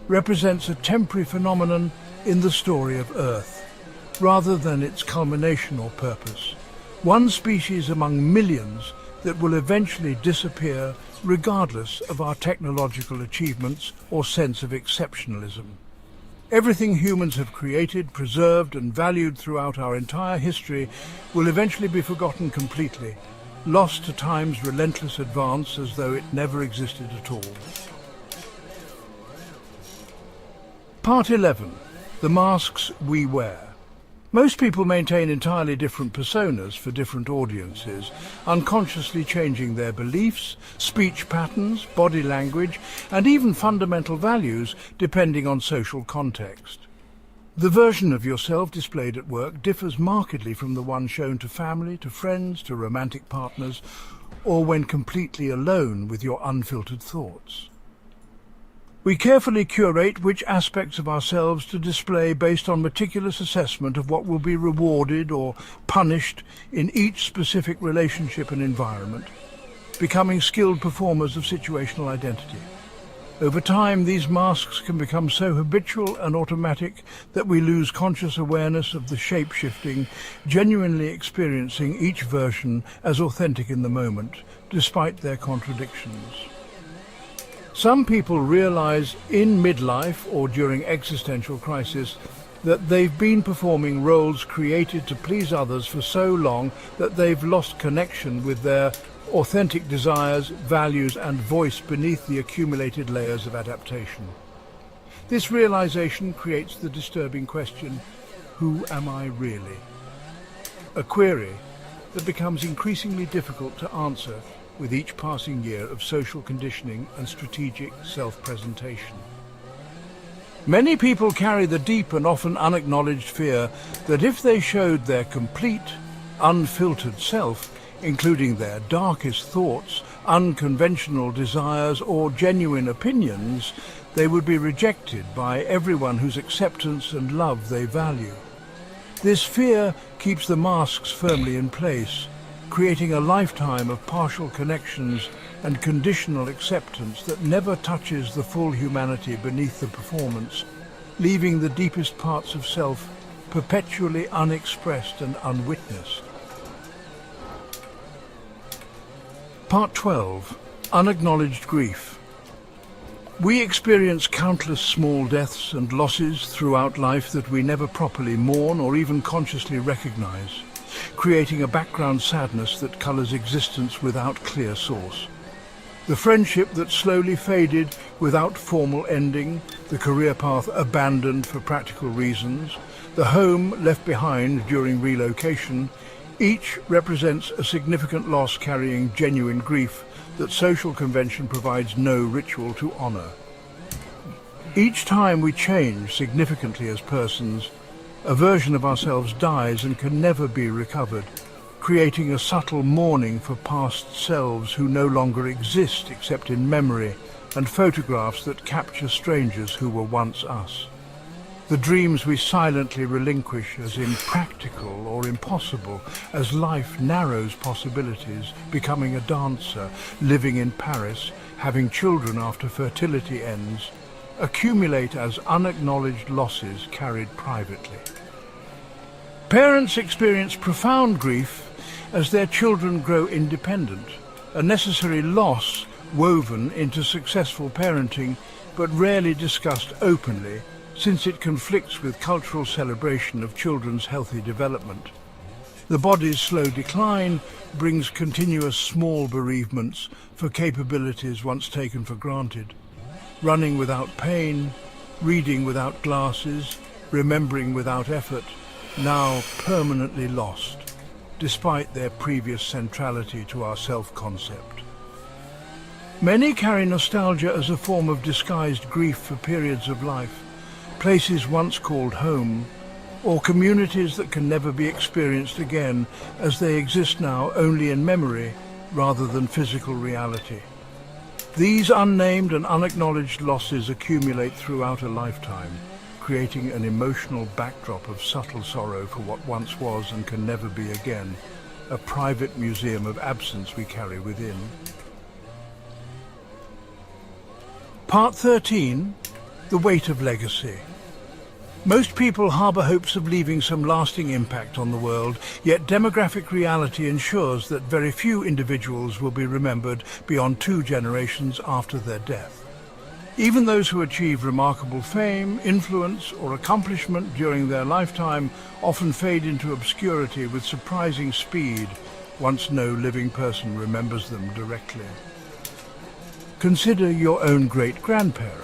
represents a temporary phenomenon in the story of Earth, rather than its culmination or purpose. One species among millions that will eventually disappear regardless of our technological achievements or sense of exceptionalism. Everything humans have created, preserved and valued throughout our entire history will eventually be forgotten completely, lost to time's relentless advance as though it never existed at all. Part 11. The masks we wear. Most people maintain entirely different personas for different audiences, unconsciously changing their beliefs, speech patterns, body language, and even fundamental values depending on social context. The version of yourself displayed at work differs markedly from the one shown to family, to friends, to romantic partners, or when completely alone with your unfiltered thoughts. We carefully curate which aspects of ourselves to display based on meticulous assessment of what will be rewarded or punished in each specific relationship and environment, becoming skilled performers of situational identity. Over time, these masks can become so habitual and automatic that we lose conscious awareness of the shape-shifting, genuinely experiencing each version as authentic in the moment, despite their contradictions. Some people realize in midlife or during existential crisis that they've been performing roles created to please others for so long that they've lost connection with their authentic desires, values and voice beneath the accumulated layers of adaptation. This realization creates the disturbing question, who am I really? A query that becomes increasingly difficult to answer with each passing year of social conditioning and strategic self-presentation. Many people carry the deep and often unacknowledged fear that if they showed their complete, unfiltered self, including their darkest thoughts, unconventional desires or genuine opinions, they would be rejected by everyone whose acceptance and love they value. This fear keeps the masks firmly in place, creating a lifetime of partial connections and conditional acceptance that never touches the full humanity beneath the performance, leaving the deepest parts of self perpetually unexpressed and unwitnessed. Part 12. Unacknowledged grief. We experience countless small deaths and losses throughout life that we never properly mourn or even consciously recognize, creating a background sadness that colors existence without clear source. The friendship that slowly faded without formal ending, the career path abandoned for practical reasons, the home left behind during relocation, each represents a significant loss carrying genuine grief that social convention provides no ritual to honor. Each time we change significantly as persons, a version of ourselves dies and can never be recovered, creating a subtle mourning for past selves who no longer exist except in memory and photographs that capture strangers who were once us. The dreams we silently relinquish as impractical or impossible as life narrows possibilities, becoming a dancer, living in Paris, having children after fertility ends, accumulate as unacknowledged losses carried privately. Parents experience profound grief as their children grow independent, a necessary loss woven into successful parenting but rarely discussed openly since it conflicts with cultural celebration of children's healthy development. The body's slow decline brings continuous small bereavements for capabilities once taken for granted. Running without pain, reading without glasses, remembering without effort, now permanently lost, despite their previous centrality to our self-concept. Many carry nostalgia as a form of disguised grief for periods of life, places once called home, or communities that can never be experienced again as they exist now only in memory rather than physical reality. These unnamed and unacknowledged losses accumulate throughout a lifetime, creating an emotional backdrop of subtle sorrow for what once was and can never be again, a private museum of absence we carry within. Part 13. The weight of legacy. Most people harbour hopes of leaving some lasting impact on the world, yet demographic reality ensures that very few individuals will be remembered beyond 2 generations after their death. Even those who achieve remarkable fame, influence, or accomplishment during their lifetime often fade into obscurity with surprising speed once no living person remembers them directly. Consider your own great-grandparents.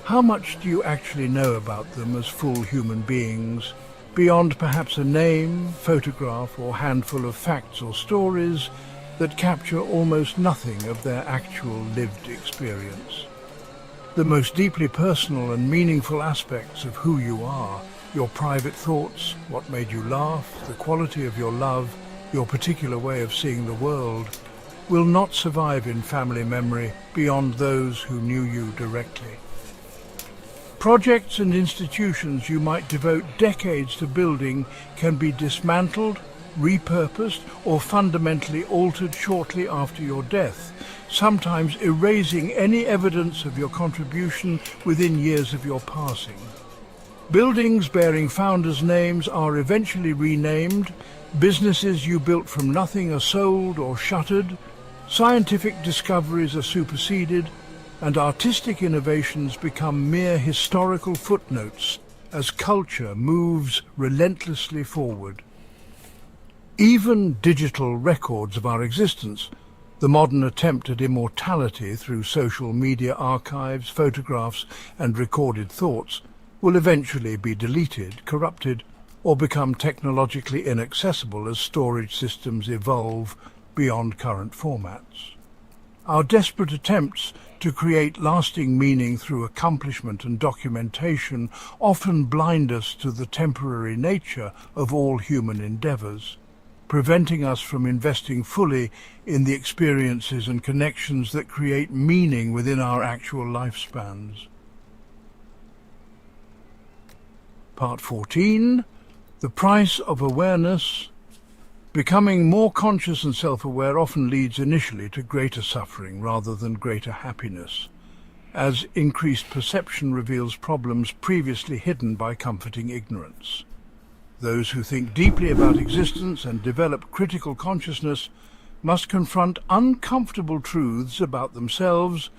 How much do you actually know about them as full human beings, beyond perhaps a name, photograph, or handful of facts or stories that capture almost nothing of their actual lived experience? The most deeply personal and meaningful aspects of who you are, your private thoughts, what made you laugh, the quality of your love, your particular way of seeing the world, will not survive in family memory beyond those who knew you directly. Projects and institutions you might devote decades to building can be dismantled, repurposed, or fundamentally altered shortly after your death, sometimes erasing any evidence of your contribution within years of your passing. Buildings bearing founders' names are eventually renamed, businesses you built from nothing are sold or shuttered, scientific discoveries are superseded, and artistic innovations become mere historical footnotes as culture moves relentlessly forward. Even digital records of our existence, the modern attempt at immortality through social media archives, photographs, and recorded thoughts, will eventually be deleted, corrupted, or become technologically inaccessible as storage systems evolve beyond current formats. Our desperate attempts to create lasting meaning through accomplishment and documentation often blind us to the temporary nature of all human endeavours, preventing us from investing fully in the experiences and connections that create meaning within our actual lifespans. Part 14, The Price of Awareness. Becoming more conscious and self-aware often leads initially to greater suffering rather than greater happiness, as increased perception reveals problems previously hidden by comforting ignorance. Those who think deeply about existence and develop critical consciousness must confront uncomfortable truths about themselves,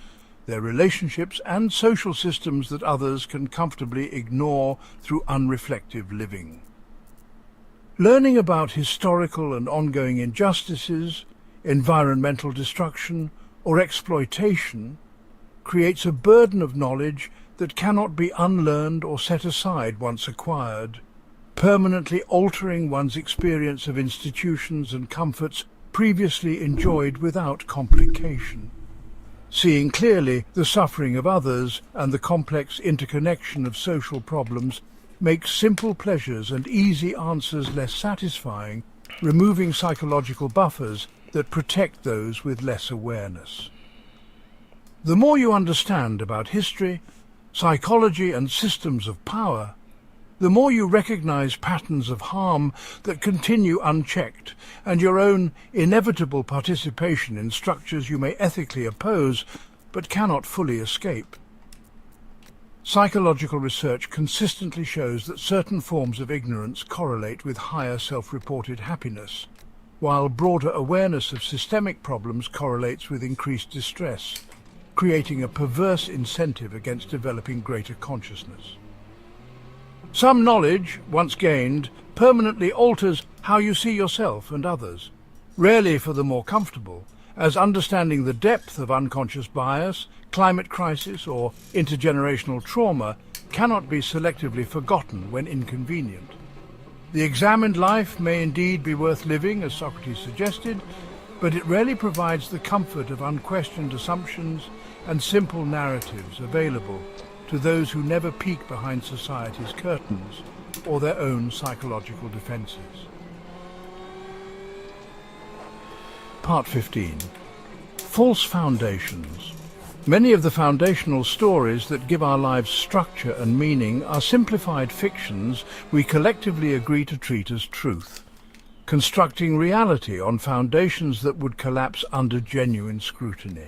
their relationships, and social systems that others can comfortably ignore through unreflective living. Learning about historical and ongoing injustices, environmental destruction, or exploitation creates a burden of knowledge that cannot be unlearned or set aside once acquired, permanently altering one's experience of institutions and comforts previously enjoyed without complication. Seeing clearly the suffering of others and the complex interconnection of social problems makes simple pleasures and easy answers less satisfying, removing psychological buffers that protect those with less awareness. The more you understand about history, psychology, and systems of power, the more you recognize patterns of harm that continue unchecked, and your own inevitable participation in structures you may ethically oppose but cannot fully escape. Psychological research consistently shows that certain forms of ignorance correlate with higher self-reported happiness, while broader awareness of systemic problems correlates with increased distress, creating a perverse incentive against developing greater consciousness. Some knowledge, once gained, permanently alters how you see yourself and others, rarely for the more comfortable, as understanding the depth of unconscious bias, climate crisis, or intergenerational trauma cannot be selectively forgotten when inconvenient. The examined life may indeed be worth living, as Socrates suggested, but it rarely provides the comfort of unquestioned assumptions and simple narratives available to those who never peek behind society's curtains or their own psychological defenses. Part 15. False foundations. Many of the foundational stories that give our lives structure and meaning are simplified fictions we collectively agree to treat as truth, constructing reality on foundations that would collapse under genuine scrutiny.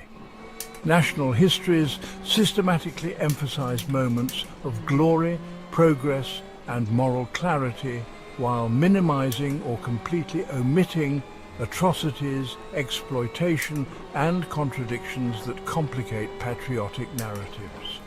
national histories systematically emphasize moments of glory, progress, and moral clarity, while minimizing or completely omitting atrocities, exploitation, and contradictions that complicate patriotic narratives.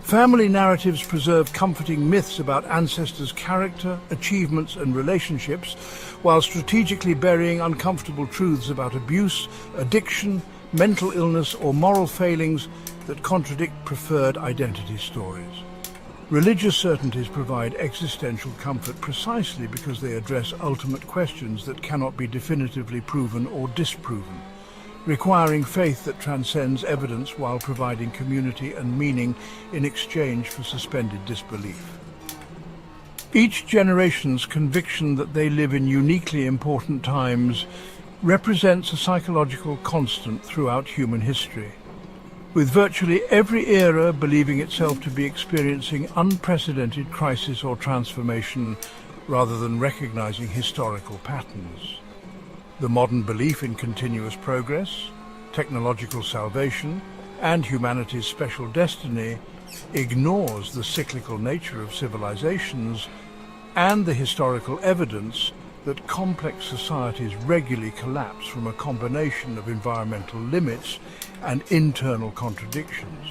Family narratives preserve comforting myths about ancestors' character, achievements, and relationships, while strategically burying uncomfortable truths about abuse, addiction, mental illness, or moral failings that contradict preferred identity stories. Religious certainties provide existential comfort precisely because they address ultimate questions that cannot be definitively proven or disproven, requiring faith that transcends evidence while providing community and meaning in exchange for suspended disbelief. Each generation's conviction that they live in uniquely important times represents a psychological constant throughout human history, with virtually every era believing itself to be experiencing unprecedented crisis or transformation rather than recognizing historical patterns. The modern belief in continuous progress, technological salvation, and humanity's special destiny ignores the cyclical nature of civilizations and the historical evidence that complex societies regularly collapse from a combination of environmental limits and internal contradictions.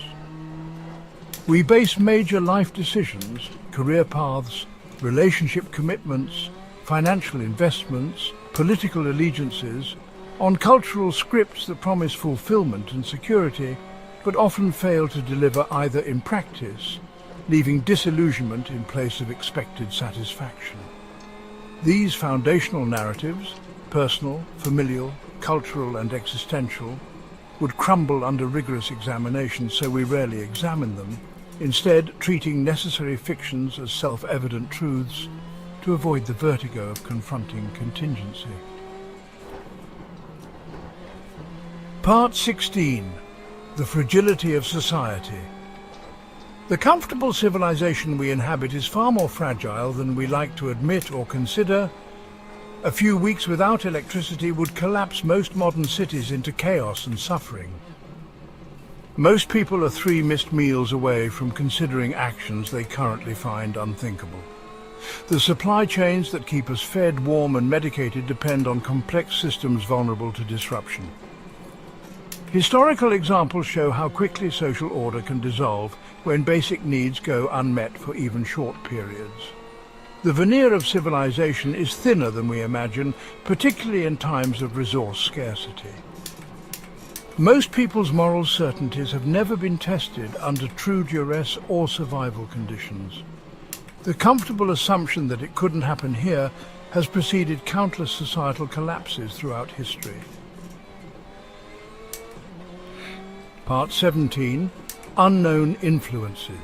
We base major life decisions, career paths, relationship commitments, financial investments, political allegiances, on cultural scripts that promise fulfillment and security, but often fail to deliver either in practice, leaving disillusionment in place of expected satisfaction. These foundational narratives, personal, familial, cultural, and existential, would crumble under rigorous examination, so we rarely examine them, instead treating necessary fictions as self-evident truths to avoid the vertigo of confronting contingency. Part 16. The Fragility of Society. The comfortable civilization we inhabit is far more fragile than we like to admit or consider. A few weeks without electricity would collapse most modern cities into chaos and suffering. Most people are 3 missed meals away from considering actions they currently find unthinkable. The supply chains that keep us fed, warm, and medicated depend on complex systems vulnerable to disruption. Historical examples show how quickly social order can dissolve when basic needs go unmet for even short periods. The veneer of civilization is thinner than we imagine, particularly in times of resource scarcity. Most people's moral certainties have never been tested under true duress or survival conditions. The comfortable assumption that it couldn't happen here has preceded countless societal collapses throughout history. Part 17. Unknown Influences.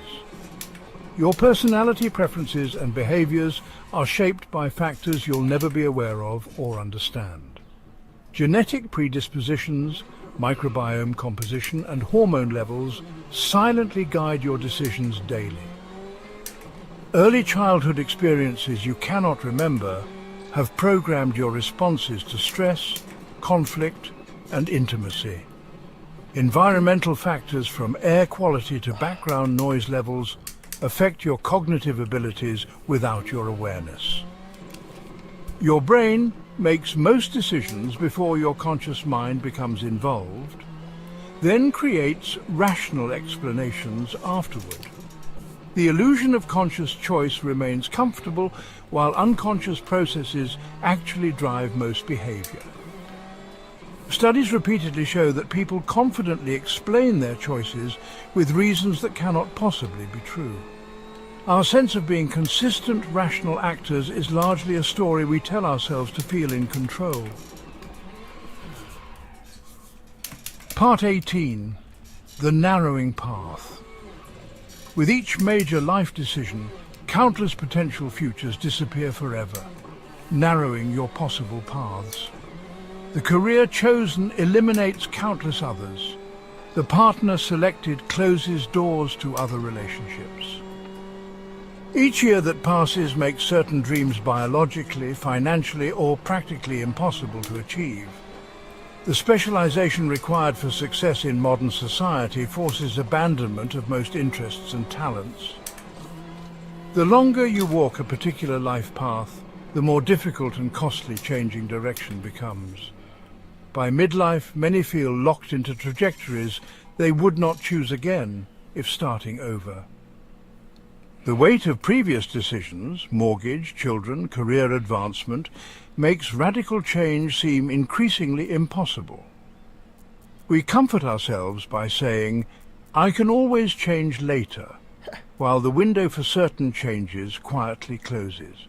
Your personality preferences and behaviors are shaped by factors you'll never be aware of or understand. Genetic predispositions, microbiome composition, and hormone levels silently guide your decisions daily. Early childhood experiences you cannot remember have programmed your responses to stress, conflict, and intimacy. Environmental factors from air quality to background noise levels affect your cognitive abilities without your awareness. Your brain makes most decisions before your conscious mind becomes involved, then creates rational explanations afterward. The illusion of conscious choice remains comfortable, while unconscious processes actually drive most behavior. Studies repeatedly show that people confidently explain their choices with reasons that cannot possibly be true. Our sense of being consistent, rational actors is largely a story we tell ourselves to feel in control. Part 18. The Narrowing Path. With each major life decision, countless potential futures disappear forever, narrowing your possible paths. The career chosen eliminates countless others. The partner selected closes doors to other relationships. Each year that passes makes certain dreams biologically, financially, or practically impossible to achieve. The specialization required for success in modern society forces abandonment of most interests and talents. The longer you walk a particular life path, the more difficult and costly changing direction becomes. By midlife, many feel locked into trajectories they would not choose again if starting over. The weight of previous decisions, mortgage, children, career advancement, makes radical change seem increasingly impossible. We comfort ourselves by saying, "I can always change later," while the window for certain changes quietly closes.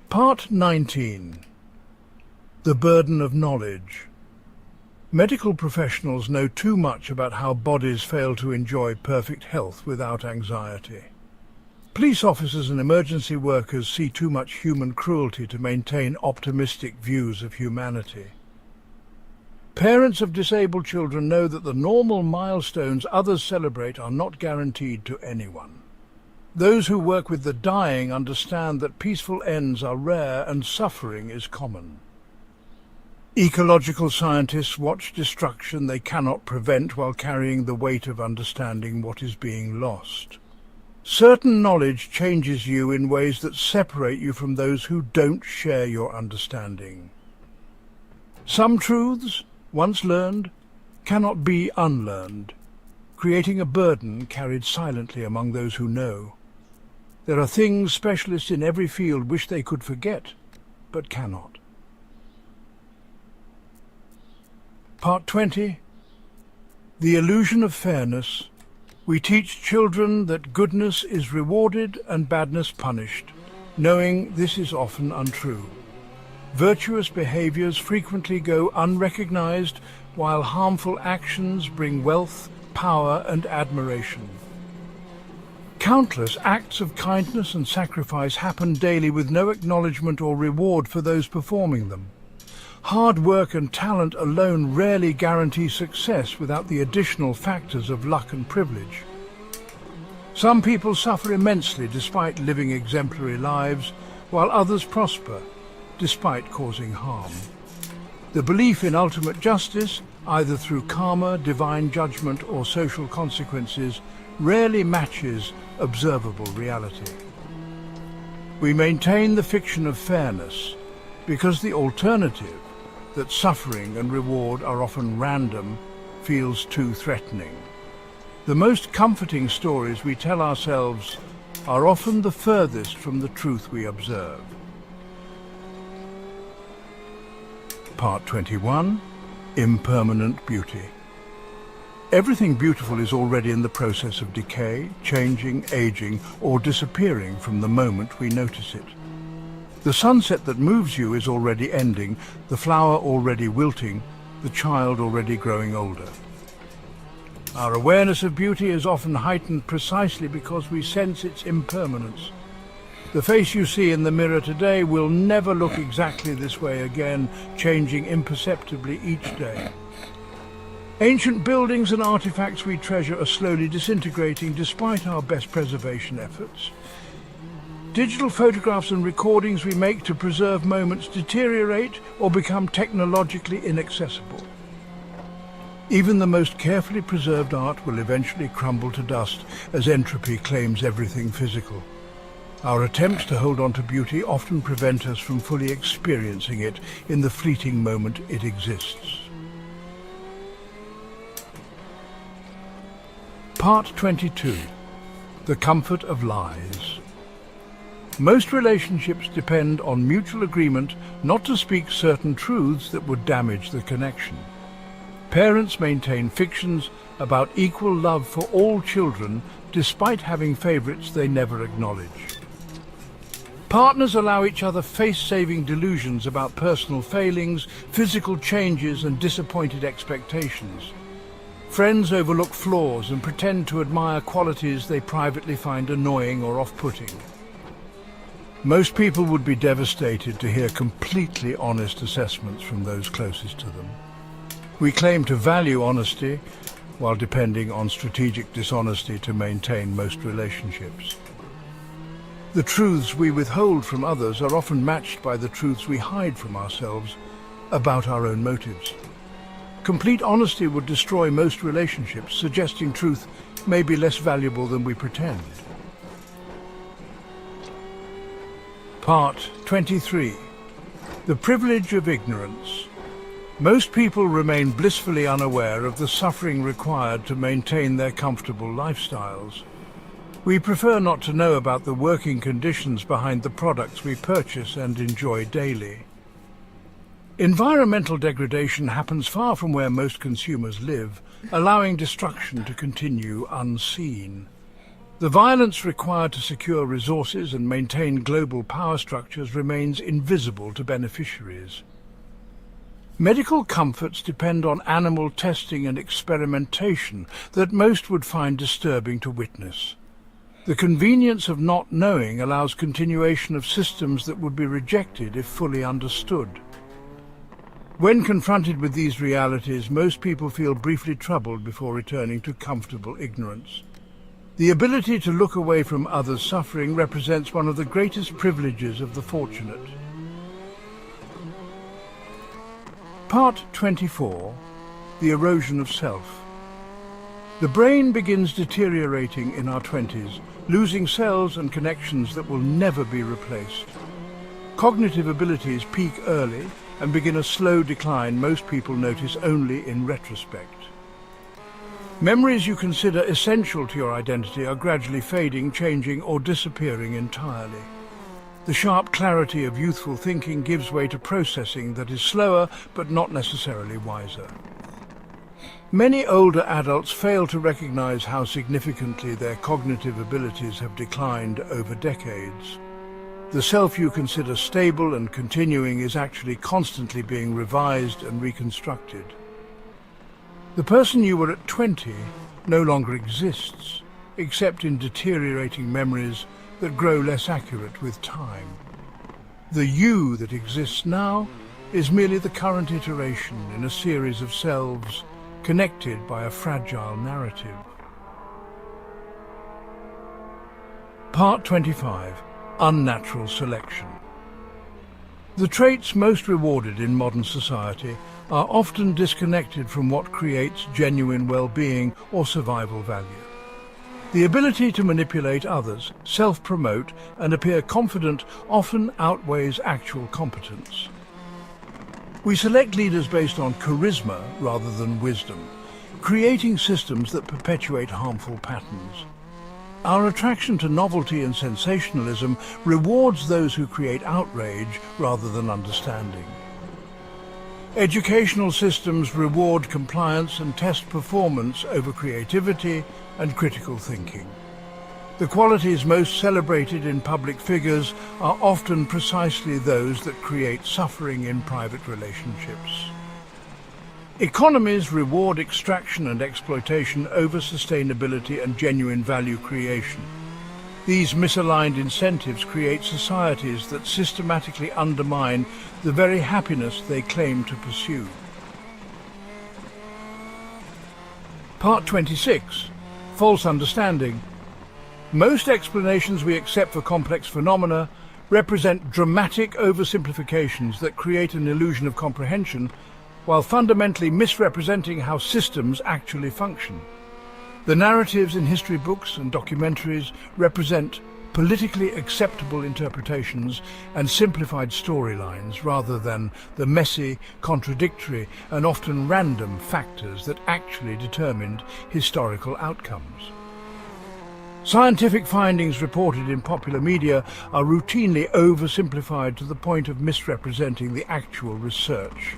Part 19. The burden of knowledge. Medical professionals know too much about how bodies fail to enjoy perfect health without anxiety. Police officers and emergency workers see too much human cruelty to maintain optimistic views of humanity. Parents of disabled children know that the normal milestones others celebrate are not guaranteed to anyone. Those who work with the dying understand that peaceful ends are rare and suffering is common. Ecological scientists watch destruction they cannot prevent while carrying the weight of understanding what is being lost. Certain knowledge changes you in ways that separate you from those who don't share your understanding. Some truths, once learned, cannot be unlearned, creating a burden carried silently among those who know. There are things specialists in every field wish they could forget, but cannot. Part 20. The illusion of fairness. We teach children that goodness is rewarded and badness punished, knowing this is often untrue. Virtuous behaviors frequently go unrecognized, while harmful actions bring wealth, power, and admiration. Countless acts of kindness and sacrifice happen daily with no acknowledgement or reward for those performing them. Hard work and talent alone rarely guarantee success without the additional factors of luck and privilege. Some people suffer immensely despite living exemplary lives, while others prosper despite causing harm. The belief in ultimate justice, either through karma, divine judgment, or social consequences, rarely matches observable reality. We maintain the fiction of fairness because the alternative, that suffering and reward are often random, feels too threatening. The most comforting stories we tell ourselves are often the furthest from the truth we observe. Part 21. Impermanent beauty. Everything beautiful is already in the process of decay, changing, aging, or disappearing from the moment we notice it. The sunset that moves you is already ending, the flower already wilting, the child already growing older. Our awareness of beauty is often heightened precisely because we sense its impermanence. The face you see in the mirror today will never look exactly this way again, changing imperceptibly each day. Ancient buildings and artifacts we treasure are slowly disintegrating despite our best preservation efforts. Digital photographs and recordings we make to preserve moments deteriorate or become technologically inaccessible. Even the most carefully preserved art will eventually crumble to dust as entropy claims everything physical. Our attempts to hold on to beauty often prevent us from fully experiencing it in the fleeting moment it exists. Part 22. The comfort of lies. Most relationships depend on mutual agreement not to speak certain truths that would damage the connection. Parents maintain fictions about equal love for all children despite having favorites they never acknowledge. Partners allow each other face-saving delusions about personal failings, physical changes, and disappointed expectations. Friends overlook flaws and pretend to admire qualities they privately find annoying or off-putting. Most people would be devastated to hear completely honest assessments from those closest to them. We claim to value honesty while depending on strategic dishonesty to maintain most relationships. The truths we withhold from others are often matched by the truths we hide from ourselves about our own motives. Complete honesty would destroy most relationships, suggesting truth may be less valuable than we pretend. Part 23. The privilege of ignorance. Most people remain blissfully unaware of the suffering required to maintain their comfortable lifestyles. We prefer not to know about the working conditions behind the products we purchase and enjoy daily. Environmental degradation happens far from where most consumers live, allowing destruction to continue unseen. The violence required to secure resources and maintain global power structures remains invisible to beneficiaries. Medical comforts depend on animal testing and experimentation that most would find disturbing to witness. The convenience of not knowing allows continuation of systems that would be rejected if fully understood. When confronted with these realities, most people feel briefly troubled before returning to comfortable ignorance. The ability to look away from others' suffering represents one of the greatest privileges of the fortunate. Part 24. The erosion of self. The brain begins deteriorating in our 20s, losing cells and connections that will never be replaced. Cognitive abilities peak early and begin a slow decline most people notice only in retrospect. Memories you consider essential to your identity are gradually fading, changing, or disappearing entirely. The sharp clarity of youthful thinking gives way to processing that is slower but not necessarily wiser. Many older adults fail to recognize how significantly their cognitive abilities have declined over decades. The self you consider stable and continuing is actually constantly being revised and reconstructed. The person you were at 20 no longer exists, except in deteriorating memories that grow less accurate with time. The you that exists now is merely the current iteration in a series of selves connected by a fragile narrative. Part 25. Unnatural selection. The traits most rewarded in modern society are often disconnected from what creates genuine well-being or survival value. The ability to manipulate others, self-promote, and appear confident often outweighs actual competence. We select leaders based on charisma rather than wisdom, creating systems that perpetuate harmful patterns. Our attraction to novelty and sensationalism rewards those who create outrage rather than understanding. Educational systems reward compliance and test performance over creativity and critical thinking. The qualities most celebrated in public figures are often precisely those that create suffering in private relationships. Economies reward extraction and exploitation over sustainability and genuine value creation. These misaligned incentives create societies that systematically undermine the very happiness they claim to pursue. Part 26. False understanding. Most explanations we accept for complex phenomena represent dramatic oversimplifications that create an illusion of comprehension, while fundamentally misrepresenting how systems actually function. The narratives in history books and documentaries represent politically acceptable interpretations and simplified storylines rather than the messy, contradictory, and often random factors that actually determined historical outcomes. Scientific findings reported in popular media are routinely oversimplified to the point of misrepresenting the actual research,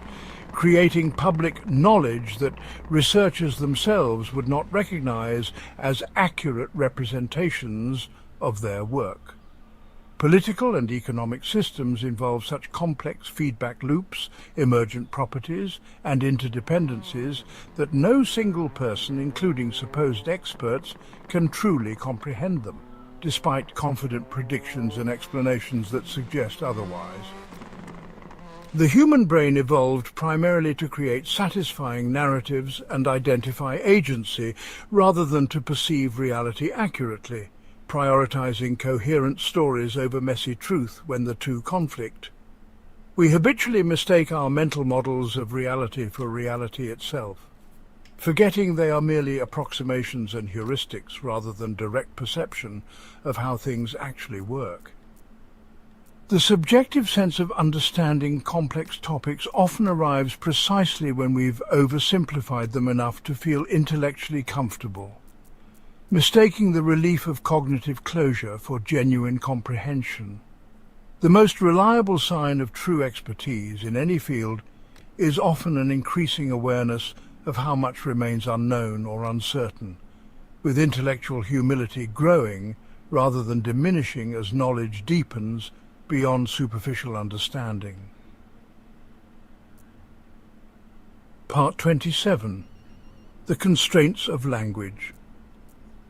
creating public knowledge that researchers themselves would not recognize as accurate representations of their work. Political and economic systems involve such complex feedback loops, emergent properties, and interdependencies that no single person, including supposed experts, can truly comprehend them, despite confident predictions and explanations that suggest otherwise. The human brain evolved primarily to create satisfying narratives and identify agency, rather than to perceive reality accurately, prioritizing coherent stories over messy truth when the two conflict. We habitually mistake our mental models of reality for reality itself, forgetting they are merely approximations and heuristics rather than direct perception of how things actually work. The subjective sense of understanding complex topics often arrives precisely when we've oversimplified them enough to feel intellectually comfortable, mistaking the relief of cognitive closure for genuine comprehension. The most reliable sign of true expertise in any field is often an increasing awareness of how much remains unknown or uncertain, with intellectual humility growing rather than diminishing as knowledge deepens beyond superficial understanding. Part 27. The Constraints of Language.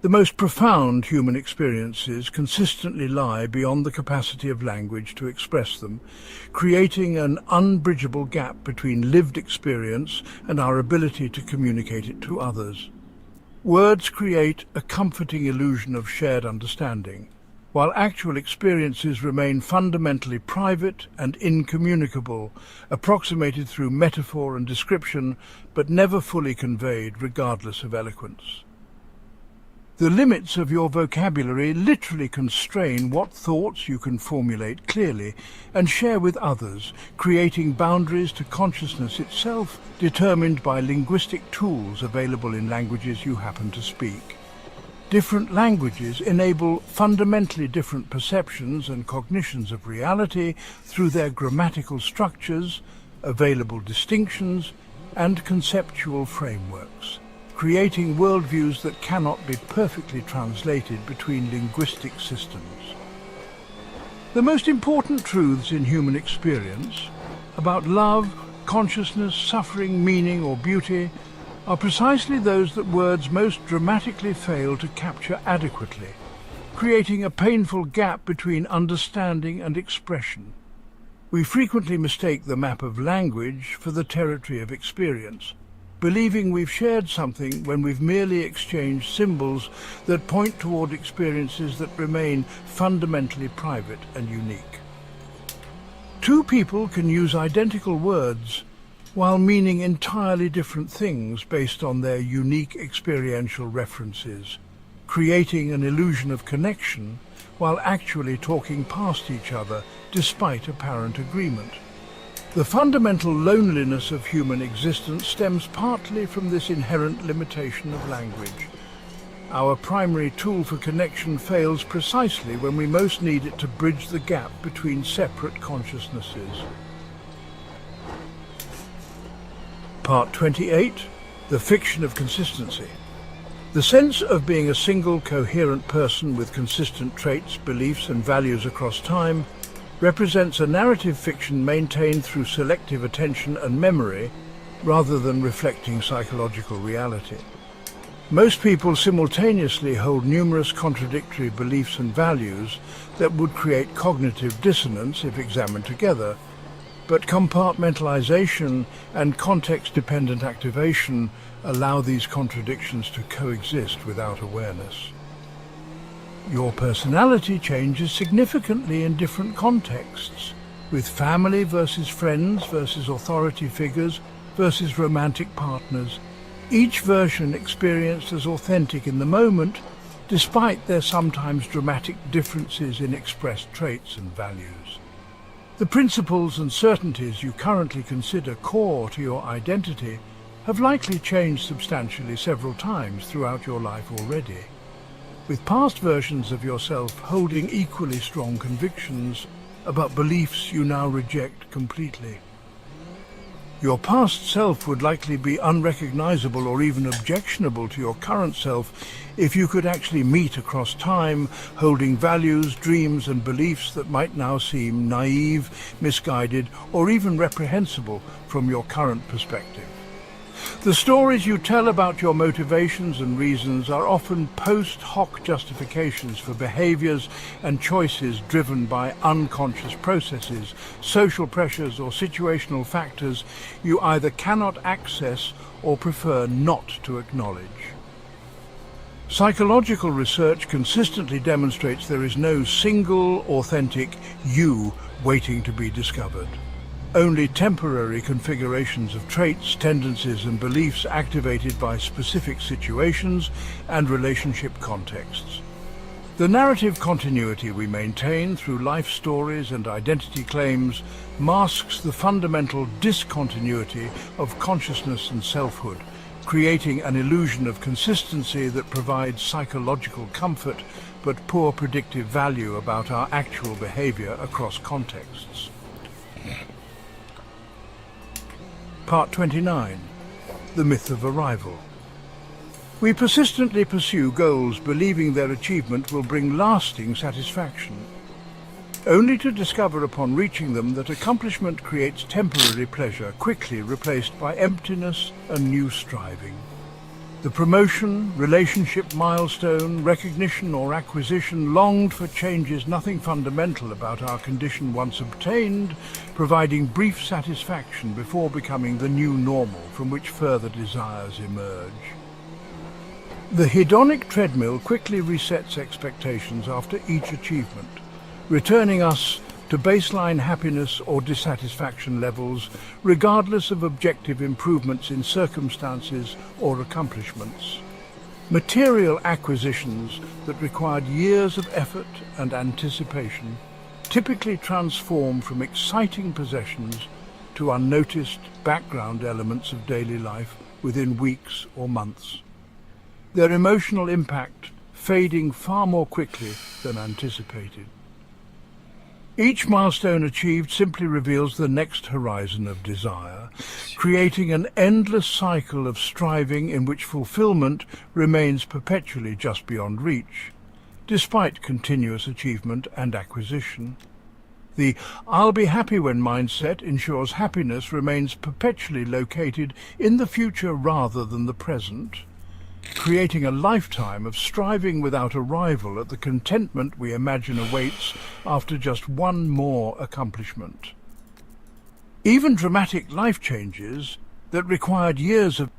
The most profound human experiences consistently lie beyond the capacity of language to express them, creating an unbridgeable gap between lived experience and our ability to communicate it to others. Words create a comforting illusion of shared understanding, while actual experiences remain fundamentally private and incommunicable, approximated through metaphor and description, but never fully conveyed regardless of eloquence. The limits of your vocabulary literally constrain what thoughts you can formulate clearly and share with others, creating boundaries to consciousness itself determined by linguistic tools available in languages you happen to speak. Different languages enable fundamentally different perceptions and cognitions of reality through their grammatical structures, available distinctions, and conceptual frameworks, creating worldviews that cannot be perfectly translated between linguistic systems. The most important truths in human experience about love, consciousness, suffering, meaning, or beauty are precisely those that words most dramatically fail to capture adequately, creating a painful gap between understanding and expression. We frequently mistake the map of language for the territory of experience, believing we've shared something when we've merely exchanged symbols that point toward experiences that remain fundamentally private and unique. Two people can use identical words while meaning entirely different things based on their unique experiential references, creating an illusion of connection while actually talking past each other despite apparent agreement. The fundamental loneliness of human existence stems partly from this inherent limitation of language. Our primary tool for connection fails precisely when we most need it to bridge the gap between separate consciousnesses. Part 28. The Fiction of Consistency. The sense of being a single, coherent person with consistent traits, beliefs, and values across time represents a narrative fiction maintained through selective attention and memory rather than reflecting psychological reality. Most people simultaneously hold numerous contradictory beliefs and values that would create cognitive dissonance if examined together, but compartmentalization and context-dependent activation allow these contradictions to coexist without awareness. Your personality changes significantly in different contexts, with family versus friends versus authority figures versus romantic partners, each version experienced as authentic in the moment, despite their sometimes dramatic differences in expressed traits and values. The principles and certainties you currently consider core to your identity have likely changed substantially several times throughout your life already, with past versions of yourself holding equally strong convictions about beliefs you now reject completely. Your past self would likely be unrecognizable or even objectionable to your current self if you could actually meet across time, holding values, dreams, and beliefs that might now seem naive, misguided, or even reprehensible from your current perspective. The stories you tell about your motivations and reasons are often post hoc justifications for behaviors and choices driven by unconscious processes, social pressures, or situational factors you either cannot access or prefer not to acknowledge. Psychological research consistently demonstrates there is no single, authentic you waiting to be discovered. Only temporary configurations of traits, tendencies and beliefs activated by specific situations and relationship contexts. The narrative continuity we maintain through life stories and identity claims masks the fundamental discontinuity of consciousness and selfhood, creating an illusion of consistency that provides psychological comfort but poor predictive value about our actual behavior across contexts. Part 29. The Myth of Arrival. We persistently pursue goals believing their achievement will bring lasting satisfaction, only to discover upon reaching them that accomplishment creates temporary pleasure, quickly replaced by emptiness and new striving. The promotion, relationship milestone, recognition or acquisition longed for changes nothing fundamental about our condition once obtained, providing brief satisfaction before becoming the new normal from which further desires emerge. The hedonic treadmill quickly resets expectations after each achievement, returning us to baseline happiness or dissatisfaction levels, regardless of objective improvements in circumstances or accomplishments. Material acquisitions that required years of effort and anticipation typically transform from exciting possessions to unnoticed background elements of daily life within weeks or months, their emotional impact fading far more quickly than anticipated. Each milestone achieved simply reveals the next horizon of desire, creating an endless cycle of striving in which fulfillment remains perpetually just beyond reach, despite continuous achievement and acquisition. The "I'll be happy when" mindset ensures happiness remains perpetually located in the future rather than the present, creating a lifetime of striving without arrival at the contentment we imagine awaits after just one more accomplishment. Even dramatic life changes that required years of